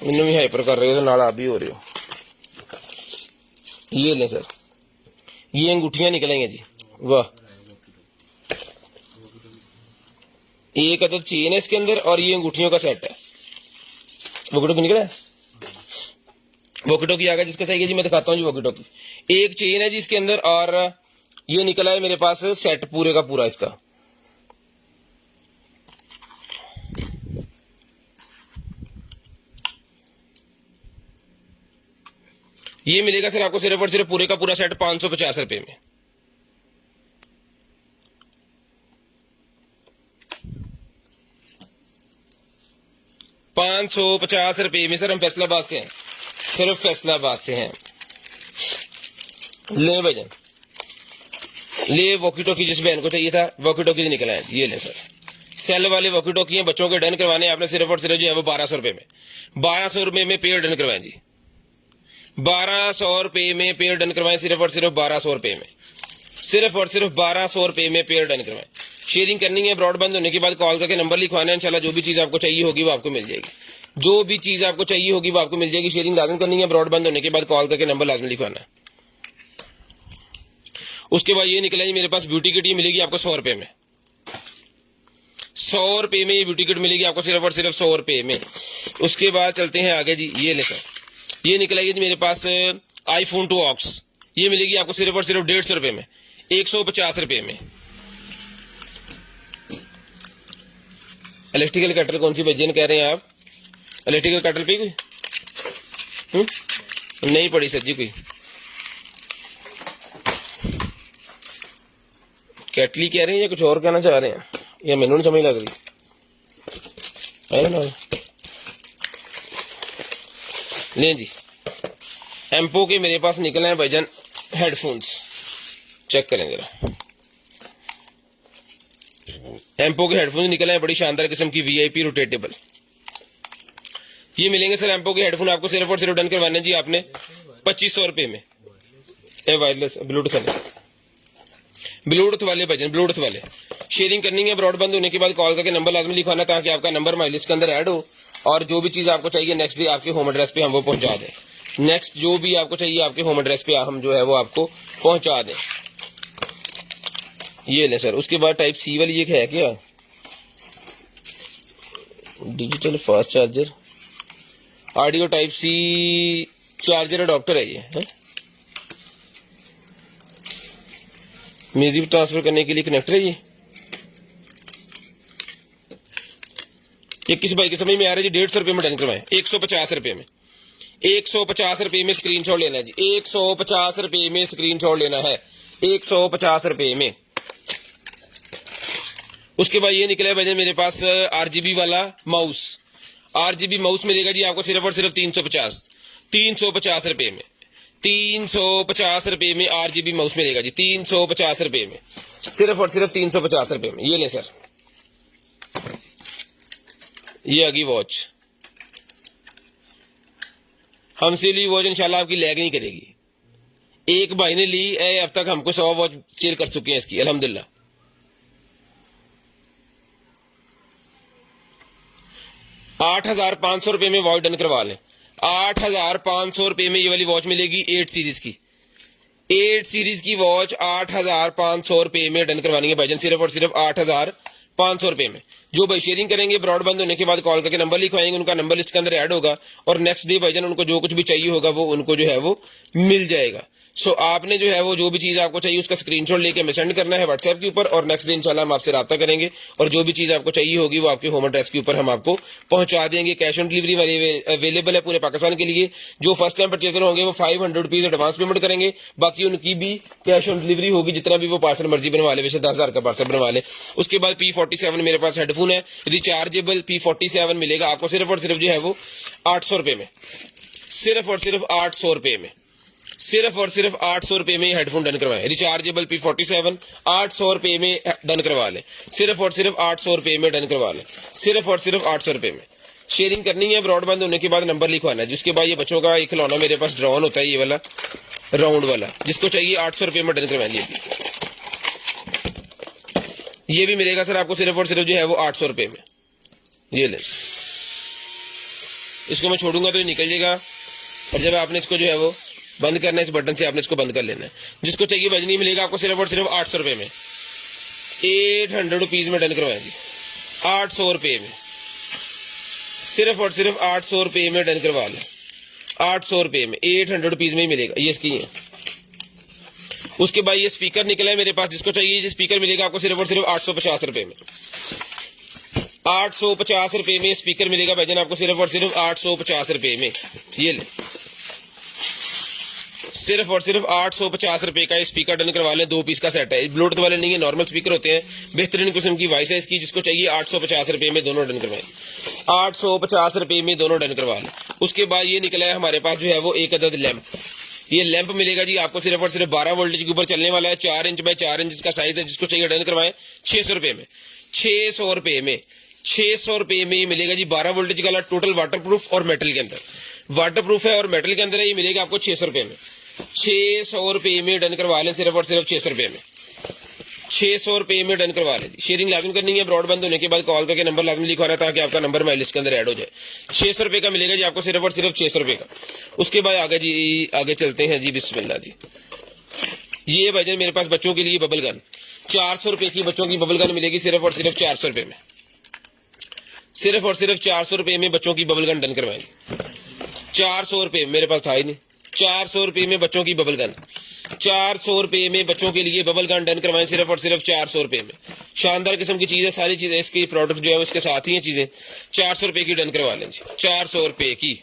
मैंने भी हाइपर कर रहे हो तो नाल आप भी हो रहे हो। ये लें सर, ये अंगूठियां निकलेंगे जी, वाह। एक अदद चेन है इसके अंदर और ये अंगूठियों का सेट है। वोकिटोकी निकला है, वोकिटोकी आ गया जिसका चाहिए जी, मैं दिखाता हूँ जी वोकिटोकी। एक चेन है जी इसके अंदर और ये निकला है मेरे पास सेट पूरे का पूरा इसका। ये मिलेगा सर आपको सिर्फ और सिर्फ पूरे का पूरा सेट 550 रुपए में। ₹550 में सर, हम फैसलाबाद से हैं, सिर्फ फैसलाबाद से हैं। ले भजन, ले वॉकी टॉकी, जिस बहन को चाहिए था वॉकी टॉकी निकल आए, ये ले सर। सेल वाले वॉकी टॉकी हैं, बच्चों के डन करवाने आपने सिर्फ और सिर्फ जो है वो 1200 रुपए में, 1200 रुपए में पेयर डन करवाएं जी, 1200 रुपए में पेयर डन करवाएं, सिर्फ और सिर्फ 1200 रुपए में, सिर्फ और सिर्फ 1200 रुपए में पेयर डन करवाएं। शेयरिंग करनी है, ब्रॉडबैंड होने के बाद कॉल करके नंबर लिखवाना है, इंशाल्लाह जो भी चीज आपको चाहिए होगी वो आपको मिल जाएगी, जो भी चीज आपको चाहिए होगी वो आपको मिल जाएगी। शेयरिंग लाजम करनी है, ब्रॉडबैंड होने के बाद कॉल करके नंबर लाजम लिखवाना है। उसके बाद ये निकला जी मेरे पास ब्यूटी किट, ये मिलेगी आपको 100 रुपए में, 100 रुपए में ये ब्यूटी किट मिलेगी आपको सिर्फ और सिर्फ 100 रुपए में। उसके बाद चलते हैं आगे जी, ये लेकर ये निकला जी मेरे पास iPhone 2 ऑक्स, ये मिलेगी आपको सिर्फ और सिर्फ 150 रुपए में, 150 रुपए में। इलेक्ट्रिकल कटर कौन सी बजन कह रहे हैं आप? इलेक्ट्रिकल कटर पे कोई नहीं पड़ी सर जी, कोई कैटली कह रहे हैं या कुछ और कहना चाह रहे हैं, या मैंने नहीं समझ लग रही है ना। ले जी, एम्पो के मेरे पास निकले हैं भाईजान हेडफोन्स, चेक करें जरा। एम्पो के हेडफोन निकले हैं बड़ी शानदार किस्म की VIP रोटेटेबल, ये मिलेंगे सर एम्पो के हेडफोन आपको सिर्फ और सिर्फ डन करवाने जी आपने 2500 रुपए में। वायरलेस ब्लूटूथ वाले, ब्लूटूथ वाले भजन, ब्लूटूथ वाले। शेयरिंग करनी है, ब्रॉडबैंड होने के बाद कॉल करके नंबर लाजमी लिखवाना ताकि आपका नंबर माई लिस्ट के अंदर ऐड हो, और जो भी चीज आपको चाहिए नेक्स्ट डे आपके होम एड्रेस पे हम वो पहुंचा दें। नेक्स्ट जो भी आपको चाहिए आपके होम एड्रेस पे हम जो है वो आपको पहुंचा दें। ये ले सर। उसके बाद टाइप C वाली ये है क्या, digital fast charger, audio type C charger adopter है ये है? म्यूजिक ट्रांसफर करने के लिए कनेक्टर है ये किस भाई के समझ में आ रहा है जी? 150 रुपए में डन करवाएं, 150 रुपए में, 150 रुपए में स्क्रीनशॉट लेना है जी, 150 रुपए में स्क्रीनशॉट लेना है, 150 रुपए में। उसके बाद ये निकला है भाई मेरे पास RGB वाला माउस, RGB माउस मिलेगा जी आपको सिर्फ और सिर्फ 350 रुपए में, 350 रुपए में RGB माउस मिलेगा जी, 350 रुपए में, सिर्फ और सिर्फ 350 रुपए में। ये ले सर, ये आगे वॉच, हमसे ली वॉच इंशाल्लाह आपकी लैग नहीं करेगी। एक भाई ने ली है, अब तक हमको 100 वॉच सेल कर चुके हैं इसकी अल्हम्दुलिल्लाह। 8,500 रुपए में वॉच डन करवा लें, 8,500 रुपए में ये वाली वॉच मिलेगी 8 सीरीज की, 8 सीरीज की वॉच 8,500 रुपए में डन करवानी है भाईजान, सिर्फ और सिर्फ 8,500 रुपए में। जो भाई शेयरिंग करेंगे ब्रॉडबैंड होने के बाद कॉल करके नंबर लिखवाएंगे, उनका नंबर लिस्ट के अंदर ऐड होगा, और नेक्स्ट डे भाईजान उनको जो कुछ भी चाहिए होगा वो उनको जो है वो मिल जाएगा। सो आपने जो है वो जो भी चीज आपको चाहिए उसका स्क्रीनशॉट लेके हमें सेंड करना है व्हाट्सएप के ऊपर, और नेक्स्ट डे इंशाल्लाह हम आपसे राब्ता करेंगे, और जो भी चीज आपको चाहिए होगी वो आपके होम एड्रेस के ऊपर हम आपको पहुंचा देंगे। कैश ऑन डिलीवरी वाले अवेलेबल है पूरे पाकिस्तान के लिए। जो फर्स्ट टाइम परचेजर होंगे वो 500 रुपीज एडवांस पेमेंट करेंगे, बाकी उनकी भी कैश ऑन डिलीवरी होगी, जितना भी वो पार्सल मर्जी बनवा ले, वैसे 10,000 का पार्सल बनवा ले। उसके बाद P47 मेरे पास हेडफोन है रिचार्जेबल, P47 मिलेगा आपको सिर्फ और सिर्फ जो है वो 800 रुपए में, सिर्फ और सिर्फ 800 रुपए में, सिर्फ और सिर्फ 800 रुपए में हेडफोन डन करवाएं। रिचार्जेबल P47 800 रुपए में डन करवा ले, सिर्फ और सिर्फ 800 रुपए में डन करवा ले, सिर्फ और सिर्फ 800 रुपए में। शेयरिंग करनी है, ब्रॉडबैंड होने के बाद नंबर लिखवाना है। जिसके बाद ये बच्चों का एक खिलौना मेरे पास ड्रोन होता है, ये वाला राउंड वाला, जिसको चाहिए 800 रुपए में डन करवा लिए। ये भी मिलेगा सर आपको सिर्फ और सिर्फ जो है वो 800 रुपए में। ये ले, इसको मैं छोड़ूंगा तो ये निकल जाएगा, और जब आपने इसको जो है वो बंद करना है, इस बटन से आपने इसको बंद कर लेना है। जिसको चाहिए बजनी मिलेगा आपको सिर्फ और सिर्फ 800 रुपए में, 800 रुपीज में डन करवाएं जी, 800 रुपए में, सिर्फ और सिर्फ 800 रुपए में डन करवा लें, 800 रुपए में, 800 रुपीज में ही मिलेगा। ये इसकी है। उसके बाद ये स्पीकर निकला है मेरे पास, जिसको चाहिए ये स्पीकर मिलेगा आपको सिर्फ और सिर्फ 850 रुपए में, 850 रुपए में स्पीकर मिलेगा भाईजान आपको सिर्फ और सिर्फ 850 रुपए में। ये ले, सिर्फ और सिर्फ 850 रुपए का ये स्पीकर डन करवा लें। 2 पीस का सेट है, ब्लूटूथ वाले नहीं है, नॉर्मल स्पीकर होते हैं। बेहतरीन किस्म की वॉइस है इसकी, जिसको चाहिए 850 रुपए में दोनों डन करवाएं। 850 रुपए में दोनों डन करवा लें। उसके बाद ये निकला है हमारे पास जो है वो एक अदद लैंप। ये लैंप मिलेगा जी आपको सिर्फ और सिर्फ 12 वोल्टेज के ऊपर चलने वाला है। 4 इंच बाय 4 इंच इसका साइज है, जिसको चाहिए डन करवाएं 600 रुपए में। 600 रुपए में, 600 रुपए में ये मिलेगा जी 12 वोल्टेज का। टोटल वाटरप्रूफ और मेटल के अंदर, वाटरप्रूफ है और मेटल के अंदर है। ये मिलेगा आपको 600 रुपए में। 600 रुपए में डन करवा लें, सिर्फ और सिर्फ 600 रुपए में। 600 रुपए में डन करवा लें। शेयरिंग लाजम करनी है, ब्रॉड बंद होने के बाद कॉल करके नंबर लाजमी लिखवाना ताकि आपका नंबर हमारी लिस्ट के अंदर ऐड हो जाए। 600 रुपए का मिलेगा जी आपको सिर्फ और सिर्फ 600 रुपए का। उसके बाद आगे चलते हैं जी, बिस्मिल्लाह जी। ये भाईजान मेरे पास बच्चों के लिए बबल गन 400 रुपए की बच्चों की बबल गन मिलेगी सिर्फ और सिर्फ 400 रुपए में। सिर्फ और सिर्फ 400 रुपए में बच्चों की बबल गन डन करवाएंगे। 400 रुपए मेरे पास था ही नहीं। 400 रुपए में बच्चों की बबल गन, 400 रुपए में बच्चों के लिए बबल गन डन करवाएं सिर्फ और सिर्फ 400 रुपए में। शानदार किस्म की चीज है, सारी चीजें इसकी प्रोडक्ट जो है उसके साथ ही है चीजें। 400 रुपए की डन करवा लें जी, 400 रुपए की।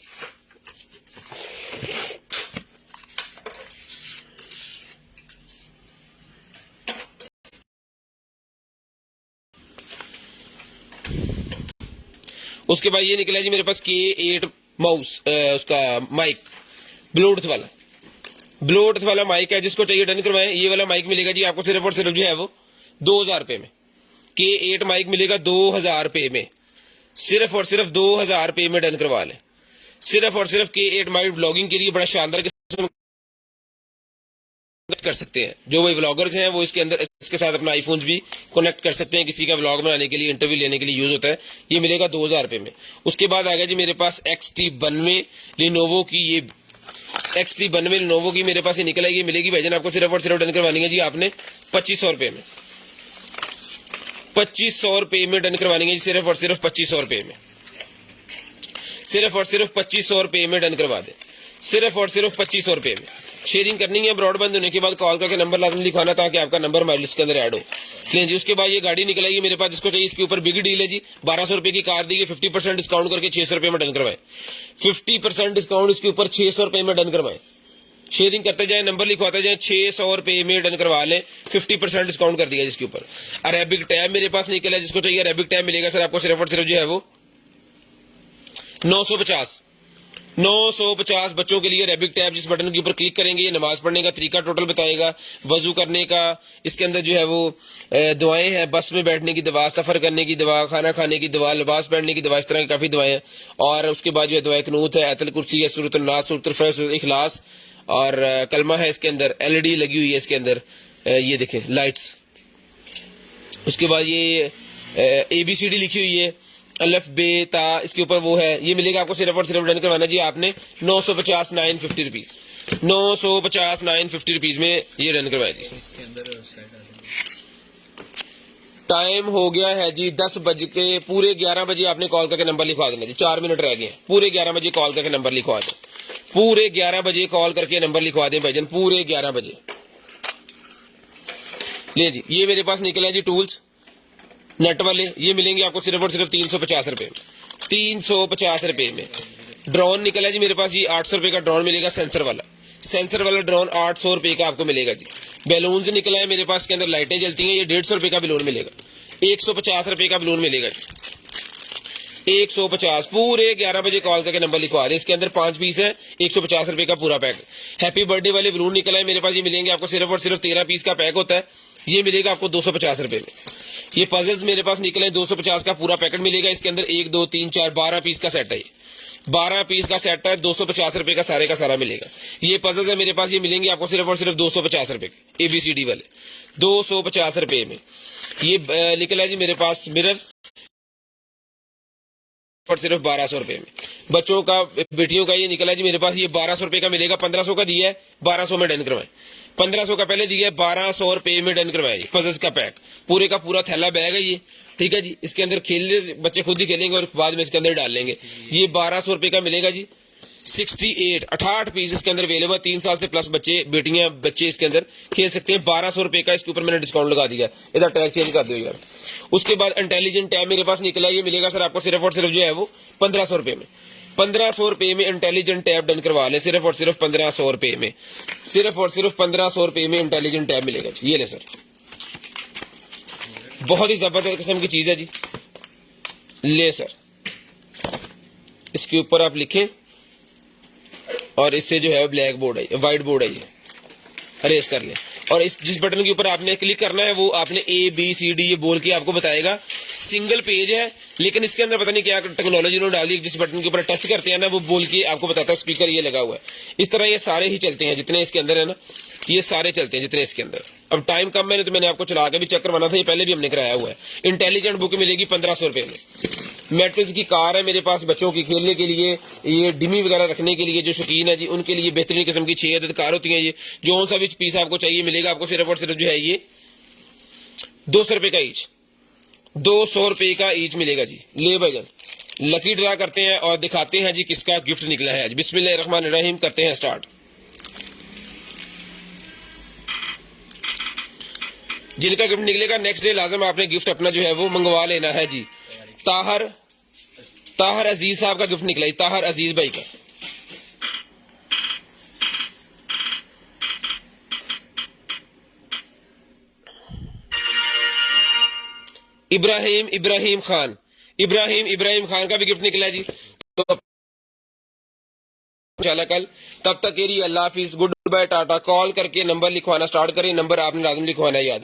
उसके बाद ये निकला जी मेरे पास K8 माउस, उसका माइक ब्लूटूथ वाला माइक है, जिसको चाहिए डन करवाएं। ये वाला माइक मिलेगा जी आपको सिर्फ और सिर्फ जो है वो 2000 रुपए में। K8 माइक मिलेगा 2000 रुपए में। सिर्फ और सिर्फ 2000 रुपए में डन करवा लें। सिर्फ और सिर्फ K8 माइक ब्लॉगिंग के लिए बड़ा शानदार किस्म कर सकते हैं। जो वही व्लॉगर्स हैं वो इसके अंदर इसके साथ अपना आईफोन्स भी कनेक्ट कर सकते हैं, किसी का व्लॉग बनाने के लिए, इंटरव्यू लेने के लिए यूज होता है। ये मिलेगा 2000 रुपए में। उसके बाद आ गया जी मेरे पास XT92 लिनोवो की। ये XT92 लिनोवो की मेरे पास ये निकल आई। ये मिलेगी भाईजान आपको सिर्फ और सिर्फ डन करवानी है जी आपने 2500 रुपए में। 2500 रुपए में डन करवानी है जी, सिर्फ और सिर्फ 2500 रुपए में। सिर्फ और सिर्फ 2500 रुपए में डन करवा दे, सिर्फ और सिर्फ 2500 रुपए में। शेयरिंग करनी है, ब्रॉडबैंड होने के बाद कॉल करके नंबर लाजमी लिखवाना ताकि आपका नंबर हमारी लिस्ट के अंदर ऐड हो। लें जी। उसके बाद ये गाड़ी निकल आई है मेरे पास, जिसको चाहिए इसके ऊपर बिग डील है जी। 1200 रुपए की कार दी है, 50% डिस्काउंट करके 600 रुपए में डन करवाए। 50% डिस्काउंट इसके ऊपर 600 रुपए में डन करवाए। शेयरिंग करते जाए, नंबर लिखवाते जाए, 600 रुपए में डन करवा लें। 50% डिस्काउंट कर दिया जिसके ऊपर। अरेबिक टैब मेरे पास निकला है, जिसको चाहिए अरेबिक टैब मिलेगा सर आपको सिर्फ और सिर्फ जो है वो 950 बच्चों के लिए अरेबिक टैब। जिस बटन के ऊपर क्लिक करेंगे ये नमाज पढ़ने का तरीका टोटल बताएगा, वजू करने का, इसके अंदर जो है वो दुआएं हैं, बस में बैठने की दवा, सफर करने की दवा, खाना खाने की दवा, लिबास पहनने की दवा, इस तरह की काफी दवाएं हैं। और उसके बाद जो है दुआए कनूत है, आयतल कुर्सी है, सूरत नास, सूरत फरस, इखलास और कलमा है इसके अंदर। LED लगी हुई है इसके अंदर, ये देखें लाइट्स। उसके बाद ये ABCD लिखी हुई है, अल्फ बे ता, इसके ऊपर वो है। ये मिलेगा आपको सिर्फ और सिर्फ डन करवाना जी आपने 950 950 रुपीज। 950 950 रुपीज में ये डन करवाए जी। इसके अंदर टाइम हो गया है जी 10 बज के पूरे 11 बजे आपने कॉल करके नंबर लिखवा देना जी। 4 मिनट रह गए हैं। पूरे 11 बजे कॉल करके नंबर लिखवा दें। पूरे 11 बजे कॉल करके नंबर लिखवा दें भाईजान, पूरे 11 बजे। ले जी, ये मेरे पास निकला है जी टूल्स नेट वाले। ये मिलेंगे आपको सिर्फ और सिर्फ 350 रुपए में। 350 रुपए में। ड्रोन निकला है जी मेरे पास, ये 800 रुपए का ड्रोन मिलेगा, सेंसर वाला ड्रोन 800 रुपए का आपको मिलेगा जी। बैलून निकला है मेरे पास, के अंदर लाइटें जलती हैं, ये 150 रुपए का बैलून मिलेगा। 150 रुपए का बैलून मिलेगा जी, 150। पूरे 11 बजे कॉल करके नंबर लिखवा दें। इसके अंदर 5 पीस है, 150 रुपए का पूरा पैक। हैप्पी बर्थडे वाले बैलून निकला है मेरे पास, ये मिलेंगे आपको सिर्फ और सिर्फ 13 पीस का पैक होता है। ये मिलेगा आपको 250 रुपए में। ये पजल्स मेरे पास निकले 250 का पूरा पैकेट मिलेगा। इसके अंदर 1 2 3 4 12 पीस का सेट है। 12 पीस का सेट है, 250 रुपए का सारे का सारा मिलेगा। ये पजल्स है मेरे पास, ये मिलेंगे आपको सिर्फ और सिर्फ 250 रुपए के, ABCD वाले 250 रुपए में। ये निकला है जी मेरे पास मिरर और सिर्फ 1200 रुपए में। बच्चों का, बेटियों का ये निकला है जी मेरे पास, ये 1200 रुपए का मिलेगा। 1500 का दिया है, 1200 में डन करवाए। 1500 का पहले दिया है, 1200 रुपए में डन करवाए। पजल्स का पैक पूरे का पूरा थैला बैग है ये, ठीक है जी। इसके अंदर खेलने बच्चे खुद ही खेलेंगे और बाद में इसके अंदर डाल लेंगे। ये 1200 रुपए का मिलेगा जी। 68 पीस इसके अंदर अवेलेबल। 3 साल से प्लस बच्चे, बेटियां, बच्चे इसके अंदर खेल सकते हैं। 1200 रुपए का इसके ऊपर मैंने डिस्काउंट लगा दिया। इधर टैग चेंज कर दो यार। उसके बाद इंटेलिजेंट टैब मेरे पास निकला, ये मिलेगा सर आपको सिर्फ और सिर्फ जो है वो 1500 रुपए में। 1500 रुपए में इंटेलिजेंट टैब डन करवा लें, सिर्फ और सिर्फ 1500 रुपए में, सिर्फ और सिर्फ 1500 रुपए में इंटेलिजेंट टैब मिलेगा जी। ये ले सर, बहुत ही जबरदस्त किस्म की चीज है जी। ले सर, इसके ऊपर आप लिखें और इससे जो है ब्लैक बोर्ड है, व्हाइट बोर्ड है, ये अरेज कर लें। और इस जिस बटन के ऊपर आपने क्लिक करना है वो आपने ABCD ये बोल के आपको बताएगा। सिंगल पेज है लेकिन इसके अंदर पता नहीं क्या टेक्नोलॉजी उन्होंने डाली, जिस बटन के ऊपर टच करते हैं ना वो बोल के आपको बताता है स्पीकर ये लगा हुआ है। इस तरह ये सारे ही चलते हैं जितने इसके अंदर है ना, ये सारे चलते हैं जितने इसके अंदर। अब टाइम कम मैंने तो मैंने आपको चला के भी चेक करवाना था, ये पहले भी हमने कराया हुआ है। इंटेलिजेंट बुक मिलेगी 1500 रुपए में। मैट्रिक्स की कार है मेरे पास बच्चों की खेलने के लिए, ये डिमी वगैरह रखने के लिए जो शौकीन है जी उनके लिए बेहतरीन किस्म की 6 अदद कार होती है। ये जो सा भी पीस आपको चाहिए मिलेगा आपको सिर्फ और सिर्फ जो है ये 200 रुपए का ईच, 200 रुपए का ईच मिलेगा जी। ले भाईजान, लकी ड्रा करते हैं और दिखाते हैं जी किसका गिफ्ट निकला है आज। बिस्मिल्लाहिर्रहमानिर्रहीम, करते हैं स्टार्ट। जिनका गिफ्ट निकलेगा नेक्स्ट डे लाजम आपने गिफ्ट अपना जो है वो मंगवा लेना है जी। ताहर अजीज साहब का गिफ्ट निकला, ताहर अजीज भाई का। इब्राहिम खान का भी गिफ्ट निकला है जी। तो इंशाल्लाह कल, तब तक के लिए अल्लाह हाफिज, गुड बाय, टाटा। कॉल करके नंबर लिखवाना स्टार्ट करें, नंबर आपने लाजम लिखवाना है याद।